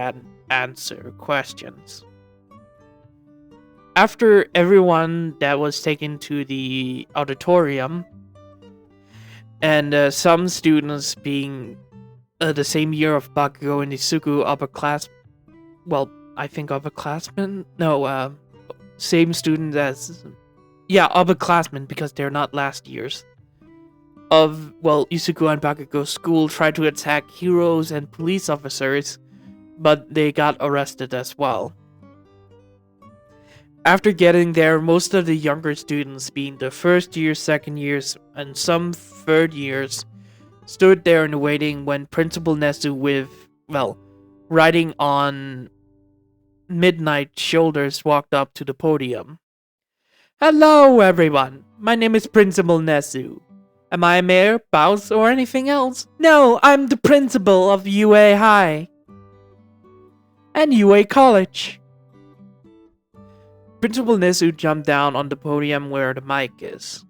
S1: answer questions. After everyone that was taken to the auditorium, and some students being the same year of Bakugo and Izuku upperclassmen? No, same student as... Yeah, upperclassmen, because they're not last year's. Izuku and Bakugo's school tried to attack heroes and police officers, but they got arrested as well. After getting there, most of the younger students, being the first year, second years, and some third years, stood there and waiting when Principal Nezu riding on Midnight shoulders walked up to the podium. Hello everyone, my name is Principal Nezu. Am I a mayor, boss, or anything else? No, I'm the principal of UA High. And UA College. Principal Nezu jumped down on the podium where the mic is.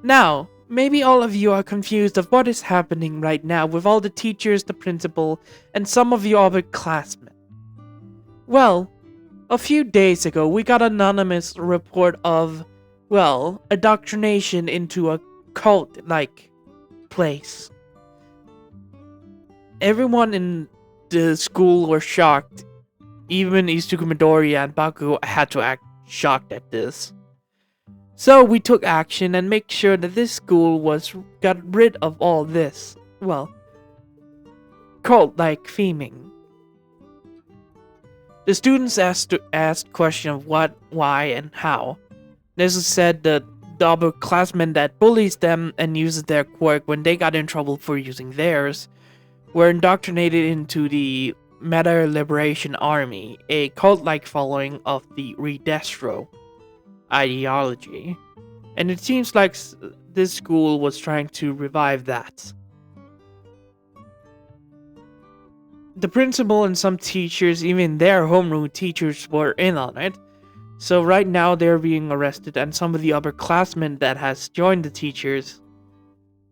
S1: Now, maybe all of you are confused of what is happening right now with all the teachers, the principal, and some of your upperclassmen. Well, a few days ago we got an anonymous report of, indoctrination into a cult-like place. Everyone in the school were shocked. Even Izuku Midori and Bakugo had to act shocked at this. So we took action and made sure that this school got rid of all this, cult-like theming. The students asked questions of what, why, and how. Nezu said that the upperclassmen that bullies them and uses their quirk when they got in trouble for using theirs were indoctrinated into the Meta Liberation Army, a cult-like following of the Redestro ideology. And it seems like this school was trying to revive that. The principal and some teachers, even their homeroom teachers, were in on it. So right now they're being arrested, and some of the upperclassmen that has joined the teachers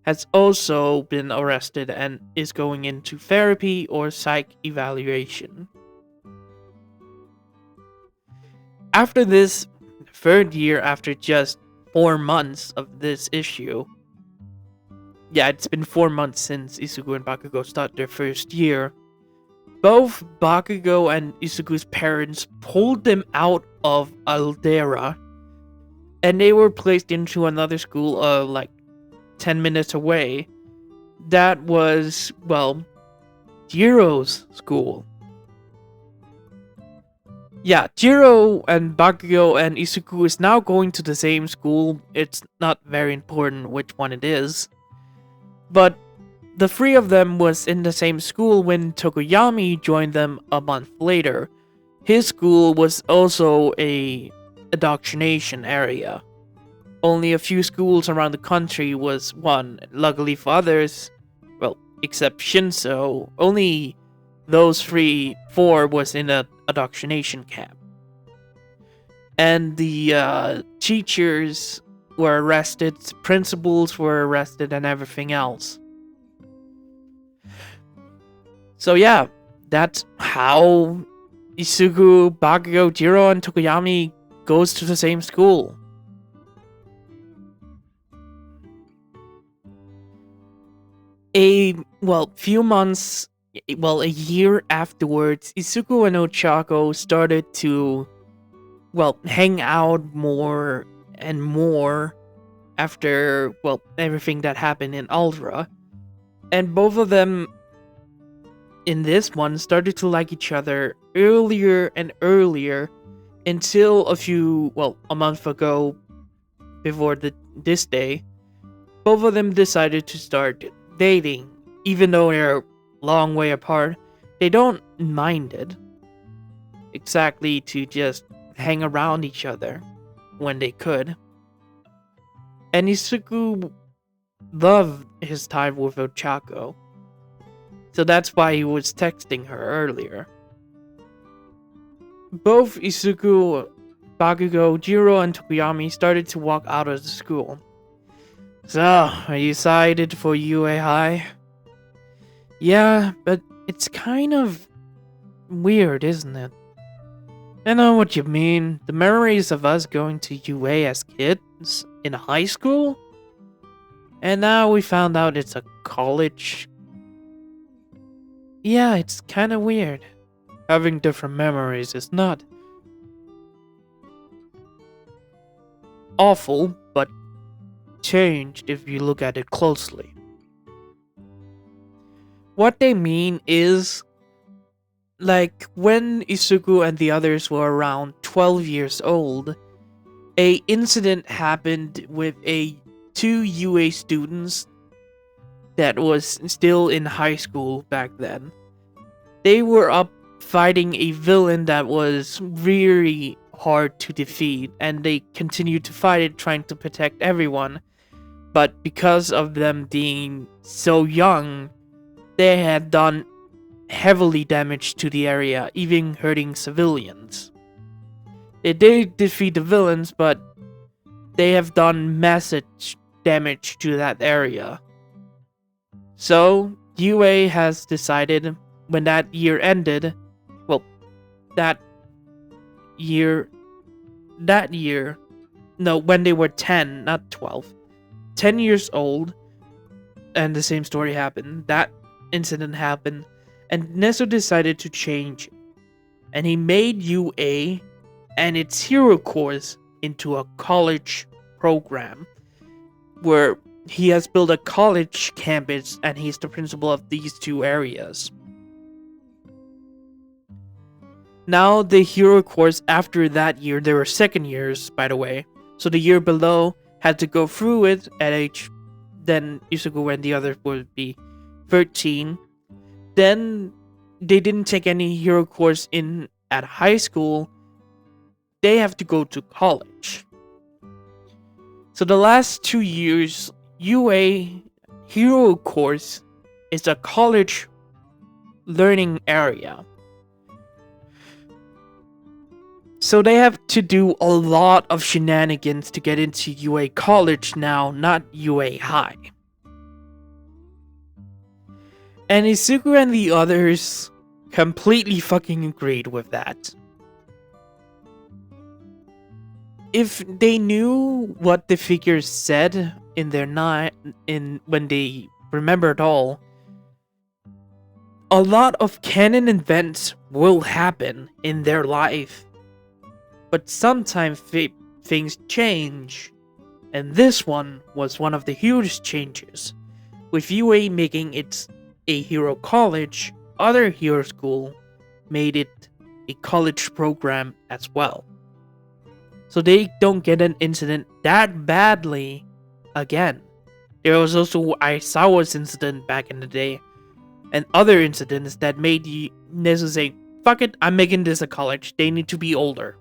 S1: has also been arrested and is going into therapy or psych evaluation. After this third year, after just 4 months of this issue, it's been 4 months since Izuku and Bakugo started their first year, both Bakugo and Izuku's parents pulled them out of Aldera, and they were placed into another school 10 minutes away. That was, Jiro's school. Yeah, Jiro and Bakugo and Izuku is now going to the same school. It's not very important which one it is. But the three of them was in the same school when Tokoyami joined them a month later. His school was also a indoctrination area. Only a few schools around the country was one. Luckily for others, except Shinso, only those 4 was in an indoctrination camp. And the teachers were arrested, principals were arrested, and everything else. So yeah, that's how Isuku, Bakugo, Jiro, and Tokoyami goes to the same school. A year afterwards, Isuku and Ochako started to hang out more and more after everything that happened in Ultra. And both of them in this one started to like each other earlier and earlier until a month ago before this day, both of them decided to start dating. Even though they're a long way apart, they don't mind it. Exactly, to just hang around each other when they could. And Isuku loved his time with Ochako. So that's why he was texting her earlier. Both Isuku, Bakugo, Jiro, and Tokoyami started to walk out of the school. So, are you excited for UA High? Yeah, but it's kind of weird, isn't it? I know what you mean. The memories of us going to UA as kids in high school? And now we found out it's a college. Yeah, it's kind of weird. Having different memories is not awful, but changed if you look at it closely. What they mean is, like, when Isuku and the others were around 12 years old, a incident happened with two UA students that was still in high school back then. They were up fighting a villain that was really hard to defeat, and they continued to fight it, trying to protect everyone. But because of them being so young, they had done heavily damage to the area, even hurting civilians. They did defeat the villains, but they have done massive damage to that area. So, UA has decided when that year ended, when they were 10, not 12, 10 years old, and the same story happened. That incident happened, and Nezu decided to change, and he made UA and its hero course into a college program, where he has built a college campus, and he's the principal of these two areas. Now, the hero course after that year, there were second years, by the way, so the year below had to go through it at age, then Isuku and the others would be 13. Then they didn't take any hero course at high school. They have to go to college. So the last 2 years, UA hero course is a college learning area. So they have to do a lot of shenanigans to get into UA College now, not UA High. And Isuku and the others completely fucking agreed with that. If they knew what the figures said in their when they remembered all, a lot of canon events will happen in their life. But sometimes things change, and this one was one of the huge changes. With UA making it a hero college, other hero school made it a college program as well. So they don't get an incident that badly again. There was also Aizawa's incident back in the day, and other incidents that made Nezu say, fuck it, I'm making this a college, they need to be older.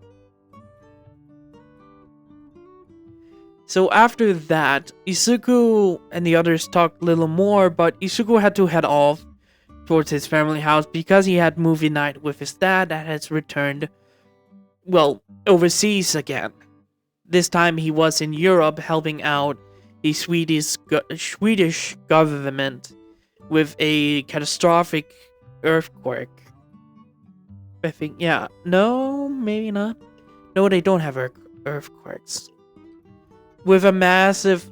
S1: So after that, Isuku and the others talked a little more, but Isuku had to head off towards his family house because he had movie night with his dad that has returned, overseas again. This time he was in Europe helping out the Swedish government with a catastrophic earthquake. I think, yeah. No, maybe not. No, they don't have earthquakes. With a uh, massive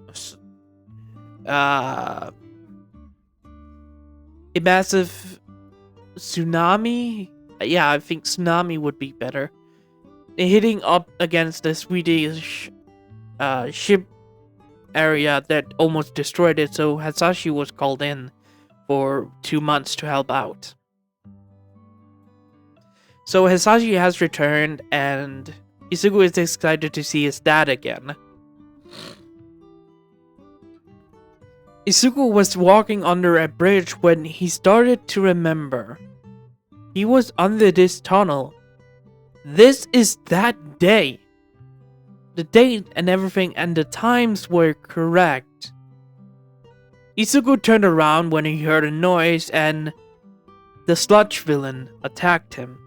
S1: tsunami. Yeah, I think tsunami would be better. Hitting up against the Swedish ship area that almost destroyed it, so Hasashi was called in for 2 months to help out. So Hasashi has returned, and Izuku is excited to see his dad again. Izuku was walking under a bridge when he started to remember. He was under this tunnel. This is that day. The date and everything and the times were correct. Izuku turned around when he heard a noise and the sludge villain attacked him,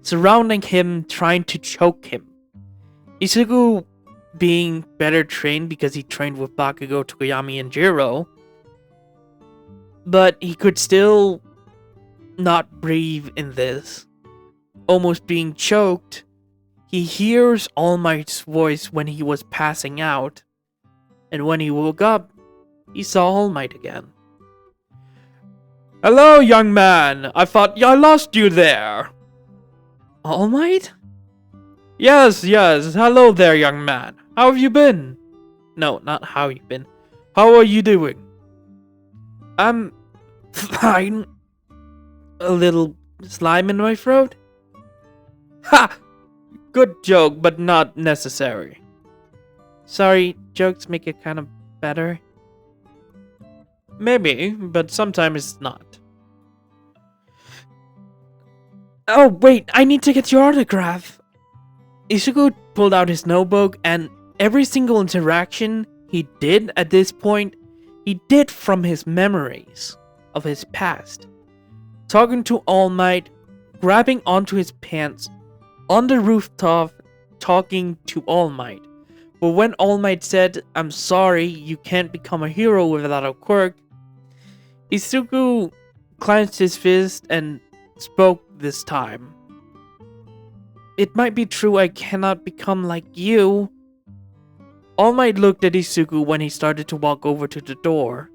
S1: surrounding him, trying to choke him. Izuku, being better trained because he trained with Bakugo, Tokoyami, and Jiro, but he could still not breathe in this. Almost being choked, he hears All Might's voice when he was passing out, and when he woke up, he saw All Might again. "Hello, young man! I thought I lost you there!" All Might? Yes, hello there, young man. How have you been? No, not how you been. How are you doing? I'm fine. A little slime in my throat? Ha! Good joke, but not necessary. Sorry, jokes make it kind of better. Maybe, but sometimes it's not. Oh, wait, I need to get your autograph. Izuku pulled out his notebook, and every single interaction he did at this point, he did from his memories of his past. Talking to All Might, grabbing onto his pants, on the rooftop, talking to All Might. But when All Might said, "I'm sorry, you can't become a hero without a quirk," Izuku clenched his fist and spoke this time. "It might be true I cannot become like you." All Might looked at Izuku when he started to walk over to the door.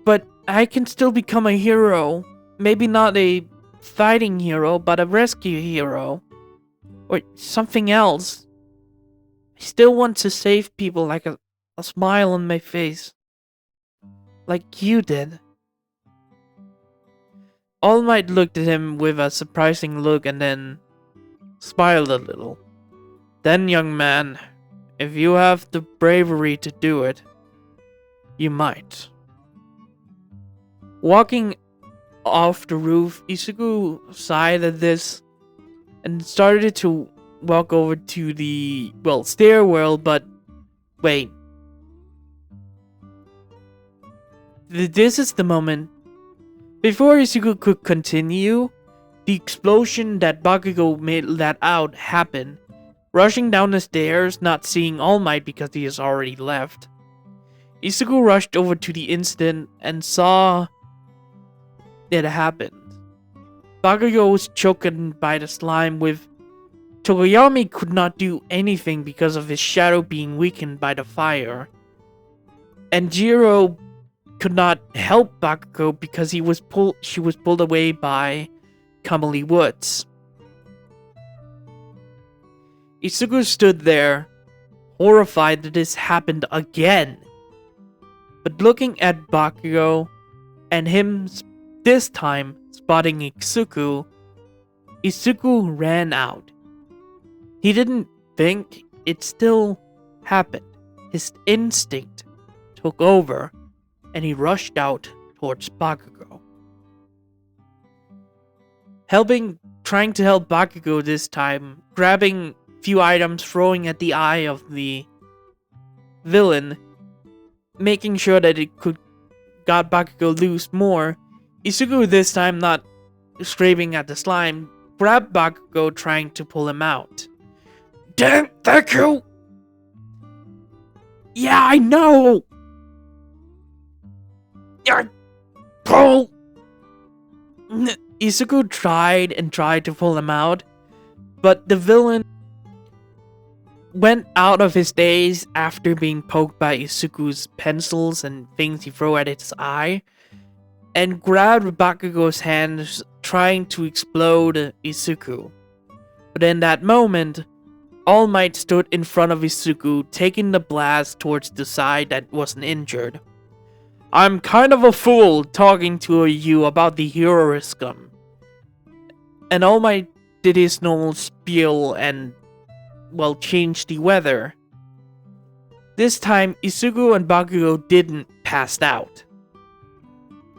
S1: "But I can still become a hero. Maybe not a fighting hero, but a rescue hero. Or something else. I still want to save people like a smile on my face. Like you did." All Might looked at him with a surprising look and then smiled a little. "Then, young man, if you have the bravery to do it, you might." Walking off the roof, Izuku sighed at this and started to walk over to the, stairwell, but wait. This is the moment. Before Izuku could continue, the explosion that Bakugo let out happened. Rushing down the stairs, not seeing All Might because he has already left. Izuku rushed over to the incident and saw it happened. Bakugo was choken by the slime with Tokoyami could not do anything because of his shadow being weakened by the fire. And Jiro could not help Bakugo because she was pulled away by Kamali Woods. Izuku stood there, horrified that this happened again. But looking at Bakugo, and him this time spotting Izuku ran out. He didn't think, it still happened. His instinct took over, and he rushed out towards Bakugo. Trying to help Bakugo this time, grabbing few items, throwing at the eye of the villain, making sure that it could got Bakugo loose more. Izuku this time not scraping at the slime, grabbed Bakugo trying to pull him out. "Damn, thank you!" "Yeah, I know!" "Pull!" Izuku tried and tried to pull him out, but the villain went out of his daze after being poked by Izuku's pencils and things he threw at its eye, and grabbed Bakugo's hands, trying to explode Izuku. But in that moment, All Might stood in front of Izuku, taking the blast towards the side that wasn't injured. "I'm kind of a fool talking to you about the heroism." And All Might did his normal spiel and, well, changed the weather. This time, Izuku and Bakugo didn't pass out.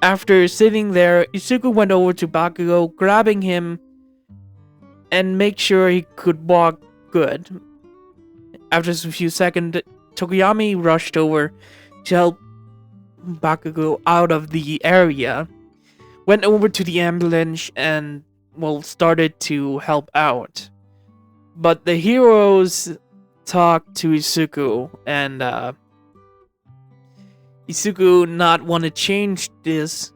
S1: After sitting there, Izuku went over to Bakugo, grabbing him and make sure he could walk good. After a few seconds, Tokoyami rushed over to help Bakugo out of the area, went over to the ambulance and, well, started to help out. But the heroes talked to Izuku, and Izuku, not want to change this,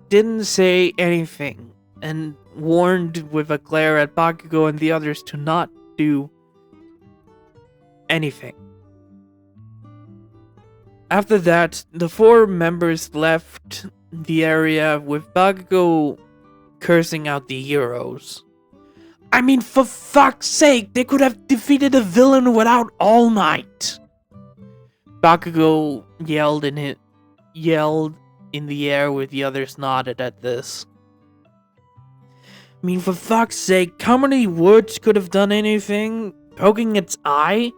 S1: didn't say anything, and warned with a glare at Bakugo and the others to not do anything. After that, the 4 members left the area with Bakugo cursing out the heroes. "I mean, for fuck's sake, they could have defeated the villain without All Might!" Bakugo yelled in the air with the others nodded at this. "I mean, for fuck's sake, how many words could have done anything? Poking its eye?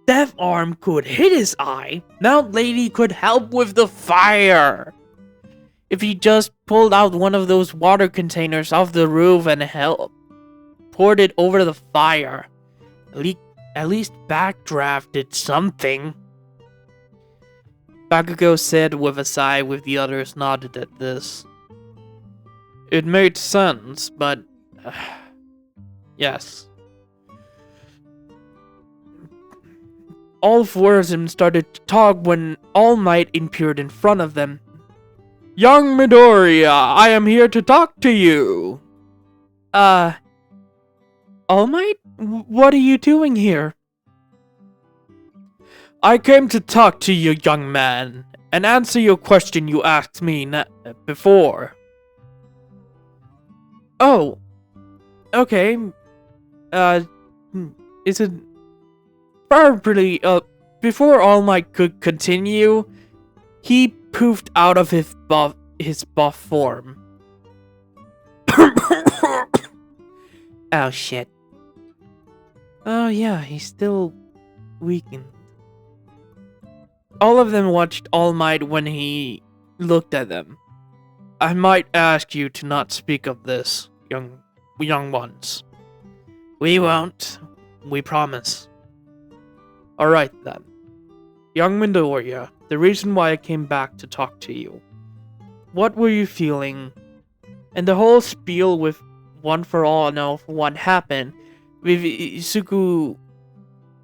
S1: Death Arm could hit his eye. Mount Lady could help with the fire. If he just pulled out one of those water containers off the roof and poured it over the fire. At least Backdraft did something." Bakugo said with a sigh, with the others nodded at this. It made sense, but yes. All 4 of them started to talk when All Might appeared in front of them. "Young Midoriya, I am here to talk to you." All Might? What are you doing here?" "I came to talk to you, young man, and answer your question you asked me before." "Oh, okay. Is it probably, before All Might could continue, he poofed out of his buff form." Oh shit. Oh yeah, he's still weakened. All of them watched All Might when he looked at them. "I might ask you to not speak of this, young ones." "We won't. We promise." "Alright then. Young Midoriya, the reason why I came back to talk to you. What were you feeling?" And the whole spiel with One for All and All for One happened, with Izuku,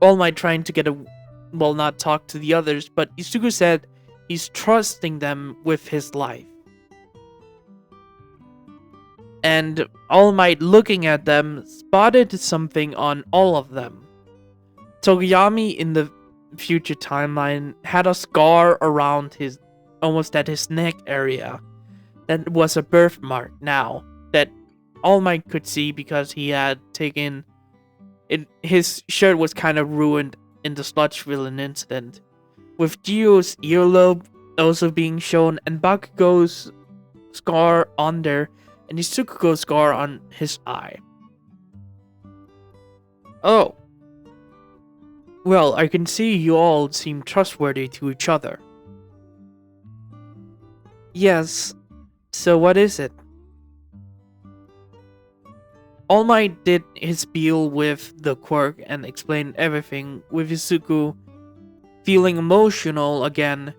S1: All Might trying to not talk to the others, but Izuku said he's trusting them with his life. And All Might, looking at them, spotted something on all of them. Tokoyami in the future timeline had a scar around almost at his neck area. That was a birthmark now, that All Might could see because he had taken it. His shirt was kind of ruined in the Sludge Villain incident, with Gio's earlobe also being shown, and Bakugo's scar on there, and Izuku's scar on his eye. "Oh. Well, I can see you all seem trustworthy to each other." "Yes. So what is it?" All Might did his spiel with the quirk and explained everything, with Izuku feeling emotional again.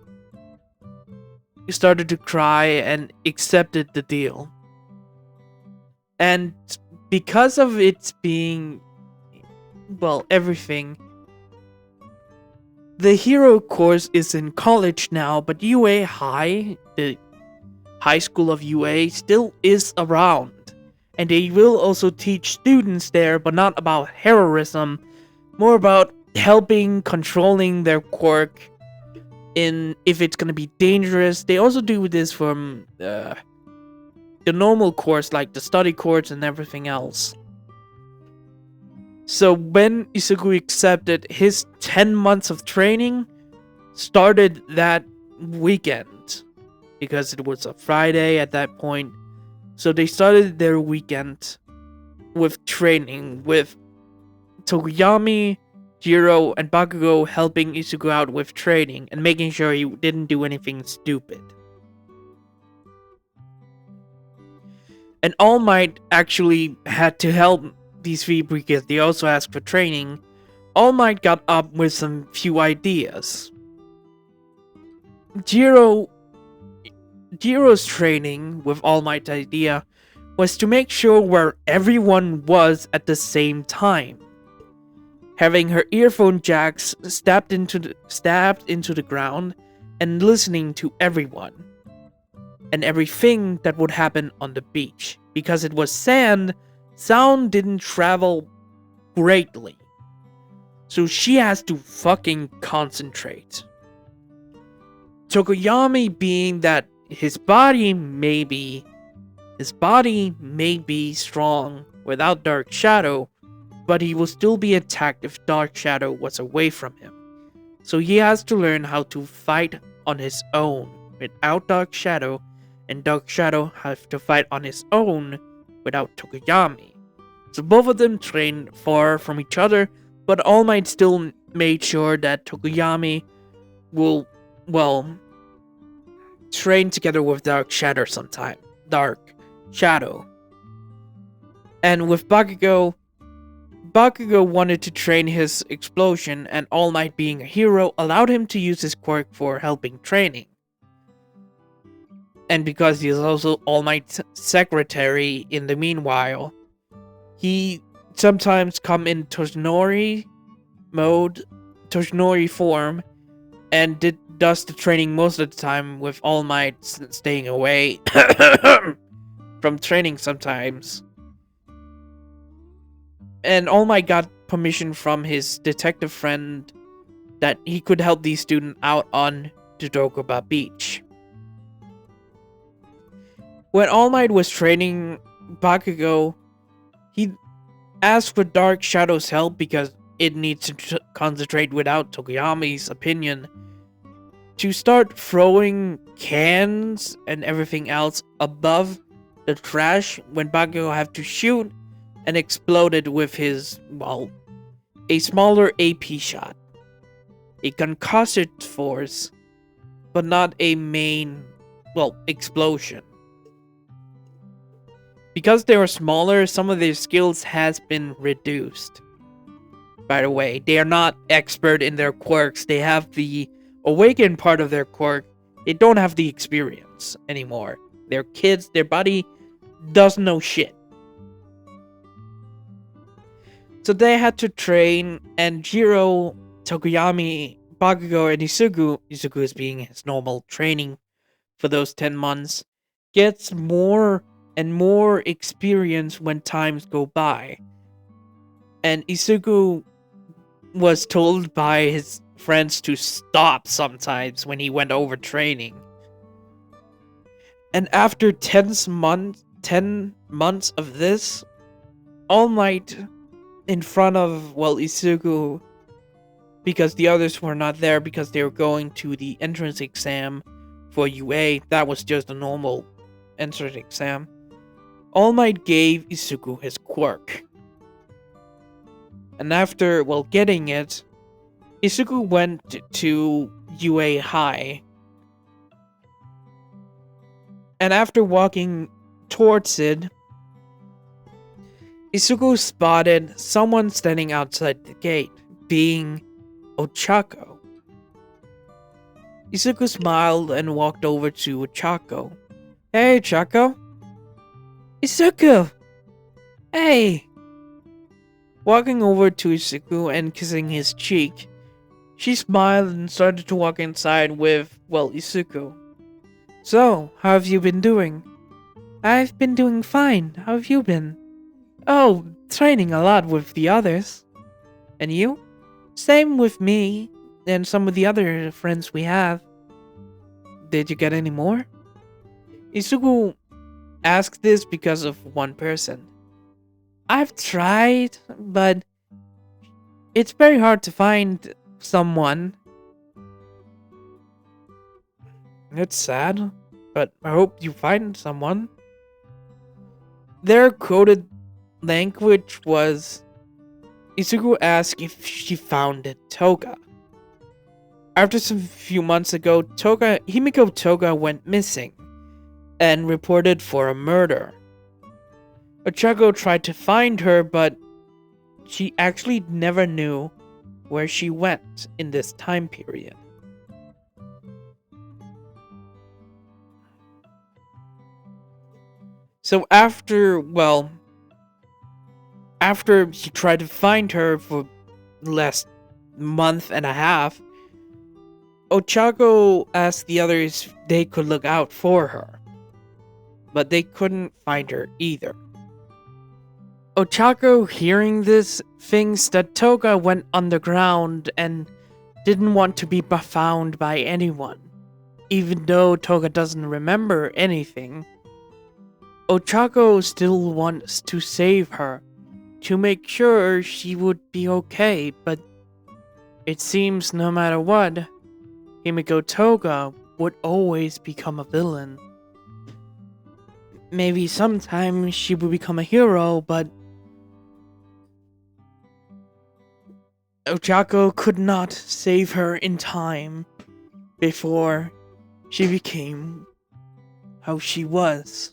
S1: He started to cry and accepted the deal. And because of it being, well, everything, the hero course is in college now, but UA High, the high school of UA still is around. And they will also teach students there, but not about heroism, more about helping controlling their quirk in if it's gonna be dangerous. They also do this from the normal course, like the study course and everything else. So when Izuku accepted, his 10 months of training started that weekend, because it was a Friday at that point. So they started their weekend with training, with Tokoyami, Jiro, and Bakugo helping Izuku out with training and making sure he didn't do anything stupid. And All Might actually had to help these three because they also asked for training. All Might got up with some few ideas. Jiro's training with All Might's idea was to make sure where everyone was at the same time. Having her earphone jacks stabbed into the ground and listening to everyone and everything that would happen on the beach. Because it was sand, sound didn't travel greatly. So she has to fucking concentrate. Tokoyami, being that his body may be strong without Dark Shadow, but he will still be attacked if Dark Shadow was away from him. So he has to learn how to fight on his own without Dark Shadow, and Dark Shadow has to fight on his own without Tokoyami. So both of them train far from each other, but All Might still made sure that Tokoyami will, train together with Dark Shadow sometime. Dark Shadow. And with Bakugo wanted to train his explosion, and All Might, being a hero, allowed him to use his quirk for helping training. And because he is also All Might's secretary in the meanwhile, he sometimes come in Toshinori form, and does the training most of the time, with All Might staying away from training sometimes. And All Might got permission from his detective friend that he could help these students out on Dodokoba Beach. When All Might was training Bakugo, he asked for Dark Shadow's help because it needs to concentrate without Tokoyami's opinion, to start throwing cans and everything else above the trash when Bakugo had to shoot and exploded with his, a smaller AP shot. A concussive force, but not a main, explosion. Because they were smaller, some of their skills has been reduced. By the way, they are not expert in their quirks. They have the awakened part of their quirk. They don't have the experience anymore. They're kids. Their body doesn't know shit. So they had to train, and Jiro, Tokoyami, Bakugo, and Izuku is being his normal training for those 10 months, gets more and more experience when times go by. And Izuku was told by his friends to stop sometimes when he went over training. And after 10 months of this, All Might, in front of, Izuku, because the others were not there because they were going to the entrance exam for UA. That was just a normal entrance exam. All Might gave Izuku his quirk. And after, getting it, Izuku went to UA High. And after walking towards it, Izuku spotted someone standing outside the gate, being Ochako. Izuku smiled and walked over to Ochako. Hey, Ochako. Izuku! Hey! Walking over to Izuku and kissing his cheek, she smiled and started to walk inside with, Izuku. So, how have you been doing? I've been doing fine. How have you been? Oh, training a lot with the others. And you? Same with me and some of the other friends we have. Did you get any more? Isugu asked this because of one person. I've tried, but it's very hard to find someone. It's sad, but I hope you find someone. Their quoted language was Isugu asked if she found Toga. After some few months ago, Himiko Toga went missing and reported for a murder. Ochako tried to find her, but she actually never knew where she went in this time period. So after he tried to find her for the last month and a half, Ochako asked the others if they could look out for her, but they couldn't find her either. Ochako, hearing this, thinks that Toga went underground and didn't want to be found by anyone, even though Toga doesn't remember anything. Ochako still wants to save her, to make sure she would be okay, but it seems no matter what, Himiko Toga would always become a villain. Maybe sometime she will become a hero, but Ochako could not save her in time before she became how she was.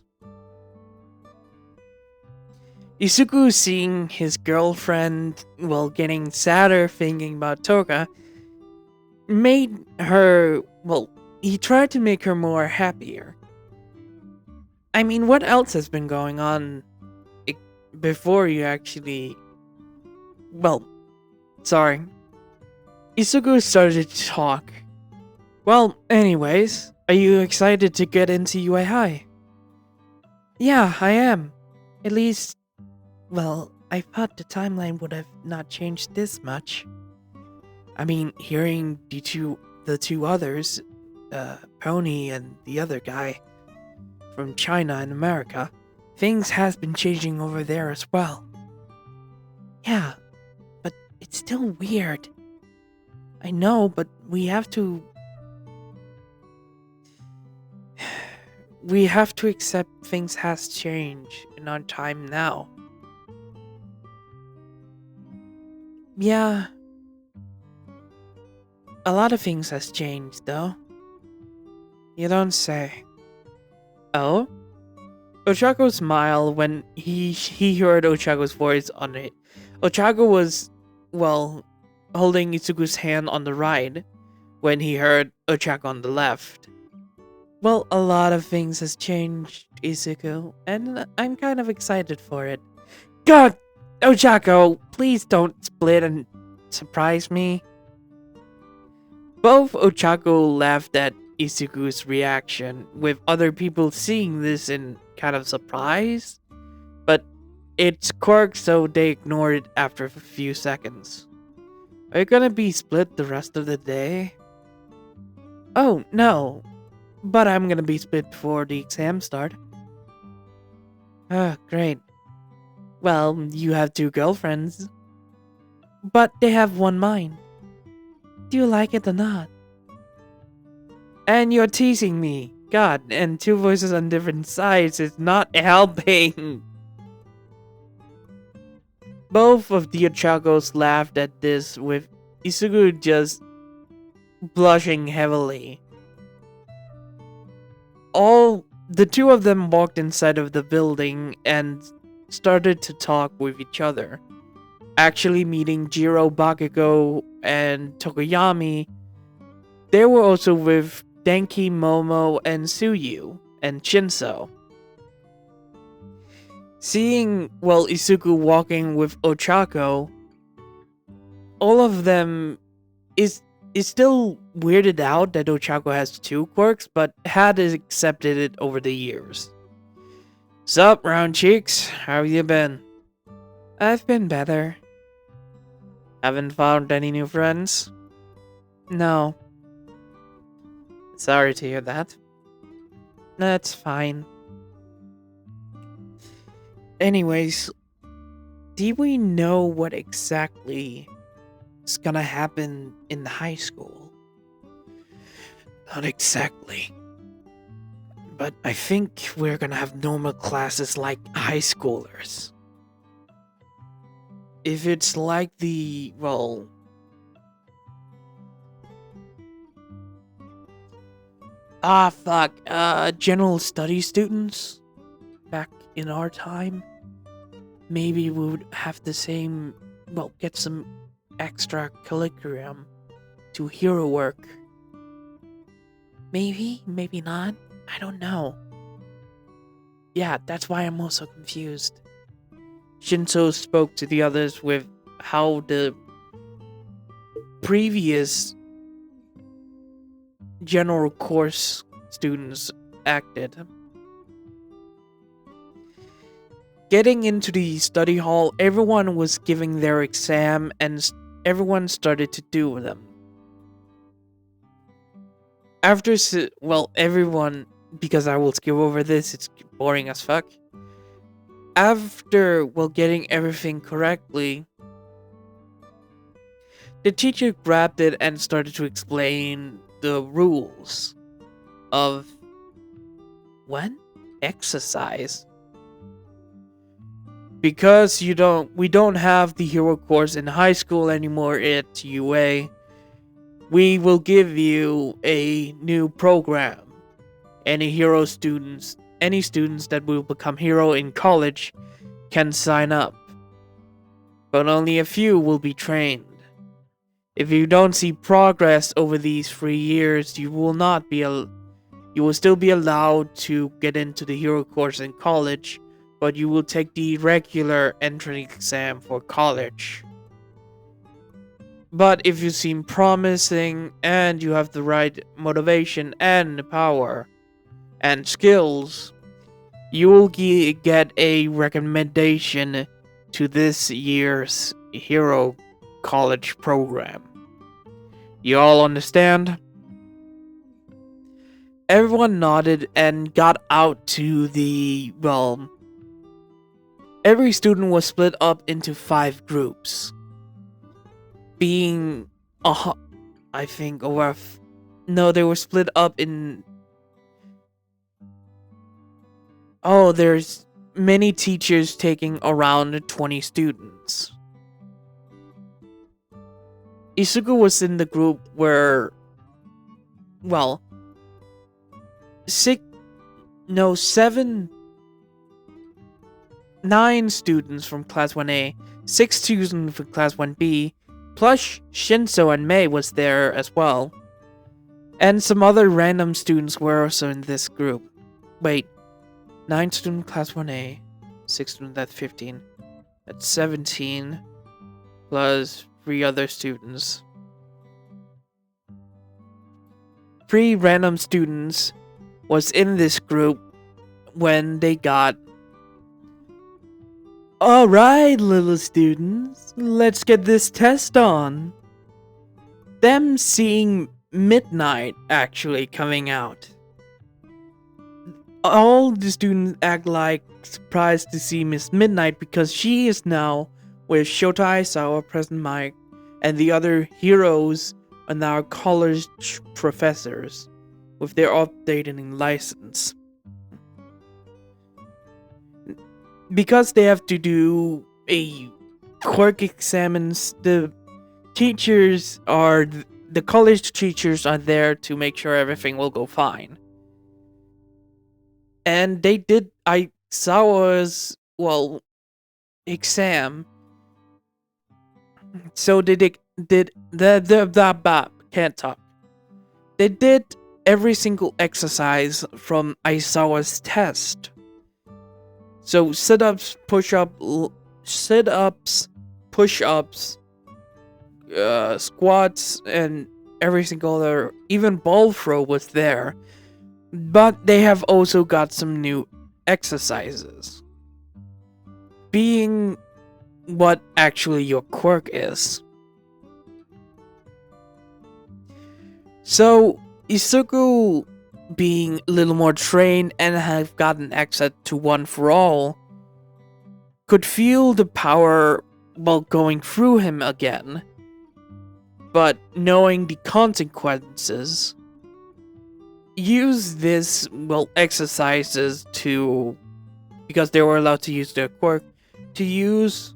S1: Isuku, seeing his girlfriend, getting sadder thinking about Toga, made her, he tried to make her more happier. I mean, what else has been going on before you actually... Sorry. Isugu started to talk. Well, anyways, are you excited to get into UA High? Yeah, I am. At least, I thought the timeline would have not changed this much. I mean, hearing the two others, Pony and the other guy from China and America, things has been changing over there as well. Yeah, but it's still weird. I know, but we have to accept things has changed in our time now. Yeah. A lot of things has changed, though. You don't say. Oh? Ochako smiled when he heard Ochako's voice on it. Ochako was, holding Isugu's hand on the right when he heard Ochako on the left. Well, a lot of things has changed, Isugu, and I'm kind of excited for it. God! Ochako, please don't split and surprise me. Both Ochako laughed at Isugu's reaction, with other people seeing this in kind of surprise, but it's quirk, so they ignored it after a few seconds. Are you gonna be split the rest of the day? Oh, no, but I'm gonna be split before the exams start. Ah, great. Well, you have two girlfriends, but they have one mind. Do you like it or not? And you're teasing me. God, and two voices on different sides is not helping. Both of the Ochakos laughed at this, with Isugu just blushing heavily. The two of them walked inside of the building and started to talk with each other, actually meeting Jiro, Bakugo, and Tokoyami. They were also with Denki, Momo, and Tsuyu, and Shinso. Seeing, Isugu walking with Ochako, all of them is still weirded out that Ochako has two quirks, but had accepted it over the years. Sup, round cheeks? How have you been? I've been better. Haven't found any new friends? No. Sorry to hear that. That's fine. Anyways, do we know what exactly is gonna happen in the high school? Not exactly. But I think we're gonna have normal classes like high schoolers. If it's like the, well... fuck. General studies students? Back in our time? Maybe we would have the same, well, get some extra curriculum to hero work. Maybe, maybe not. I don't know. Yeah, that's why I'm also confused. Shinso spoke to the others with how the previous general course students acted. Getting into the study hall, everyone was giving their exam and everyone started to do them. After, well, everyone, because I will skip over this, it's boring as fuck. After, well, getting everything correctly, the teacher grabbed it and started to explain the rules of when exercise. Because we don't have the hero course in high school anymore at UA, we will give you a new program. Any students that will become hero in college can sign up. But only a few will be trained. If you don't see progress over these 3 years, you will still be allowed to get into the hero course in college, but you will take the regular entrance exam for college. But if you seem promising and you have the right motivation and power and skills, you will get a recommendation to this year's hero college program. You all understand? Everyone nodded and got out to the, well, every student was split up into 5 groups. Being, I think, no, they were split up in, there's many teachers taking around 20 students. Isuku was in the group where, well, 9 students from Class 1A, 6 students from Class 1B, plus Shinso and Mei was there as well. And some other random students were also in this group. Wait, 9 students Class 1A, 6 students, that's 15. That's 17, plus 3 other students. 3 random students was in this group when they got... Alright, little students, let's get this test on. Them seeing Midnight actually coming out. All the students act like surprised to see Miss Midnight because she is now with Shota Aizawa, President Mike, and the other heroes and our college professors with their updating license. Because they have to do a quirk examines, the college teachers are there to make sure everything will go fine. And they did Aizawa's, well, exam. So they did can't talk. They did every single exercise from Aizawa's test. So sit-ups, push-ups, squats, and every single other, even ball throw was there. But they have also got some new exercises. Being what actually your quirk is. So, Isuku, being a little more trained and have gotten access to One for All, could feel the power while going through him again. But knowing the consequences, use this, exercises to, because they were allowed to use their quirk, to use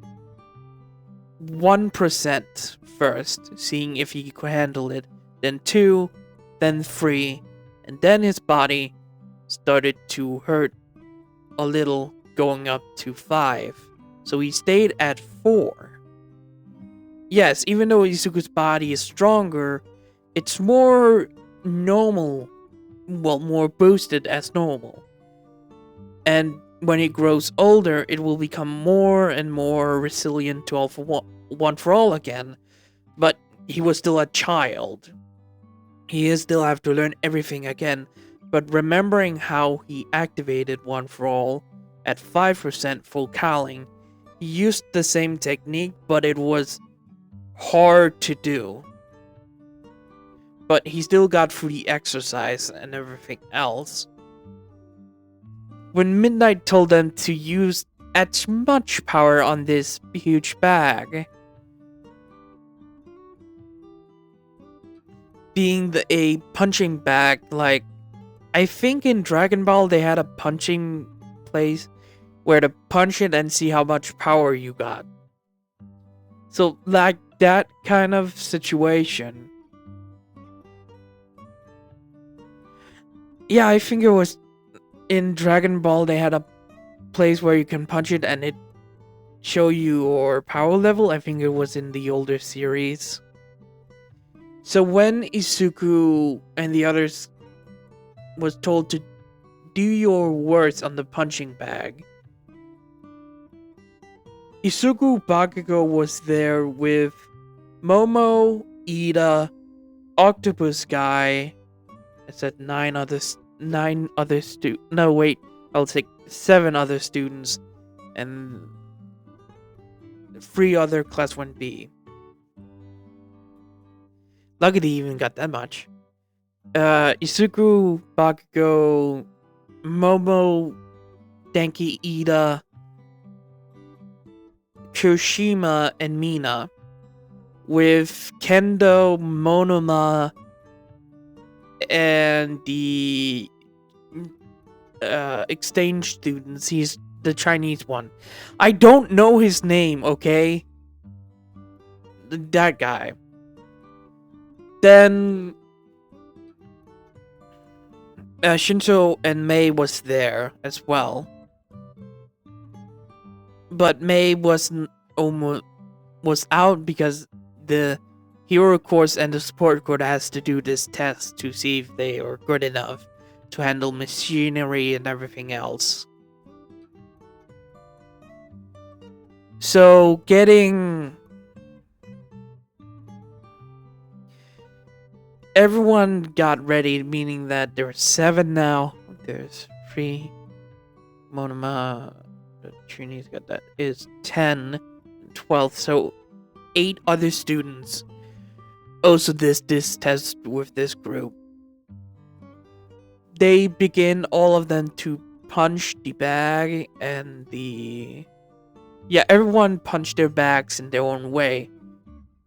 S1: 1% first, seeing if he could handle it, then 2, then 3, and then his body started to hurt a little, going up to 5. So he stayed at 4. Yes, even though Izuku's body is stronger, it's more normal, more boosted as normal. And when he grows older, it will become more and more resilient to One for All again. But he was still a child. He still have to learn everything again. But remembering how he activated One for All at 5% full calling, he used the same technique, but it was hard to do. But he still got through the exercise and everything else. When Midnight told them to use as much power on this huge bag, being a punching bag, like, I think in Dragon Ball they had a punching place where to punch it and see how much power you got. So, like that kind of situation. Yeah, I think it was in Dragon Ball they had a place where you can punch it and it show you your power level. I think it was in the older series. So when Isuku and the others was told to do your worst on the punching bag, Isuku Bakugo was there with Momo, Ida, Octopus Guy. I said 7 other students and 3 other Class 1B. Lucky they even got that much. Isuku, Bakugo, Momo, Denki, Ida, Kirishima, and Mina, with Kendo, Monoma, and the exchange students. He's the Chinese one. I don't know his name, okay? That guy. Then Shinto and Mei was there as well. But Mei was out because the hero course and the support course has to do this test to see if they are good enough to handle machinery and everything else. So everyone got ready, meaning that there are 7 now. There's 3. Monoma, Trini's got that, is 10, 12, so 8 other students also this test with this group. They begin, all of them, to punch the bag and everyone punched their bags in their own way.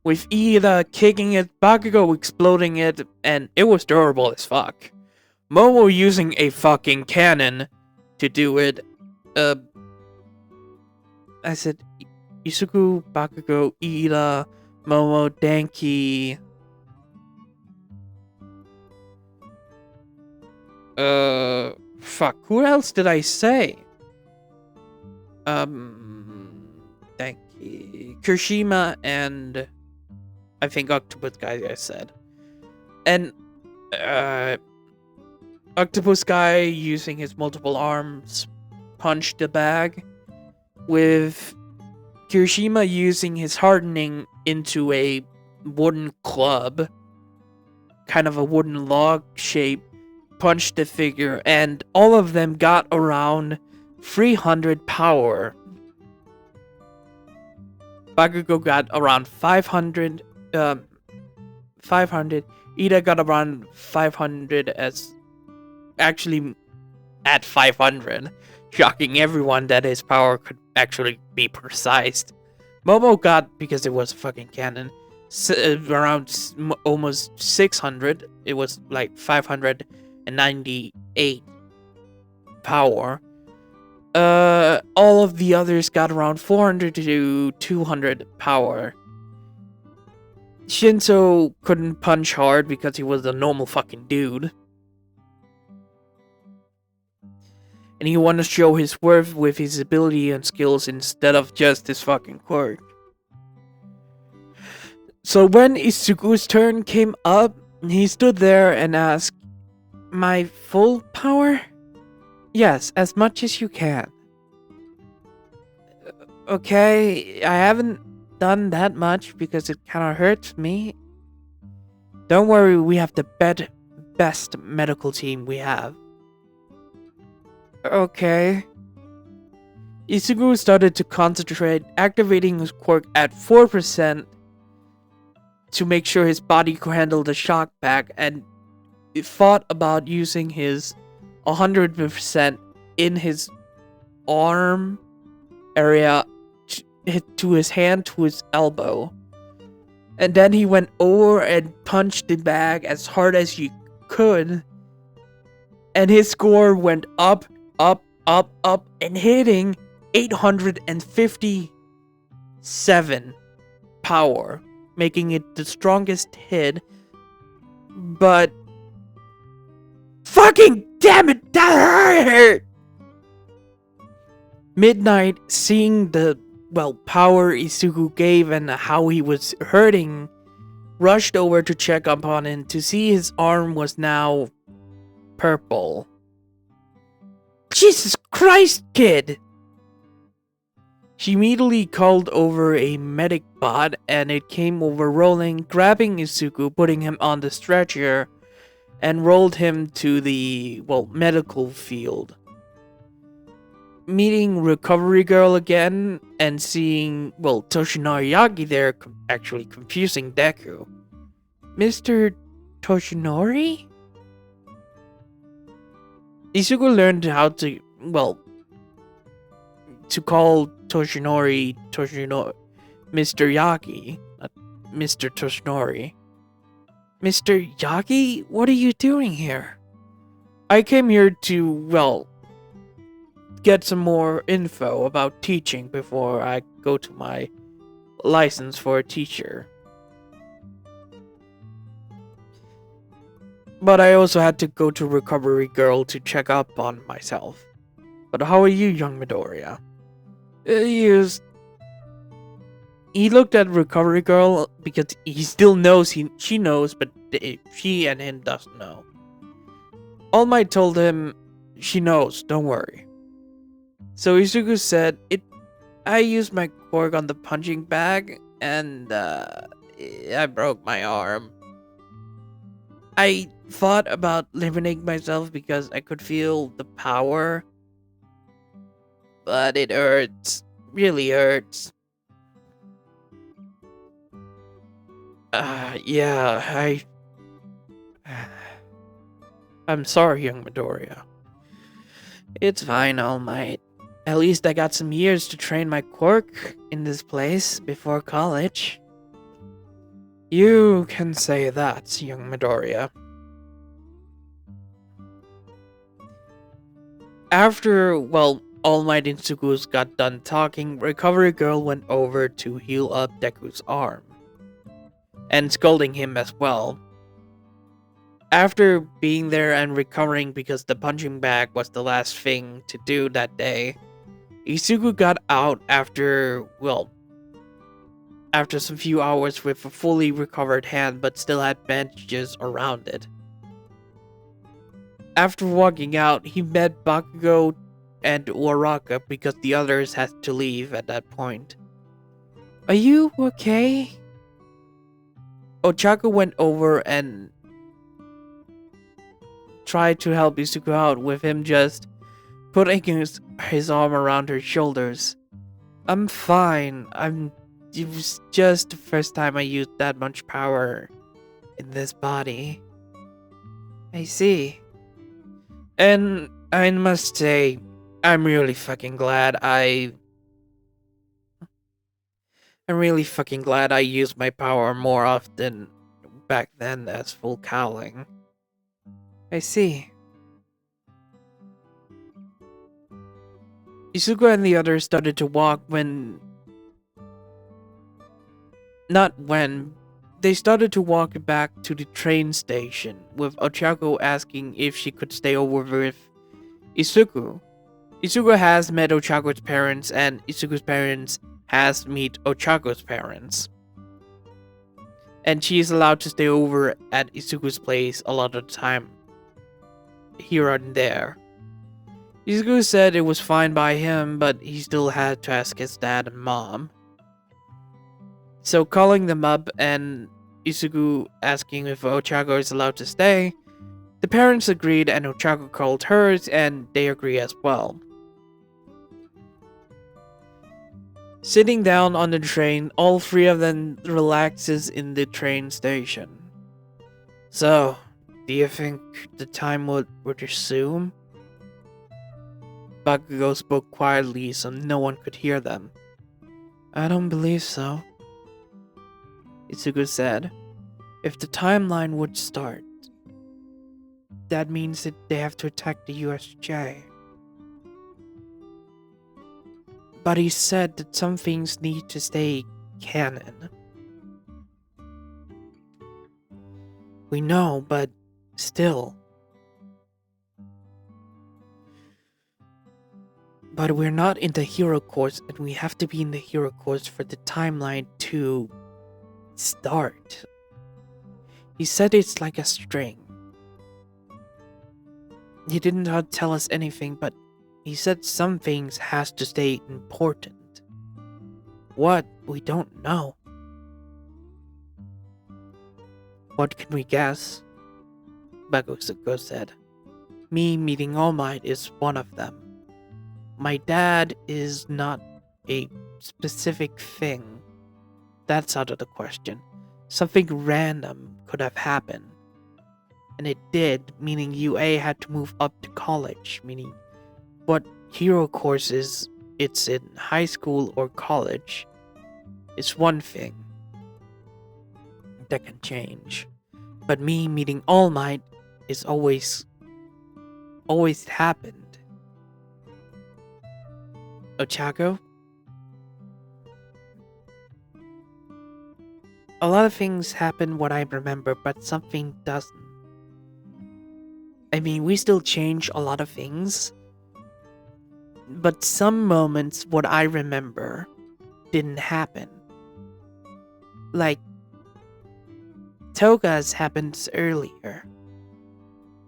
S1: With Ida kicking it, Bakugo exploding it, and it was durable as fuck. Momo using a fucking cannon to do it. I said Isuku, Bakugo, Ida, Momo, Denki. Fuck, who else did I say? Denki, Kirishima, and I think Octopus Guy I said. And, Octopus Guy, using his multiple arms, punched the bag, with Kirishima using his hardening into a wooden club kind of a wooden log shape, punched the figure, and all of them got around 300 power. Bakugo got around 500. 500. Ida got around 500 as actually at 500, shocking everyone that his power could actually be precise. Momo got, because it was a fucking cannon, around almost 600. It was like 598 power. All of the others got around 400 to 200 power. Shinso couldn't punch hard because he was a normal fucking dude. And he wanted to show his worth with his ability and skills instead of just his fucking quirk. So when Izuku's turn came up, he stood there and asked, "My full power?" "Yes, as much as you can." "Okay, I haven't done that much because it kind of hurts me." "Don't worry, we have the best medical team we have." "Okay." Izuku started to concentrate, activating his quirk at 4% to make sure his body could handle the shock back, and thought about using his 100% in his arm area to his hand to his elbow. And then he went over and punched the bag as hard as he could, and his score went up, and hitting 857 power, making it the strongest hit. But fucking damn it, that hurt! Midnight, seeing the power Izuku gave and how he was hurting, rushed over to check up on him to see his arm was now purple. "Jesus Christ, kid!" She immediately called over a medic bot, and it came over rolling, grabbing Izuku, putting him on the stretcher, and rolled him to the, medical field. Meeting Recovery Girl again, and seeing, Toshinori Yagi there, actually confusing Deku. "Mr. Toshinori?" Izuku learned how to, to call Toshinori, Mr. Yagi, not Mr. Toshinori. "Mr. Yagi, what are you doing here?" "I came here to, get some more info about teaching before I go to my license for a teacher. But I also had to go to Recovery Girl to check up on myself. But how are you, young Midoriya?" He looked at Recovery Girl because he still knows she knows, but she and him doesn't know. All Might told him she knows, don't worry. So Izuku said, I used my quirk on the punching bag, and I broke my arm. I thought about eliminating myself because I could feel the power, but it hurts. Really hurts. I'm sorry, young Midoriya. It's fine, All Might. At least I got some years to train my quirk in this place before college. You can say that, young Midoriya. After, All Might and Izuku got done talking, Recovery Girl went over to heal up Deku's arm, and scolding him as well. After being there and recovering because the punching bag was the last thing to do that day, Izuku got out after some few hours with a fully recovered hand but still had bandages around it. After walking out, he met Bakugo and Uraraka because the others had to leave at that point. Are you okay? Ochako went over and tried to help Izuku out with him just putting his arm around her shoulders. I'm fine. It was just the first time I used that much power in this body. I see. And I must say, I'm really fucking glad I'm really fucking glad I used my power more often back then as full cowling. I see. Izuku and the others started to walk they started to walk back to the train station, with Ochako asking if she could stay over with Izuku. Izuku has met Ochako's parents, and Izuku's parents has met Ochako's parents. And she is allowed to stay over at Izuku's place a lot of the time, here and there. Izuku said it was fine by him, but he still had to ask his dad and mom. So calling them up and Izuku asking if Ochako is allowed to stay, the parents agreed and Ochako called hers and they agree as well. Sitting down on the train, all three of them relaxes in the train station. So, do you think the time would resume? Bakugo spoke quietly so no one could hear them. I don't believe so, Izuku said. If the timeline would start, that means that they have to attack the USJ. But he said that some things need to stay canon. We know, but still. But we're not in the hero course, and we have to be in the hero course for the timeline to start. He said it's like a string. He did not tell us anything, but he said some things has to stay important. What? We don't know. What can we guess? Bakugo said. Me meeting All Might is one of them. My dad is not a specific thing. That's out of the question. Something random could have happened. And it did, meaning UA had to move up to college, meaning what hero courses it's in high school or college is one thing that can change. But me meeting All Might is always happened. Ochako? A lot of things happen what I remember, but something doesn't. I mean, we still change a lot of things, but some moments what I remember didn't happen. Like, Toga's happened earlier,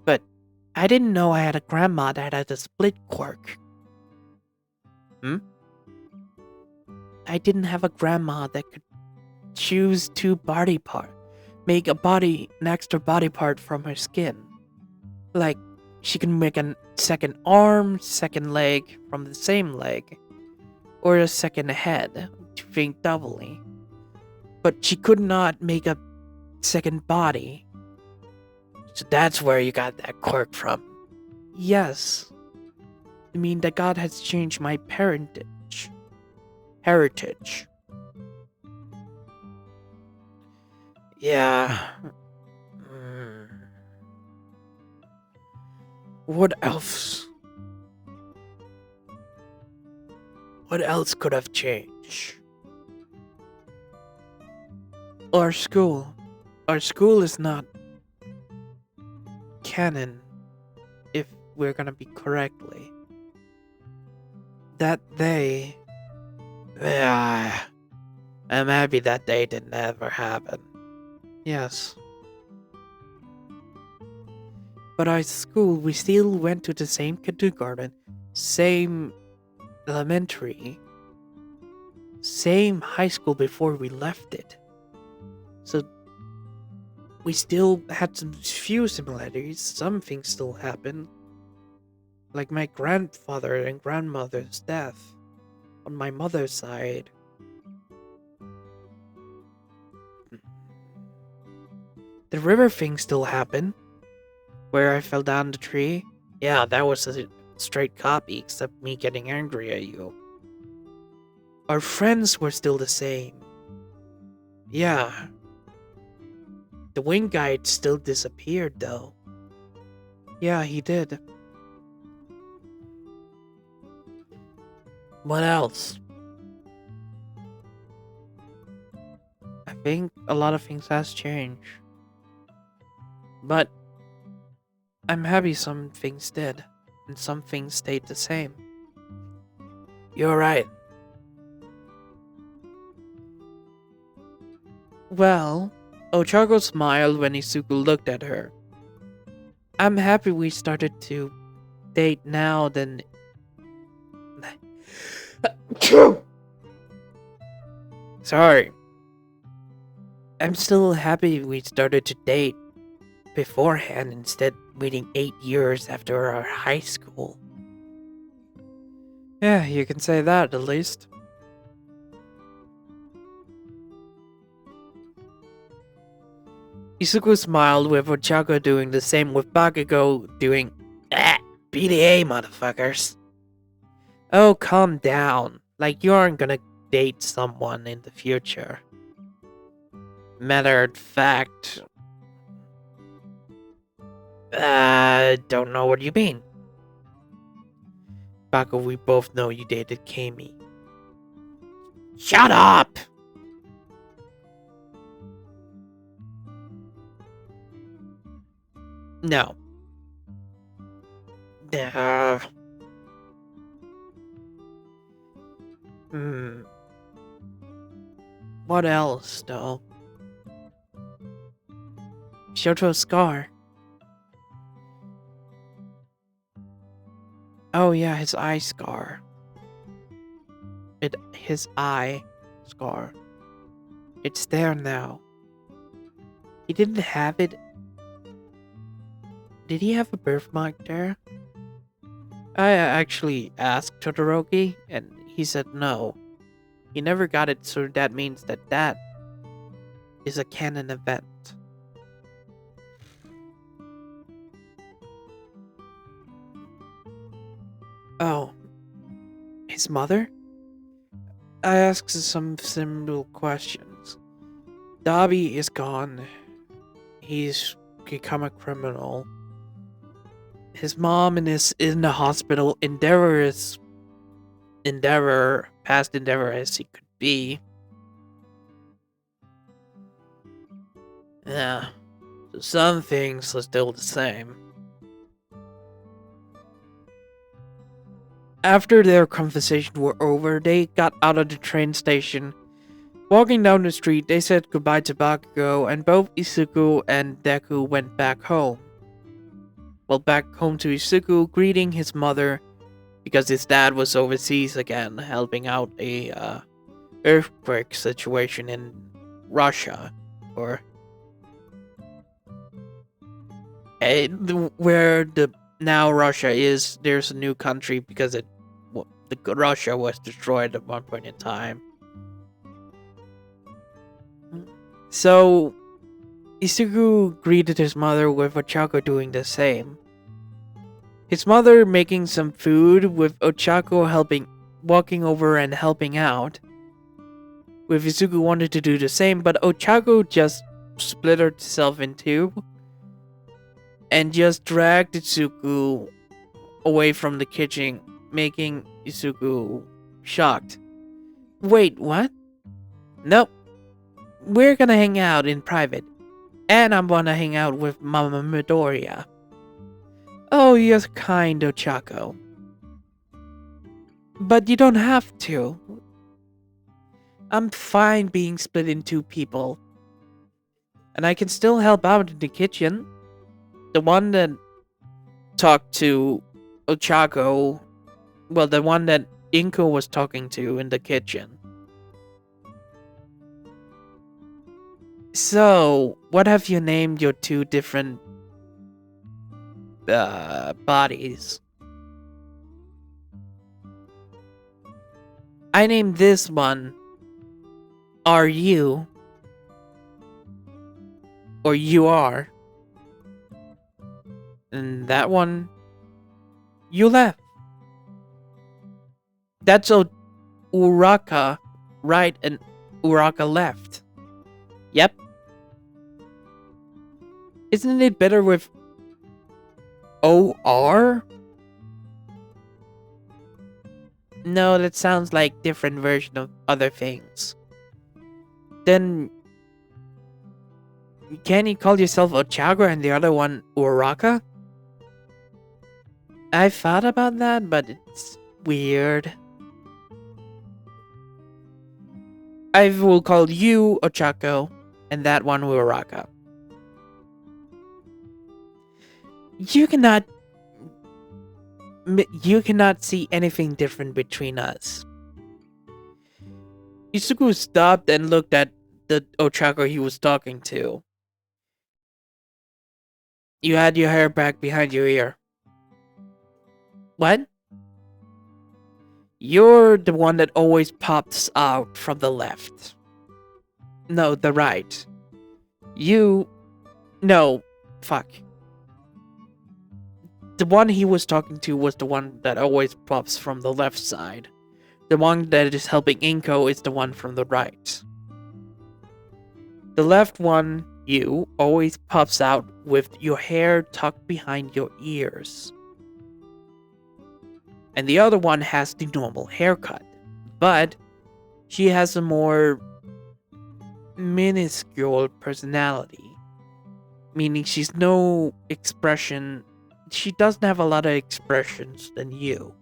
S1: but I didn't know I had a grandma that had a split quirk. I didn't have a grandma that could choose two body parts, make an extra body part from her skin. Like, she can make a second arm, second leg from the same leg, or a second head to think doubly. But she could not make a second body. So that's where you got that quirk from. Yes. I mean that God has changed my heritage. Yeah. What else? What else could have changed? Our school. Our school is not canon, if we're gonna be correctly. That day... Yeah, I'm happy that day didn't ever happen. Yes. But our school, we still went to the same kindergarten, same elementary, same high school before we left it. So, we still had some few similarities. Some things still happened. Like my grandfather and grandmother's death on my mother's side. The river thing still happened. Where I fell down the tree. Yeah, that was a straight copy, except me getting angry at you. Our friends were still the same. Yeah. The wing guide still disappeared, though. Yeah, he did. What else? I think a lot of things has changed. But I'm happy some things did, and some things stayed the same. You're right. Well, Ochako smiled when Izuku looked at her. I'm happy we started to date now than... Sorry. I'm still happy we started to date beforehand instead waiting 8 years after our high school. Yeah, you can say that at least. Izuku smiled with Ochako doing the same with Bakugo doing PDA motherfuckers. Oh, calm down. Like you aren't gonna date someone in the future. Matter of fact, don't know what you mean. Bakugo, we both know you dated Kami. Shut up! No. What else, though? Shoto's scar. Oh yeah, his eye scar. His eye scar. It's there now. He didn't have it. Did he have a birthmark there? I actually asked Todoroki, and he said no. He never got it, so that means that is a canon event. Oh. His mother? I asked some simple questions. Dabi is gone. He's become a criminal. His mom is in the hospital. Past Endeavor as he could be. Yeah. So some things are still the same. After their conversation were over, they got out of the train station. Walking down the street, they said goodbye to Bakugo, and both Izuku and Deku went back home. Well, back home to Izuku, greeting his mother, because his dad was overseas again, helping out a earthquake situation in Russia, or where the now Russia is. There's a new country because Russia was destroyed at one point in time. So Izuku greeted his mother with Ochako doing the same. His mother making some food with Ochako walking over and helping out. With Izuku wanted to do the same, but Ochako just split herself in two and just dragged Izuku away from the kitchen, making Izuku shocked. Wait, what? Nope. We're gonna hang out in private. And I'm gonna hang out with Mama Midoriya. Oh, you're kind, Ochako. But you don't have to. I'm fine being split in two people. And I can still help out in the kitchen. The one that talked to Ochako, well, the one that Inko was talking to in the kitchen. So, what have you named your two different bodies? I named this one Are You, or You Are, and that one You Left. That's Uraka right and Uraka left. Yep. Isn't it better with OR? No, that sounds like different version of other things. Then can you call yourself Ochagua and the other one Uraka? I thought about that, but it's weird. I will call you Ochako and that one Uraka. You cannot see anything different between us. Isuku stopped and looked at the Ochako he was talking to. You had your hair back behind your ear. What? You're the one that always pops out from the left. No, the right. No, fuck. The one he was talking to was the one that always pops from the left side. The one that is helping Inko is the one from the right. The left one, you, always pops out with your hair tucked behind your ears. And the other one has the normal haircut. But she has a more minuscule personality. Meaning she's no expression. She doesn't have a lot of expressions than you.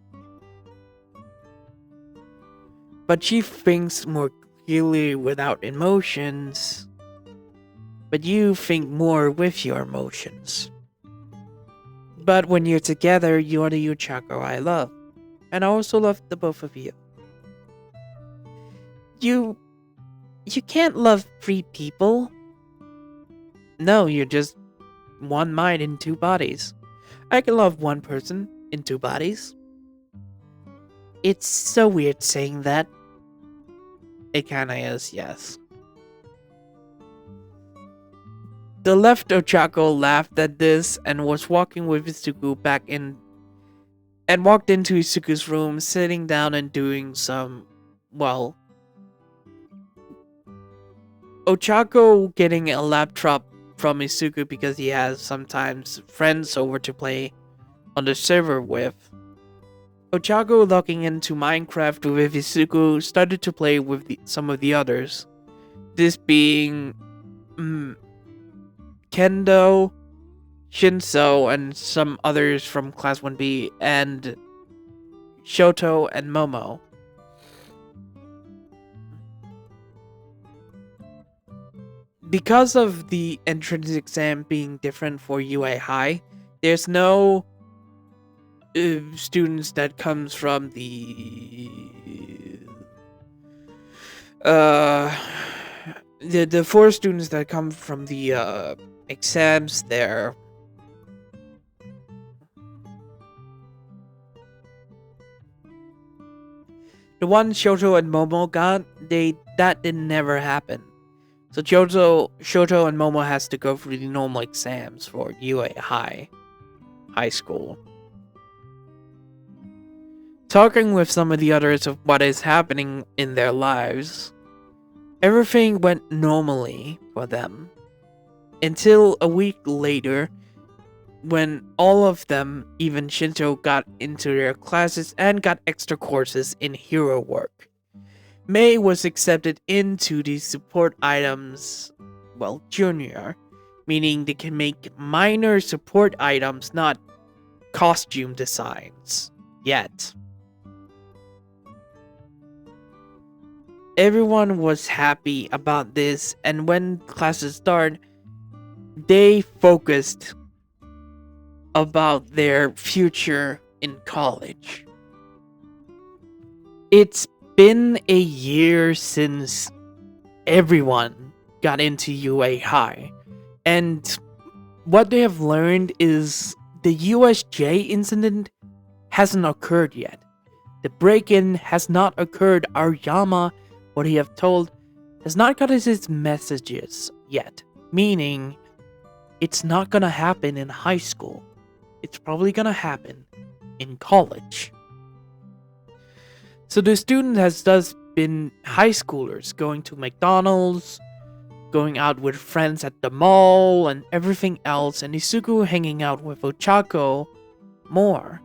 S1: But she thinks more clearly without emotions. But you think more with your emotions. But when you're together, you are the Ochako I love. And I also love the both of you. You can't love 3 people. No, you're just one mind in 2 bodies. I can love one person in 2 bodies. It's so weird saying that. It kinda is, yes. The left Ochako laughed at this and was walking with Isuku back in and walked into Isuku's room, sitting down and doing some, well, Ochako getting a laptop from Isuku because he has sometimes friends over to play on the server with. Ochako logging into Minecraft with Isuku started to play with some of the others. This being Kendo, Shinso, and some others from Class 1B, and Shoto and Momo. Because of the entrance exam being different for UA High, there's no students that comes from the 4 students that come from the exams there. The one Shoto and Momo got, that didn't never happen. So Shoto and Momo has to go through the normal exams for UA high school. Talking with some of the others of what is happening in their lives, everything went normally for them. Until a week later, when all of them, even Shinto, got into their classes and got extra courses in hero work. Mei was accepted into the support items, well, junior, meaning they can make minor support items, not costume designs, yet. Everyone was happy about this, and when classes start, they focused about their future in college. It's been a year since everyone got into UA High. And what they have learned is the USJ incident hasn't occurred yet. The break-in has not occurred. Aoyama, what he have told, has not got his messages yet. Meaning, it's not gonna happen in high school. It's probably gonna happen in college. So the student has thus been high schoolers going to McDonald's, going out with friends at the mall, and everything else, and Izuku hanging out with Ochako more.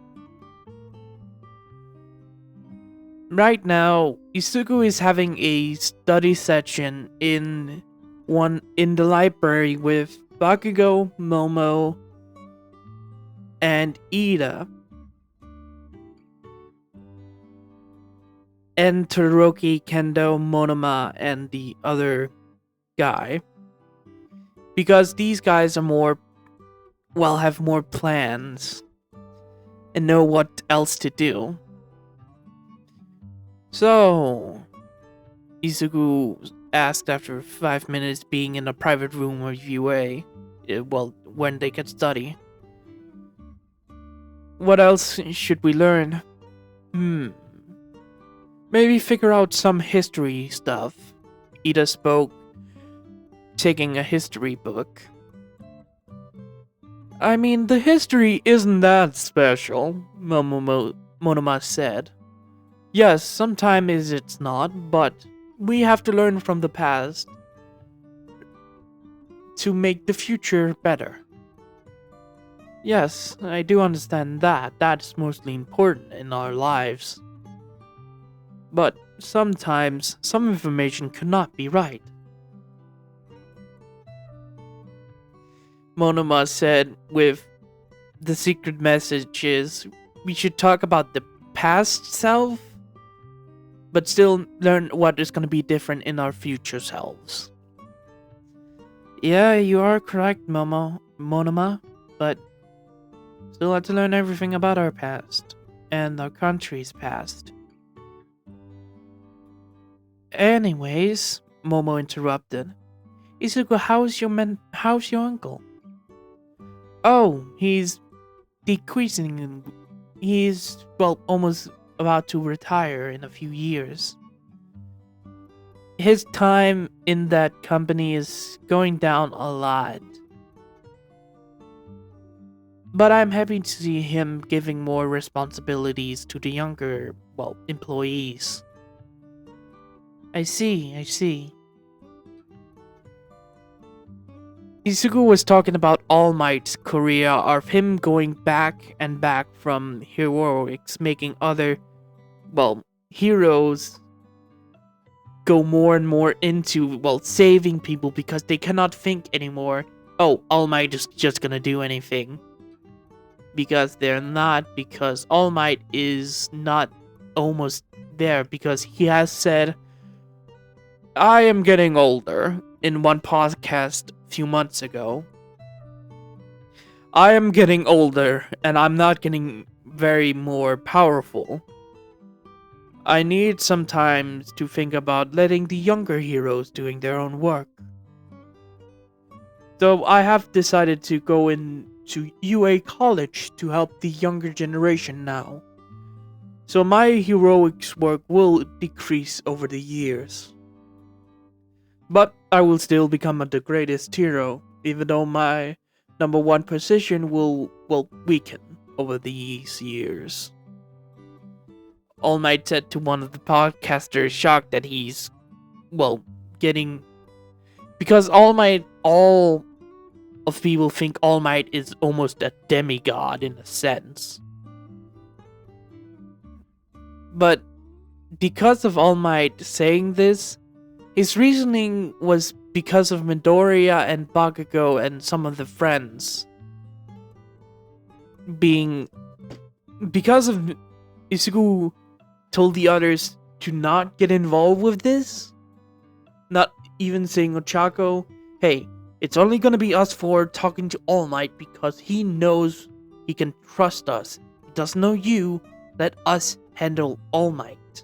S1: Right now, Izuku is having a study session in the library with Bakugo, Momo, and Ida. And Todoroki, Kendo, Monoma, and the other guy. Because these guys are have more plans and know what else to do. So, Izuku asked after 5 minutes being in a private room of UA, when they could study. What else should we learn? Maybe figure out some history stuff. Ida spoke, taking a history book. I mean, the history isn't that special, Monoma said. Yes, sometimes it's not, but we have to learn from the past to make the future better. Yes, I do understand that. That's mostly important in our lives. But sometimes, some information could not be right. Monoma said with the secret message is we should talk about the past self, but still learn what is going to be different in our future selves. Yeah, you are correct, Monoma, but still have to learn everything about our past and our country's past. Anyways, Momo interrupted. Izuku, how's your uncle? Oh, he's decreasing. He's, almost about to retire in a few years. His time in that company is going down a lot. But I'm happy to see him giving more responsibilities to the younger, employees. I see. Izuku was talking about All Might's career of him going back and back from heroics, making other, heroes go more and more into, saving people because they cannot think anymore. Oh, All Might is just gonna do anything. Because they're not, because All Might is not almost there, because he has said, I am getting older, in one podcast a few months ago. I am getting older, and I'm not getting very more powerful. I need sometimes to think about letting the younger heroes doing their own work. So I have decided to go into UA College to help the younger generation now. So my heroics work will decrease over the years. But I will still become the greatest hero, even though my number one position will weaken over these years. All Might said to one of the podcasters, shocked that he's, getting... Because all of people think All Might is almost a demigod in a sense. But because of All Might saying this, his reasoning was because of Midoriya and Bakugo and some of the friends being... Because of Izuku told the others to not get involved with this, not even saying Ochako, hey, it's only gonna be us four talking to All Might because he knows he can trust us. He doesn't know you, let us handle All Might.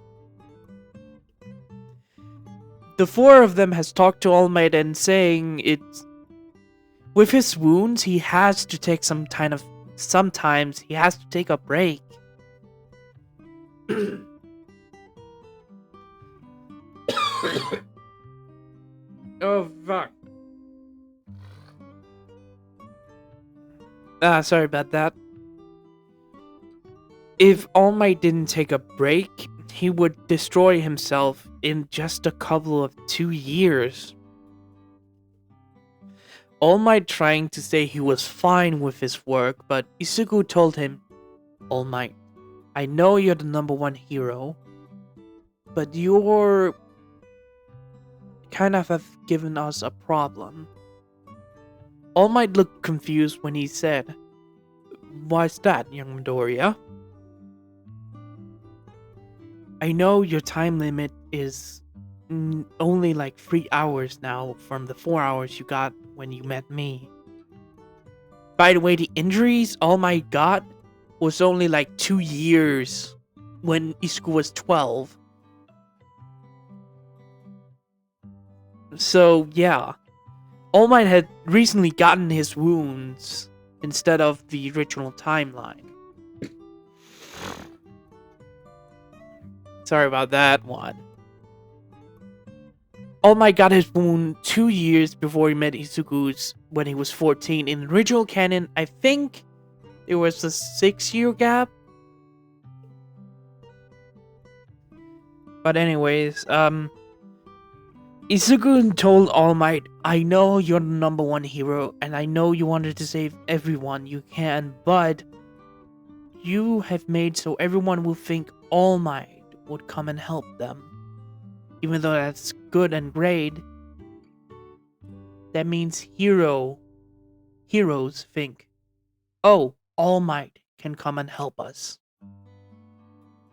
S1: the four of them has talked to All Might and saying it's with his wounds he has to take sometimes he has to take a break. Oh fuck. Sorry about that. If All Might didn't take a break, he would destroy himself in just a couple of 2 years. All Might trying to say he was fine with his work, but Izuku told him, All Might, I know you're the #1 hero, but you're kind of have given us a problem. All Might looked confused when he said, Why's that, young Midoriya? I know your time limit is only like 3 hours now from the 4 hours you got when you met me. By the way, the injuries All Might got was only like 2 years when Izuku was 12. So yeah, All Might had recently gotten his wounds instead of the original timeline. Sorry about that one. All Might got his wound 2 years before he met Izuku's when he was 14. In the original canon, I think there was a 6-year gap. But anyways, Izuku told All Might, I know you're the #1 hero, and I know you wanted to save everyone you can, but you have made so everyone will think All Might would come and help them. Even though that's good and great, that means heroes think, oh, All Might can come and help us.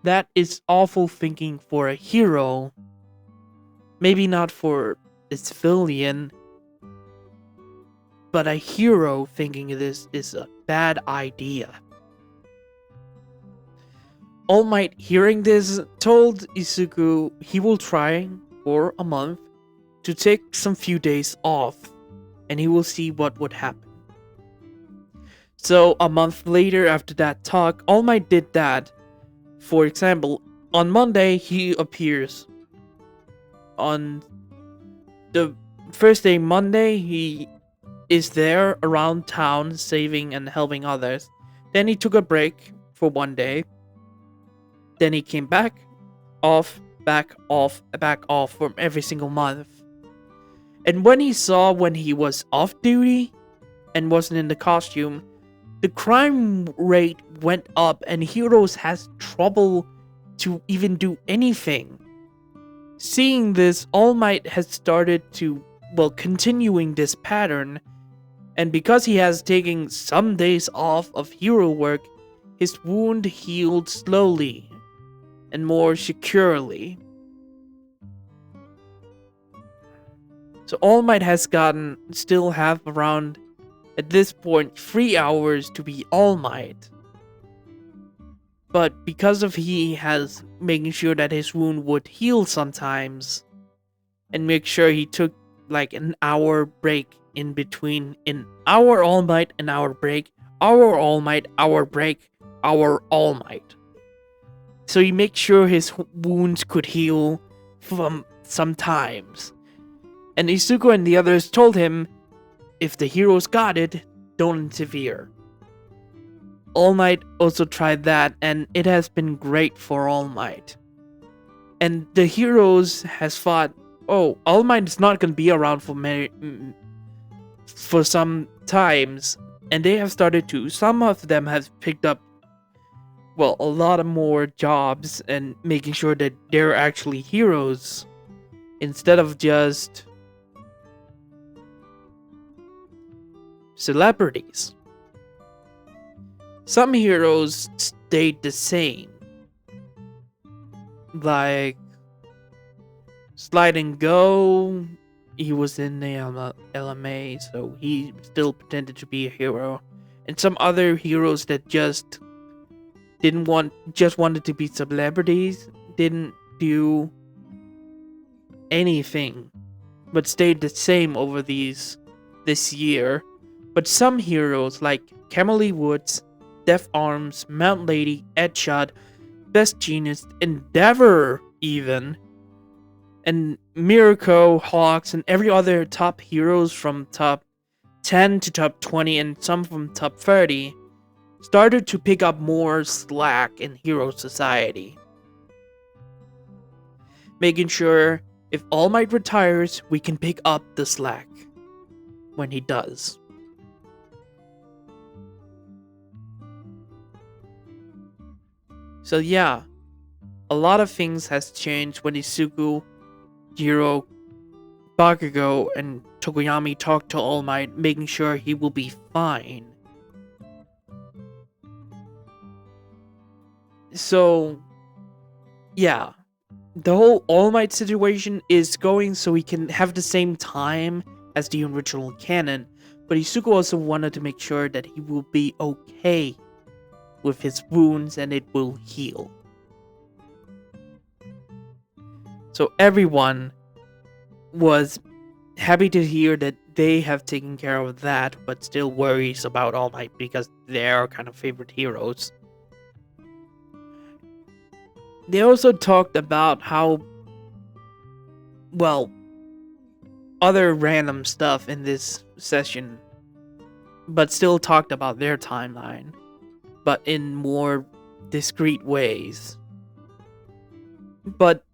S1: That is awful thinking for a hero. Maybe not for a civilian, but a hero thinking this is a bad idea. All Might, hearing this, told Izuku he will try for a month to take some few days off, and he will see what would happen. So a month later after that talk, All Might did that. For example, on Monday he appears. On the first day, Monday, he is there around town saving and helping others. Then he took a break for 1 day. Then he came back off from every single month. And when he was off duty and wasn't in the costume, the crime rate went up and heroes has trouble to even do anything. Seeing this, All Might has started to, continuing this pattern, and because he has taken some days off of hero work, his wound healed slowly and more securely. So All Might has still have around, at this point, 3 hours to be All Might. But because of he has making sure that his wound would heal sometimes, and make sure he took like an hour break in between, in our All Might, an hour break, our All Might, hour break, our All Might. So he makes sure his wounds could heal from sometimes. And Izuku and the others told him, if the heroes got it, don't interfere. All Might also tried that, and it has been great for All Might. And the heroes has thought, oh, All Might is not going to be around for some times, and they have started to. Some of them have picked up, a lot of more jobs and making sure that they're actually heroes instead of just celebrities. Some heroes stayed the same, like Slide and Go. He was in the LMA, so he still pretended to be a hero. And some other heroes that just wanted to be celebrities, didn't do anything, but stayed the same over this year. But some heroes like Camely Woods, Deaf Arms, Mount Lady, Edshot, Best Genius, Endeavor even, and Mirko, Hawks, and every other top heroes from top 10 to top 20 and some from top 30 started to pick up more slack in Hero Society. Making sure if All Might retires, we can pick up the slack when he does. So yeah, a lot of things has changed when Izuku, Jiro, Bakugo, and Tokoyami talk to All Might, making sure he will be fine. So, yeah, the whole All Might situation is going so he can have the same time as the original canon, but Izuku also wanted to make sure that he will be okay with his wounds and it will heal. So everyone was happy to hear that they have taken care of that, but still worries about All Might because they're our kind of favorite heroes. They also talked about how, well, other random stuff in this session, but still talked about their timeline, but in more discreet ways. But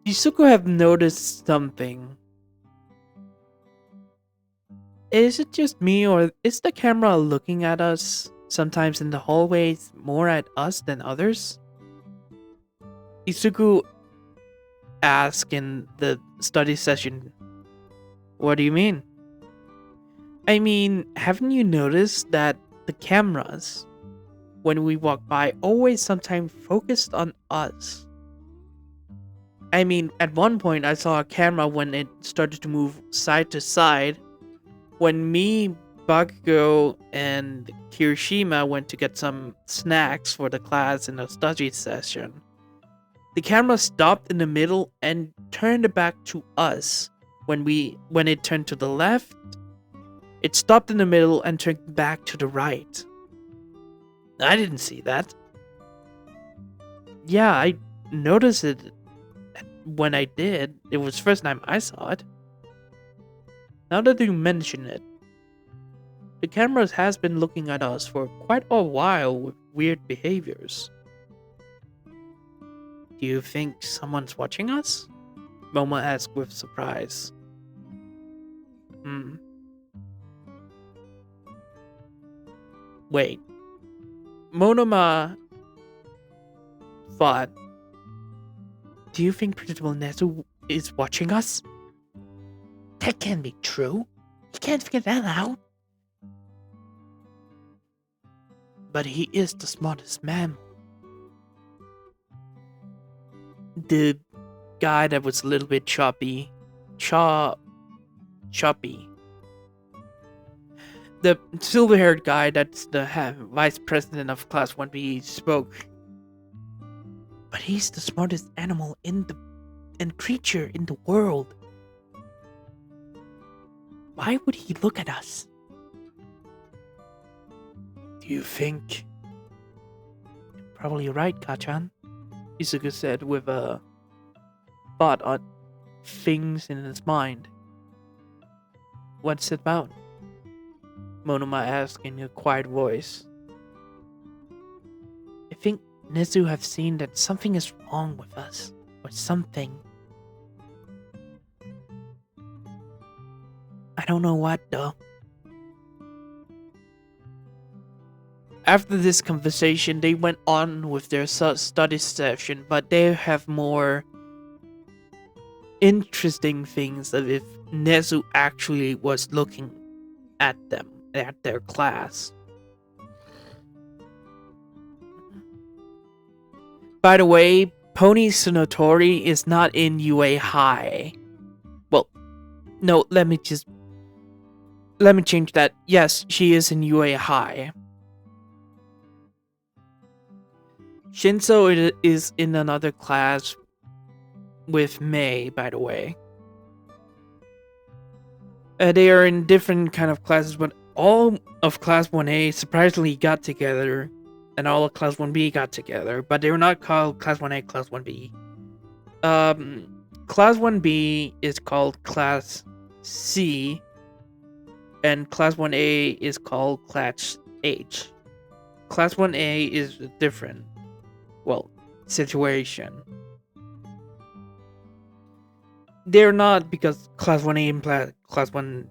S1: Izuku have noticed something. Is it just me, or is the camera looking at us sometimes in the hallways more at us than others? Izuku asked in the study session, "What do you mean?" I mean, haven't you noticed that the cameras, when we walk by, always sometimes focused on us? I mean, at one point I saw a camera when it started to move side to side. When me, Bakugo, and Kirishima went to get some snacks for the class in a study session, the camera stopped in the middle and turned back to us. When it turned to the left, it stopped in the middle and turned back to the right. I didn't see that. Yeah, I noticed it when I did. It was the first time I saw it. Now that you mention it, the cameras has been looking at us for quite a while with weird behaviors. Do you think someone's watching us? Momo asked with surprise. Wait. Monoma thought, do you think Principal Nezu is watching us? That can't be true. He can't figure that out. But he is the smartest man. The guy that was a little bit choppy. The silver-haired guy that's the vice president of Class 1B spoke. But he's the smartest animal and creature in the world. Why would he look at us? Do you think? Probably right, Kachan, Izuku said with a thought on things in his mind. What's it about? Monoma asked in a quiet voice. I think Nezu have seen that something is wrong with us, or something. I don't know what though. After this conversation, they went on with their study session, but they have more interesting things of if Nezu actually was looking at them, at their class. By the way, Pony Sonotori is not in UA High. Well, no, let me change that. Yes, she is in UA High. Shinso is in another class with May, by the way. They are in different kind of classes, but all of Class 1A surprisingly got together, and all of Class 1B got together, but they were not called Class 1A, Class 1B. Class 1B is called Class C, and Class 1A is called Class H. Class 1A is a different, situation. They're not, because Class 1A and Class 1A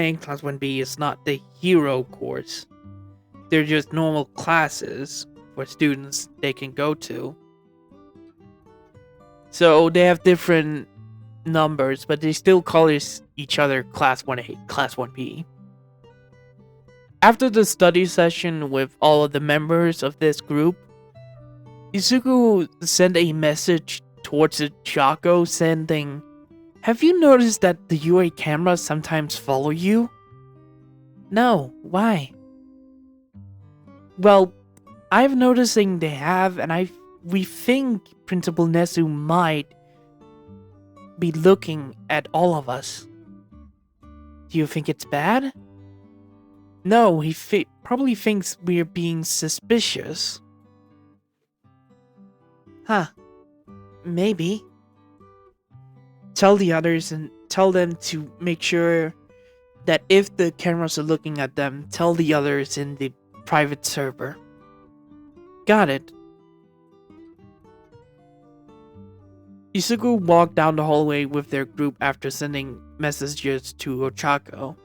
S1: and Class 1B is not the hero course. They're just normal classes for students they can go to. So they have different numbers, but they still call each other Class 1A, Class 1B. After the study session with all of the members of this group, Izuku sent a message towards Chaco sending, "Have you noticed that the UA cameras sometimes follow you?" "No, why?" "Well, I've noticing they have, and we think Principal Nezu might be looking at all of us." "Do you think it's bad?" "No, he probably thinks we're being suspicious." "Huh, maybe." "Tell the others and tell them to make sure that if the cameras are looking at them, tell the others in the private server." "Got it." Izuku walked down the hallway with their group after sending messages to Ochako.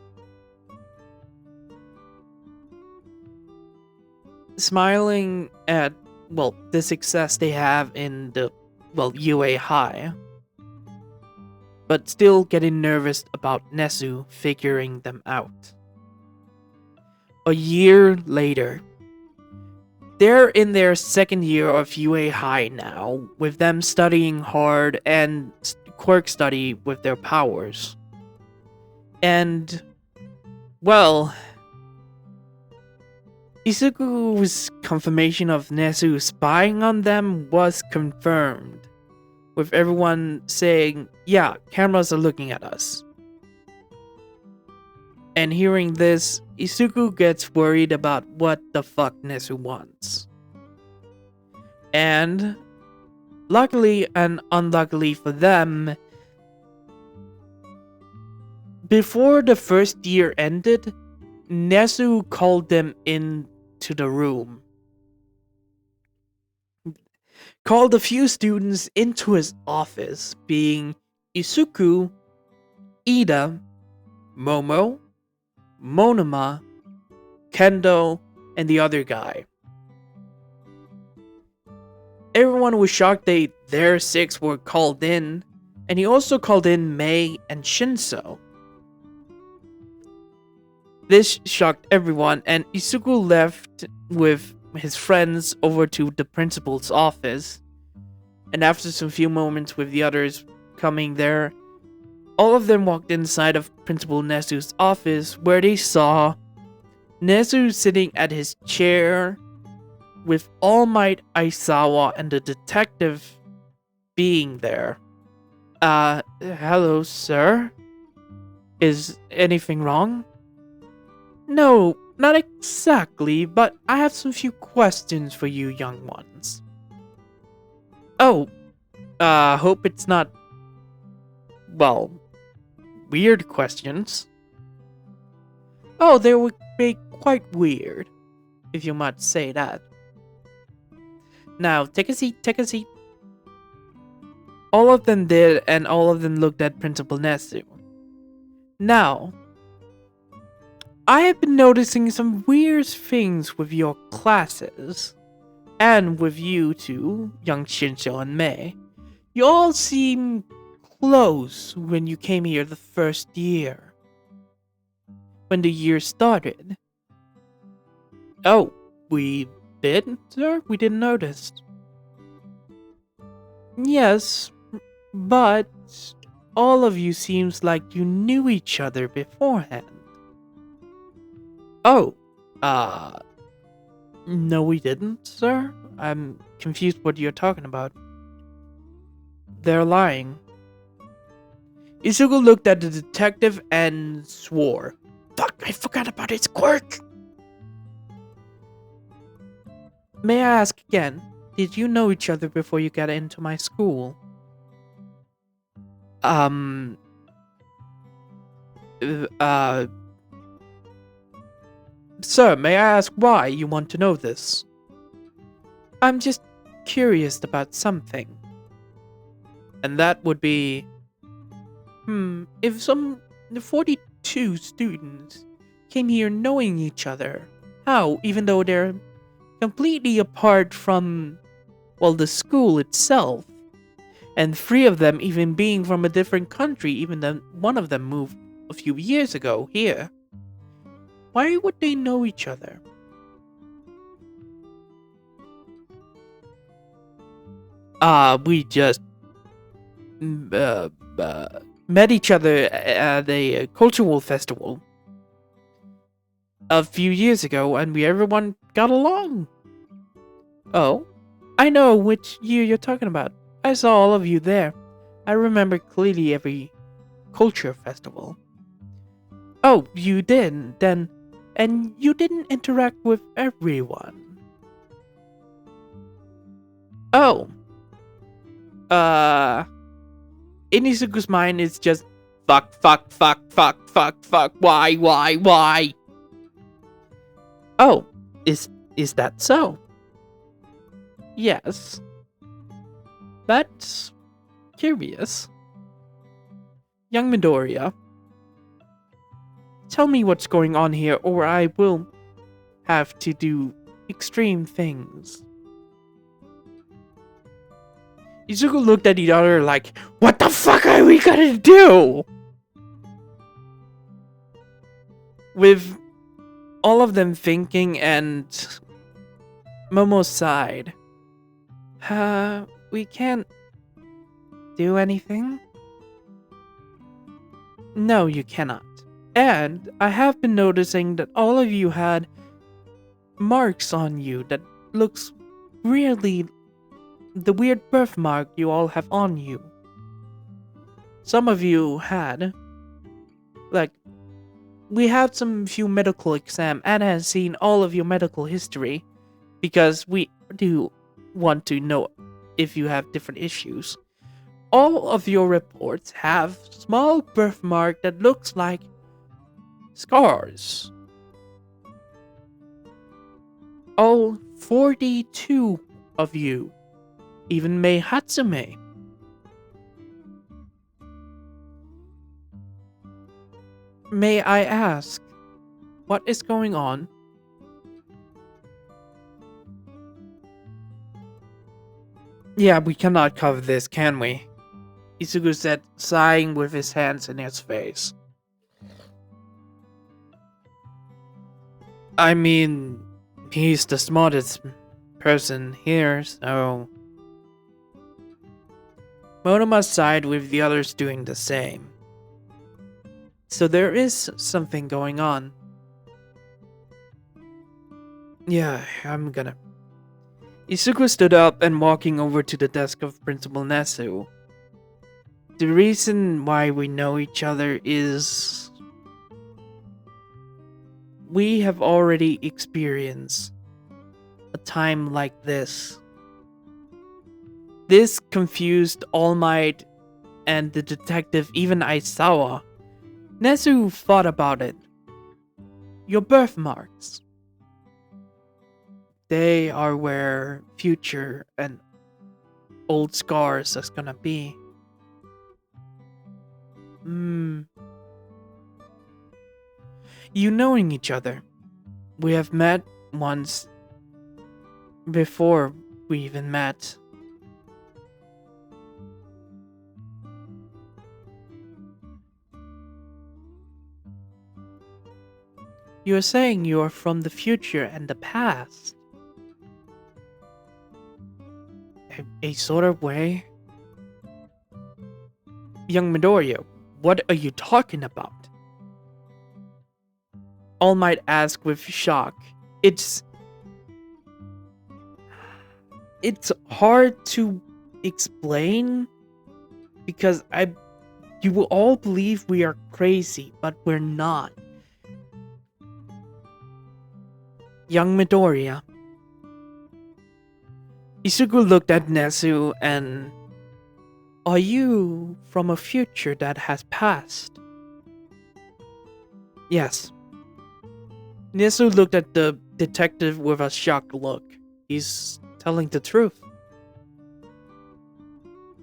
S1: Smiling at, the success they have in the, UA High, but still getting nervous about Nezu figuring them out. A year later, they're in their second year of UA High now, with them studying hard and quirk study with their powers. And, Izuku's confirmation of Nezu spying on them was confirmed, with everyone saying, "Yeah, cameras are looking at us." And hearing this, Izuku gets worried about what the fuck Nezu wants. And, luckily and unluckily for them, before the first year ended, Nezu called them into the room. Called a few students into his office, being Izuku, Ida, Momo, Monoma, Kendo, and the other guy. Everyone was shocked their six were called in, and he also called in Mei and Shinso. This shocked everyone, and Izuku left with his friends over to the principal's office. And after some few moments with the others coming there, all of them walked inside of Principal Nezu's office, where they saw Nezu sitting at his chair with All Might Aizawa and the detective being there. Hello, sir? Is anything wrong?" "No, not exactly, but I have some few questions for you young ones." "Oh, hope it's not, weird questions." "Oh, they would be quite weird, if you might say that." "Now, take a seat, take a seat." All of them did, and all of them looked at Principal Nezu. "Now, I have been noticing some weird things with your classes, and with you two, young Shinso and Mei. You all seem close when you came here the first year. When the year started." "Oh, we did, sir? We didn't notice." "Yes, but all of you seems like you knew each other beforehand." "Oh, no we didn't, sir. I'm confused what you're talking about." they're lying. Izuku looked at the detective and swore. Fuck, I forgot about its quirk! May I ask again, did you know each other before you got into my school? Um... Sir, may I ask why you want to know this? I'm just curious about something. And that would be... if some 42 students came here knowing each other, how, even though they're completely apart from, well, the school itself, and 3 of them even being from a different country, even though one of them moved a few years ago here, why would they know each other? We just met each other at a cultural festival a few years ago, and everyone got along. Oh, I know which year you're talking about. I saw all of you there. I remember clearly every culture festival. Oh, you did, then, and you didn't interact with everyone. Oh. In Izuku's mind, it's just fuck, why? Oh, is that so? Yes. That's curious. Young Midoriya, tell me what's going on here, or I will have to do extreme things. Izuku looked at the other like, what the fuck are we gonna do? With all of them thinking, and Momo sighed. We can't do anything? No, you cannot. And I have been noticing that all of you had marks on you that looks really the weird birthmark you all have on you. Some of you had, like, we had some few medical exam. Anna has seen all of your medical history because we do want to know if you have different issues. All of your reports have small birthmark that looks like scars. All 42 of you. Even Mei Hatsume. May I ask, what is going on? Yeah, we cannot cover this, can we? Izuku said, sighing with his hands in his face. I mean, he's the smartest person here, so... Monoma sighed with the others doing the same. So there is something going on. Yeah, I'm gonna... Izuku stood up and walking over to the desk of Principal Nezu. The reason why we know each other is... we have already experienced a time like this. This confused All Might and the detective, even Aizawa. Nezu thought about it. Your birthmarks. They are where future and old scars is gonna be. You knowing each other. We have met once before we even met. You are saying you are from the future and the past. A sort of way? Young Midoriya, what are you talking about? All Might ask with shock. It's hard to explain, because you will all believe we are crazy, but we're not. Young Midoriya. Izuku looked at Nezu and... Are you from a future that has passed? Yes. Nezu looked at the detective with a shocked look. He's telling the truth.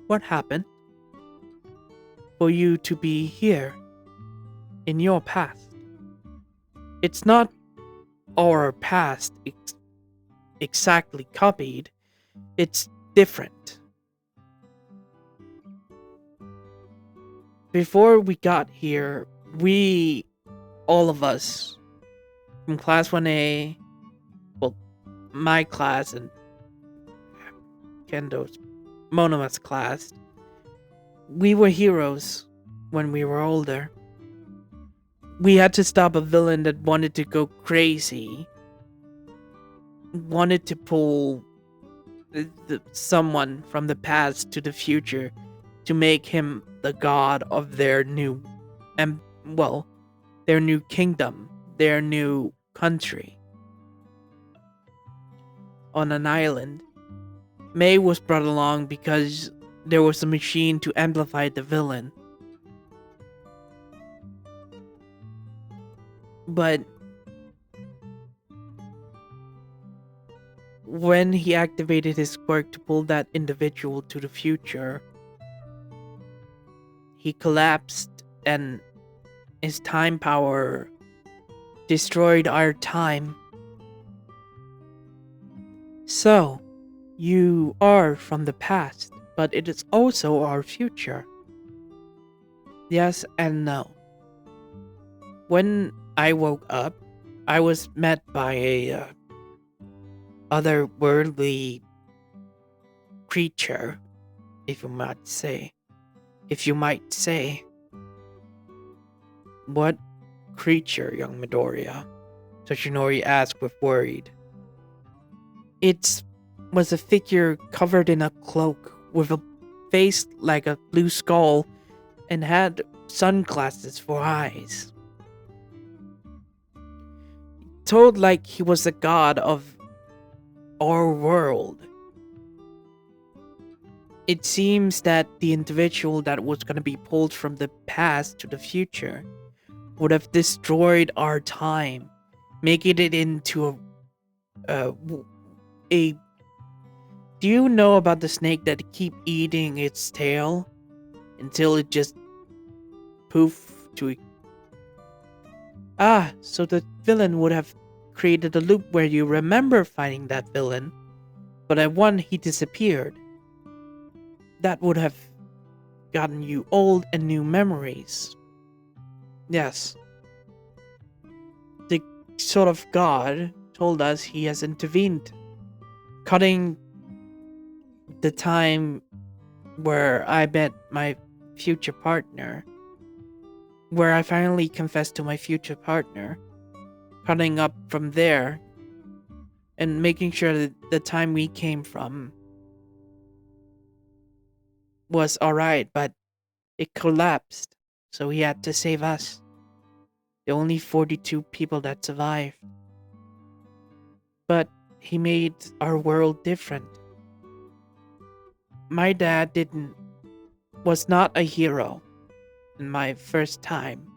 S1: What happened? For you to be here, in your past. It's not our past exactly copied. It's different. Before we got here, all of us, from Class 1A, well, my class and Kendo's, Monoma's class, we were heroes when we were older. We had to stop a villain that wanted to go crazy, wanted to pull someone from the past to the future to make him the god of their new, their new kingdom, their new country. On an island, May was brought along because there was a machine to amplify the villain. But when he activated his quirk to pull that individual to the future, he collapsed and his time power destroyed our time. So, you are from the past, but it is also our future. Yes and no. When I woke up, I was met by a otherworldly creature, if you might say. What creature, young Midoriya? Toshinori asked with worried. It was a figure covered in a cloak with a face like a blue skull and had sunglasses for eyes. Told like he was the god of our world. It seems that the individual that was going to be pulled from the past to the future would have destroyed our time, making it into a do you know about the snake that keep eating its tail until it just poof to it? So the villain would have created a loop where you remember fighting that villain, but at one he disappeared. That would have gotten you old and new memories. Yes. The sort of god told us he has intervened, cutting the time where I met my future partner, where I finally confessed to my future partner, cutting up from there and making sure that the time we came from was alright, but it collapsed, so he had to save us. The only 42 people that survived. But he made our world different. My dad was not a hero in my first time.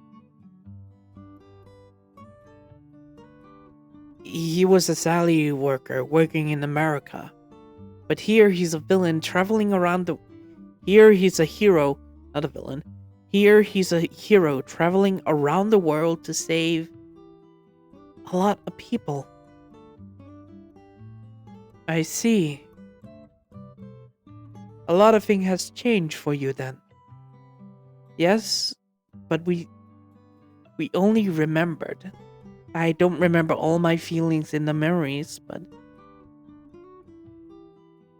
S1: He was a salary worker working in America. But here he's a villain traveling around Here he's a hero, not a villain. Here he's a hero traveling around the world to save a lot of people. I see. A lot of things has changed for you then. Yes, but we only remembered. I don't remember all my feelings in the memories, but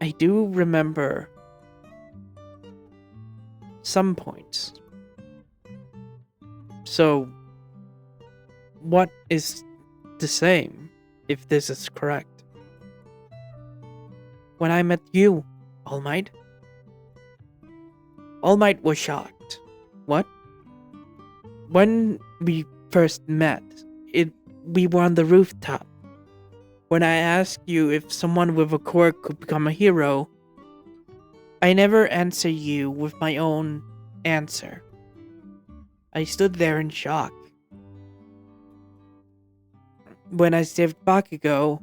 S1: I do remember some points. So, what is the same, if this is correct? When I met you, All Might, All Might was shocked. What? When we first met, we were on the rooftop. When I asked you if someone with a quirk could become a hero, I never answered you with my own answer. I stood there in shock. When I saved Bakugo,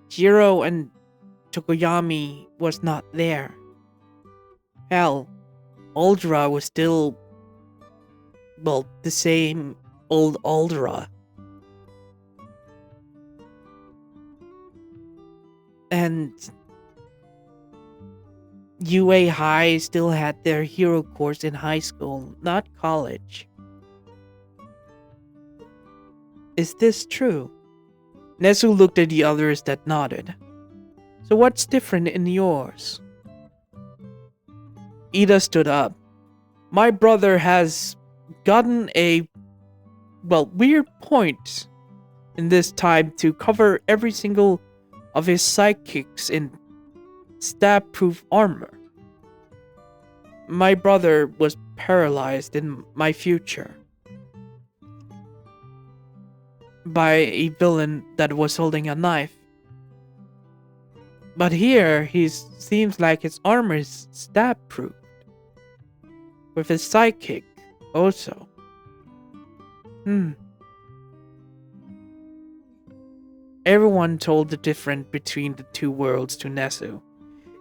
S1: Jiro and Tokoyami was not there. Hell, Aldra was still, the same old Aldra. And UA High still had their hero course in high school, not college. Is this true? Nezu looked at the others that nodded. So what's different in yours? Ida stood up. My brother has gotten a, weird point in this time to cover every single of his sidekicks in stab-proof armor. My brother was paralyzed in my future by a villain that was holding a knife. But here, he seems like his armor is stab-proof. With his sidekick, also. Everyone told the difference between the two worlds to Nezu,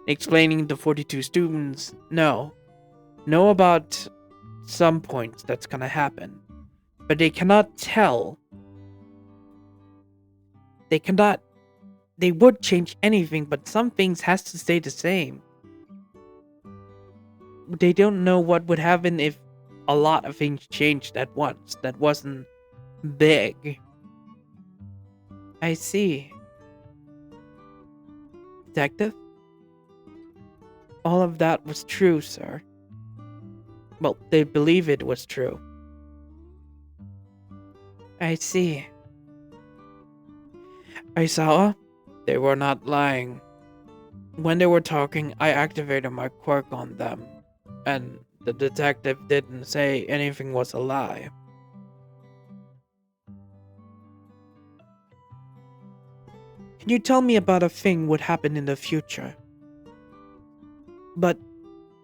S1: explaining the 42 students know about some points that's gonna happen, but they cannot tell. They would change anything, but some things has to stay the same. They don't know what would happen if a lot of things changed at once. That wasn't big. I see. Detective? All of that was true, sir. Well, they believe it was true. I see. Aizawa? They were not lying. When they were talking, I activated my quirk on them, and the detective didn't say anything was a lie. Can you tell me about a thing would happen in the future? But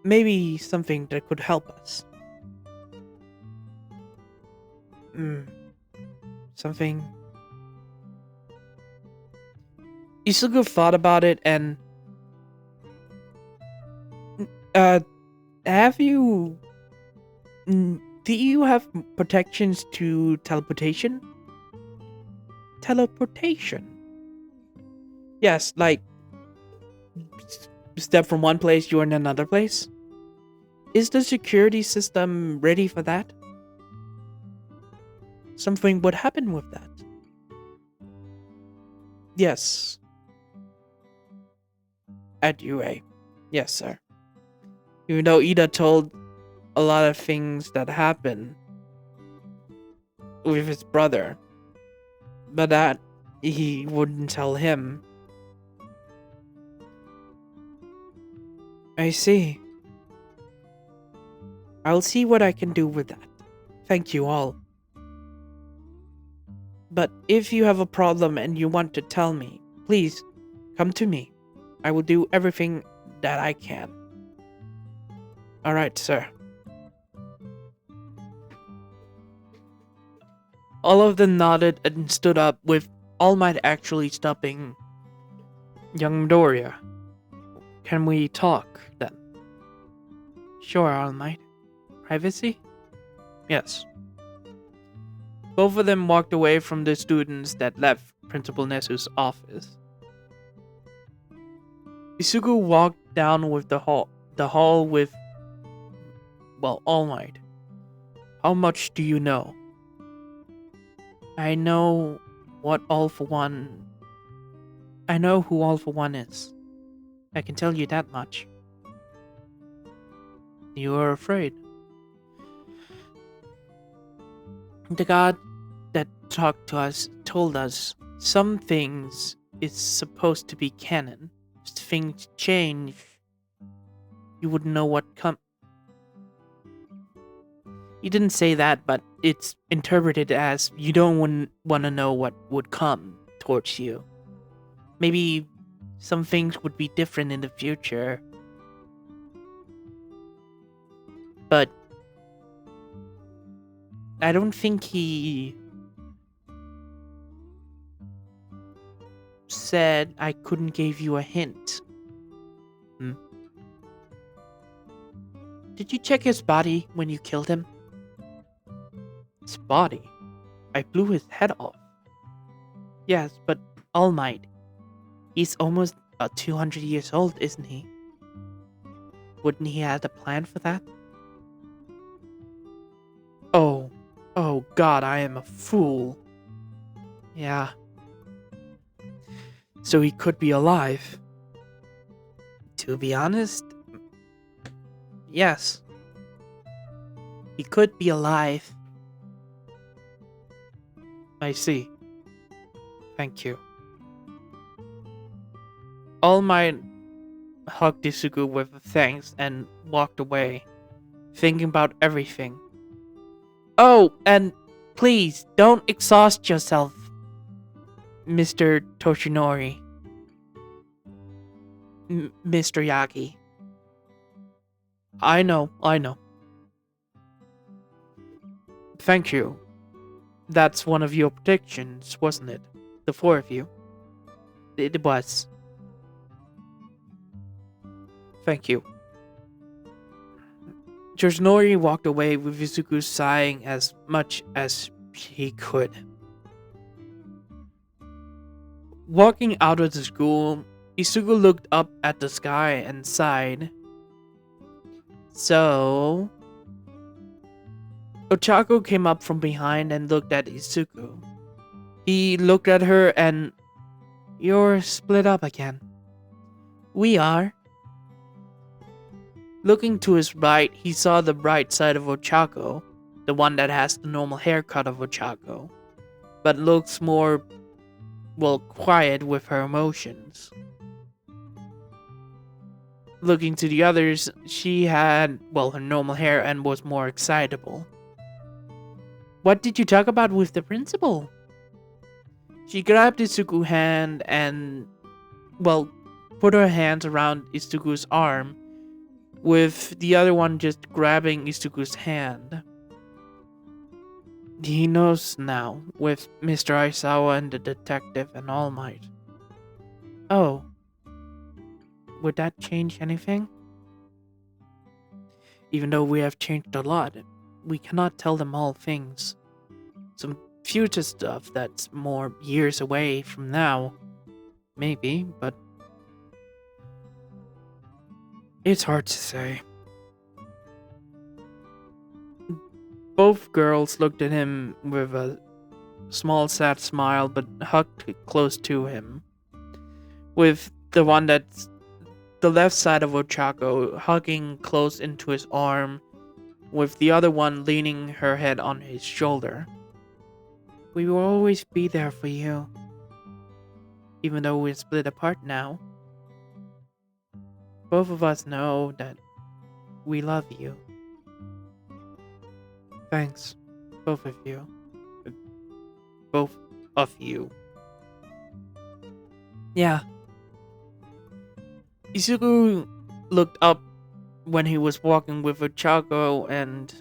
S1: maybe something that could help us. Something. Isugu thought about it and have you do you have protections to teleportation? Teleportation? Yes, like step from one place, you're in another place? Is the security system ready for that? Something would happen with that. Yes. At UA. Yes, sir. Even though Ida told a lot of things that happened with his brother, but that he wouldn't tell him. I see. I'll see what I can do with that. Thank you all. But if you have a problem and you want to tell me, please come to me. I will do everything that I can. Alright, sir. All of them nodded and stood up, with All Might actually stopping young Midoriya. Can we talk, then? Sure, All Might. Privacy? Yes. Both of them walked away from the students that left Principal Nezu's office. Isugu walked down with the hall with, All Might. How much do you know? I know what All For One... I know who All For One is. I can tell you that much. You are afraid. The god that talked to us told us some things is supposed to be canon. If things change, you wouldn't know He didn't say that, but it's interpreted as you don't want to know what would come towards you. Maybe some things would be different in the future. But I don't think he said I couldn't give you a hint. Did you check his body when you killed him? His body? I blew his head off. Yes, but All Might. He's almost 200 years old, isn't he? Wouldn't he have a plan for that? Oh God, I am a fool. Yeah. So he could be alive. To be honest, yes. He could be alive. I see. Thank you. All Might hugged Isuku with thanks and walked away, thinking about everything. Oh, and please don't exhaust yourself, Mr. Toshinori. Mr. Yagi. I know. Thank you. That's one of your predictions, wasn't it? The four of you. It was. Thank you. Toshinori walked away with Isuku sighing as much as he could. Walking out of the school, Isuku looked up at the sky and sighed. So... Ochako came up from behind and looked at Isuku. He looked at her and... You're split up again. We are. Looking to his right, he saw the bright side of Ochako, the one that has the normal haircut of Ochako, but looks more, well, quiet with her emotions. Looking to the others, she had, well, her normal hair and was more excitable. What did you talk about with the principal? She grabbed Isuku's hand and, well, put her hands around Isuku's arm, with the other one just grabbing Isuku's hand. He knows now, with Mr. Aizawa and the detective and All Might. Oh. Would that change anything? Even though we have changed a lot, we cannot tell them all things. Some future stuff that's more years away from now. Maybe, but... It's hard to say. Both girls looked at him with a small sad smile, but hugged close to him. With the one that's the left side of Ochako hugging close into his arm, with the other one leaning her head on his shoulder. We will always be there for you, even though we're split apart now. Both of us know that we love you. Thanks, both of you. Both of you. Yeah. Isuku looked up when he was walking with Ochako and...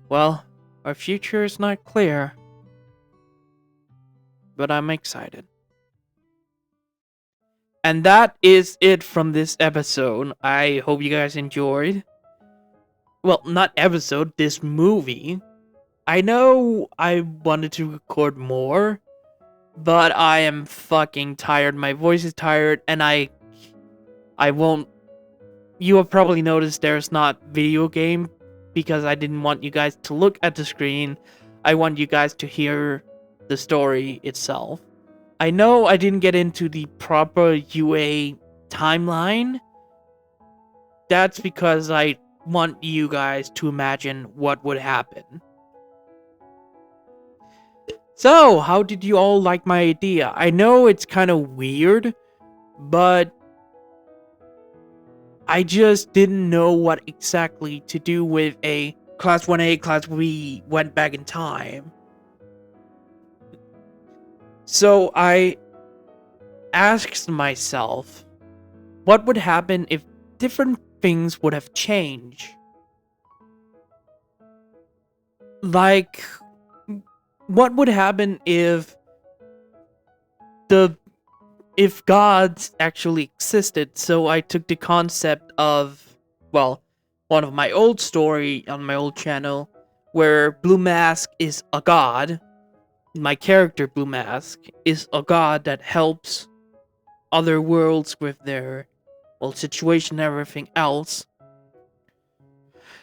S1: Well, our future is not clear. But I'm excited. And that is it from this episode. I hope you guys enjoyed. Well, not episode, this movie. I know I wanted to record more, but I am fucking tired. My voice is tired, and I won't... You have probably noticed there's not video game, because I didn't want you guys to look at the screen. I want you guys to hear the story itself. I know I didn't get into the proper UA timeline. That's because I want you guys to imagine what would happen. So, how did you all like my idea? I know it's kind of weird, but I just didn't know what exactly to do with a Class 1A, Class B went back in time. So I asked myself, what would happen if different things would have changed? Like, what would happen if gods actually existed? So I took the concept of, well, one of my old story on my old channel, where Blue Mask is a god. My character Blue Mask is a god that helps other worlds with their, well, situation and everything else.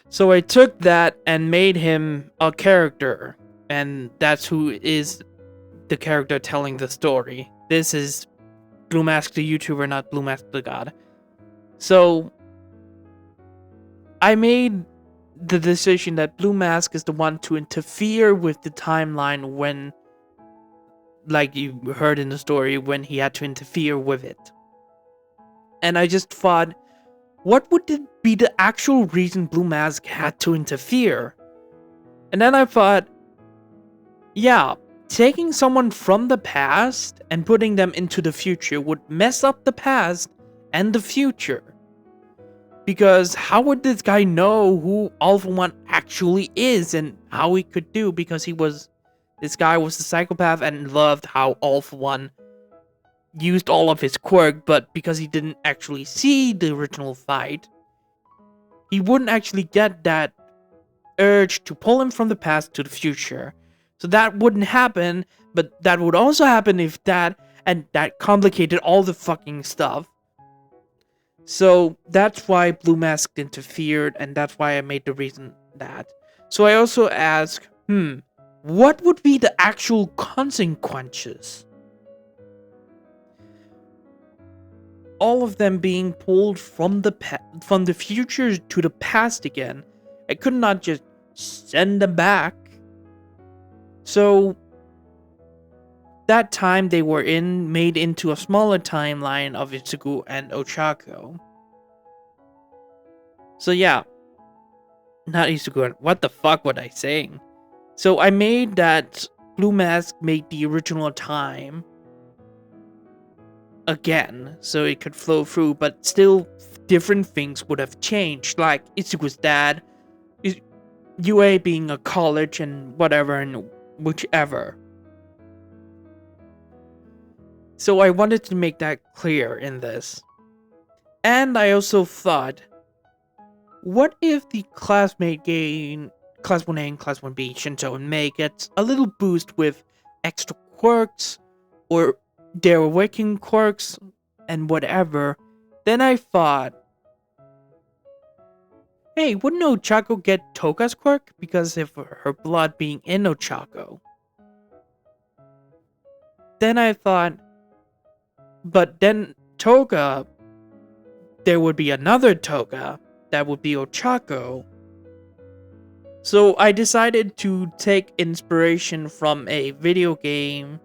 S1: So I took that and made him a character, and that's who is the character telling the story. This is Blue Mask the YouTuber, not Blue Mask the God. So I made the decision that Blue Mask is the one to interfere with the timeline when, like you heard in the story, when he had to interfere with it. And I just thought, what would it be the actual reason Blue Mask had to interfere? And then I thought, yeah, taking someone from the past and putting them into the future would mess up the past and the future. Because how would this guy know who All For One actually is and how he could do? Because this guy was a psychopath and loved how All For One used all of his quirk, but because he didn't actually see the original fight, he wouldn't actually get that urge to pull him from the past to the future. So that wouldn't happen, but that would also happen if that complicated all the fucking stuff. So that's why Blue Mask interfered, and that's why I made the reason that. So I also asked, what would be the actual consequences? All of them being pulled from the future to the past again. I could not just send them back. So that time they were made into a smaller timeline of Izuku and Ochako. So yeah, not Izuku. What the fuck was I saying? So I made that Blue Mask made the original time again, so it could flow through, but still different things would have changed, like Izuku's dad, UA being a college and whatever and whichever. So I wanted to make that clear in this. And I also thought, what if the classmate game, Class 1A and Class 1B, Shinto and Mei gets a little boost with extra quirks, or their awakening quirks, and whatever. Then I thought, hey, wouldn't Ochako get Toga's quirk because of her blood being in Ochako? Then I thought, but then Toga, there would be another Toga, that would be Ochako. So I decided to take inspiration from a video game,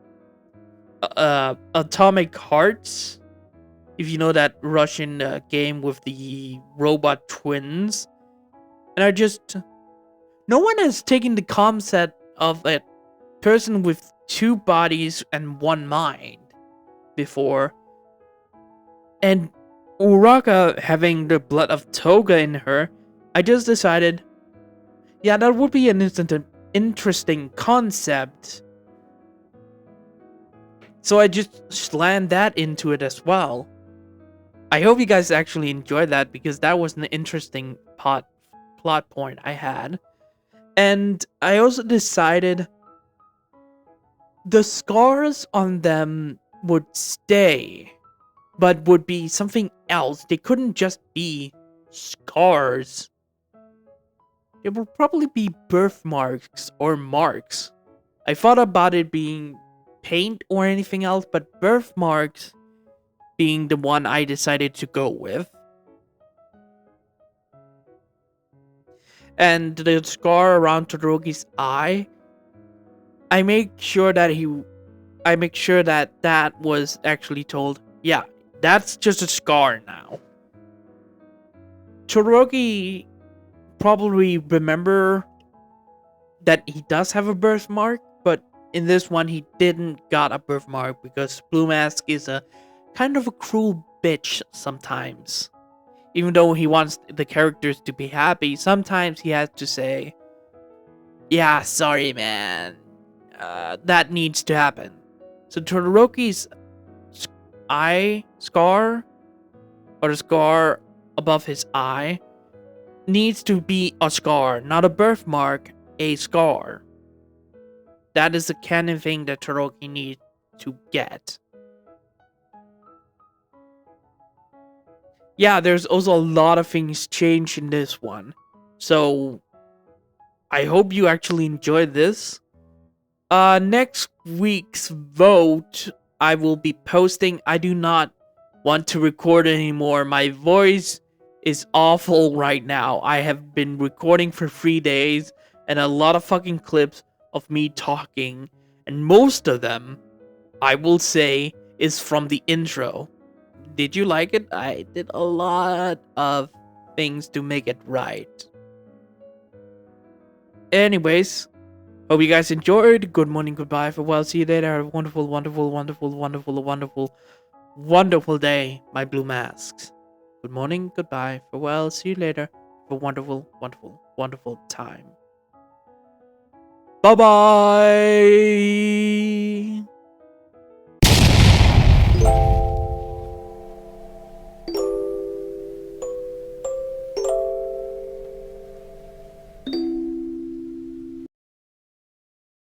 S1: Atomic Hearts. If you know that Russian game with the robot twins. And no one has taken the concept of a person with two bodies and one mind before. And Uraka having the blood of Toga in her, I just decided, yeah, that would be an interesting concept. So I just slammed that into it as well. I hope you guys actually enjoyed that, because that was an interesting plot point I had. And I also decided the scars on them would stay, but would be something else. They couldn't just be scars. It would probably be birthmarks or marks. I thought about it being paint or anything else, but birthmarks being the one I decided to go with. And the scar around Todoroki's eye, I make sure that that was actually told, yeah, that's just a scar now. Todoroki probably remember that he does have a birthmark, but in this one he didn't got a birthmark because Blue Mask is a kind of a cruel bitch sometimes. Even though he wants the characters to be happy, sometimes he has to say, "Yeah, sorry, man. That needs to happen." So Todoroki's eye scar, or the scar above his eye, needs to be a scar, not a birthmark, a scar. That is the canon thing that Todoroki needs to get. Yeah, there's also a lot of things changed in this one. So I hope you actually enjoyed this. Next week's vote, I will be posting. I do not want to record anymore. My voice is awful right now. I have been recording for 3 days and a lot of fucking clips of me talking. And most of them, I will say, is from the intro. Did you like it? I did a lot of things to make it right. Anyways, hope you guys enjoyed. Good morning, goodbye, farewell, see you later. Have a wonderful, wonderful, wonderful, wonderful, wonderful, wonderful day, my blue masks. Good morning, goodbye, farewell, see you later. Have a wonderful, wonderful, wonderful time. Bye-bye!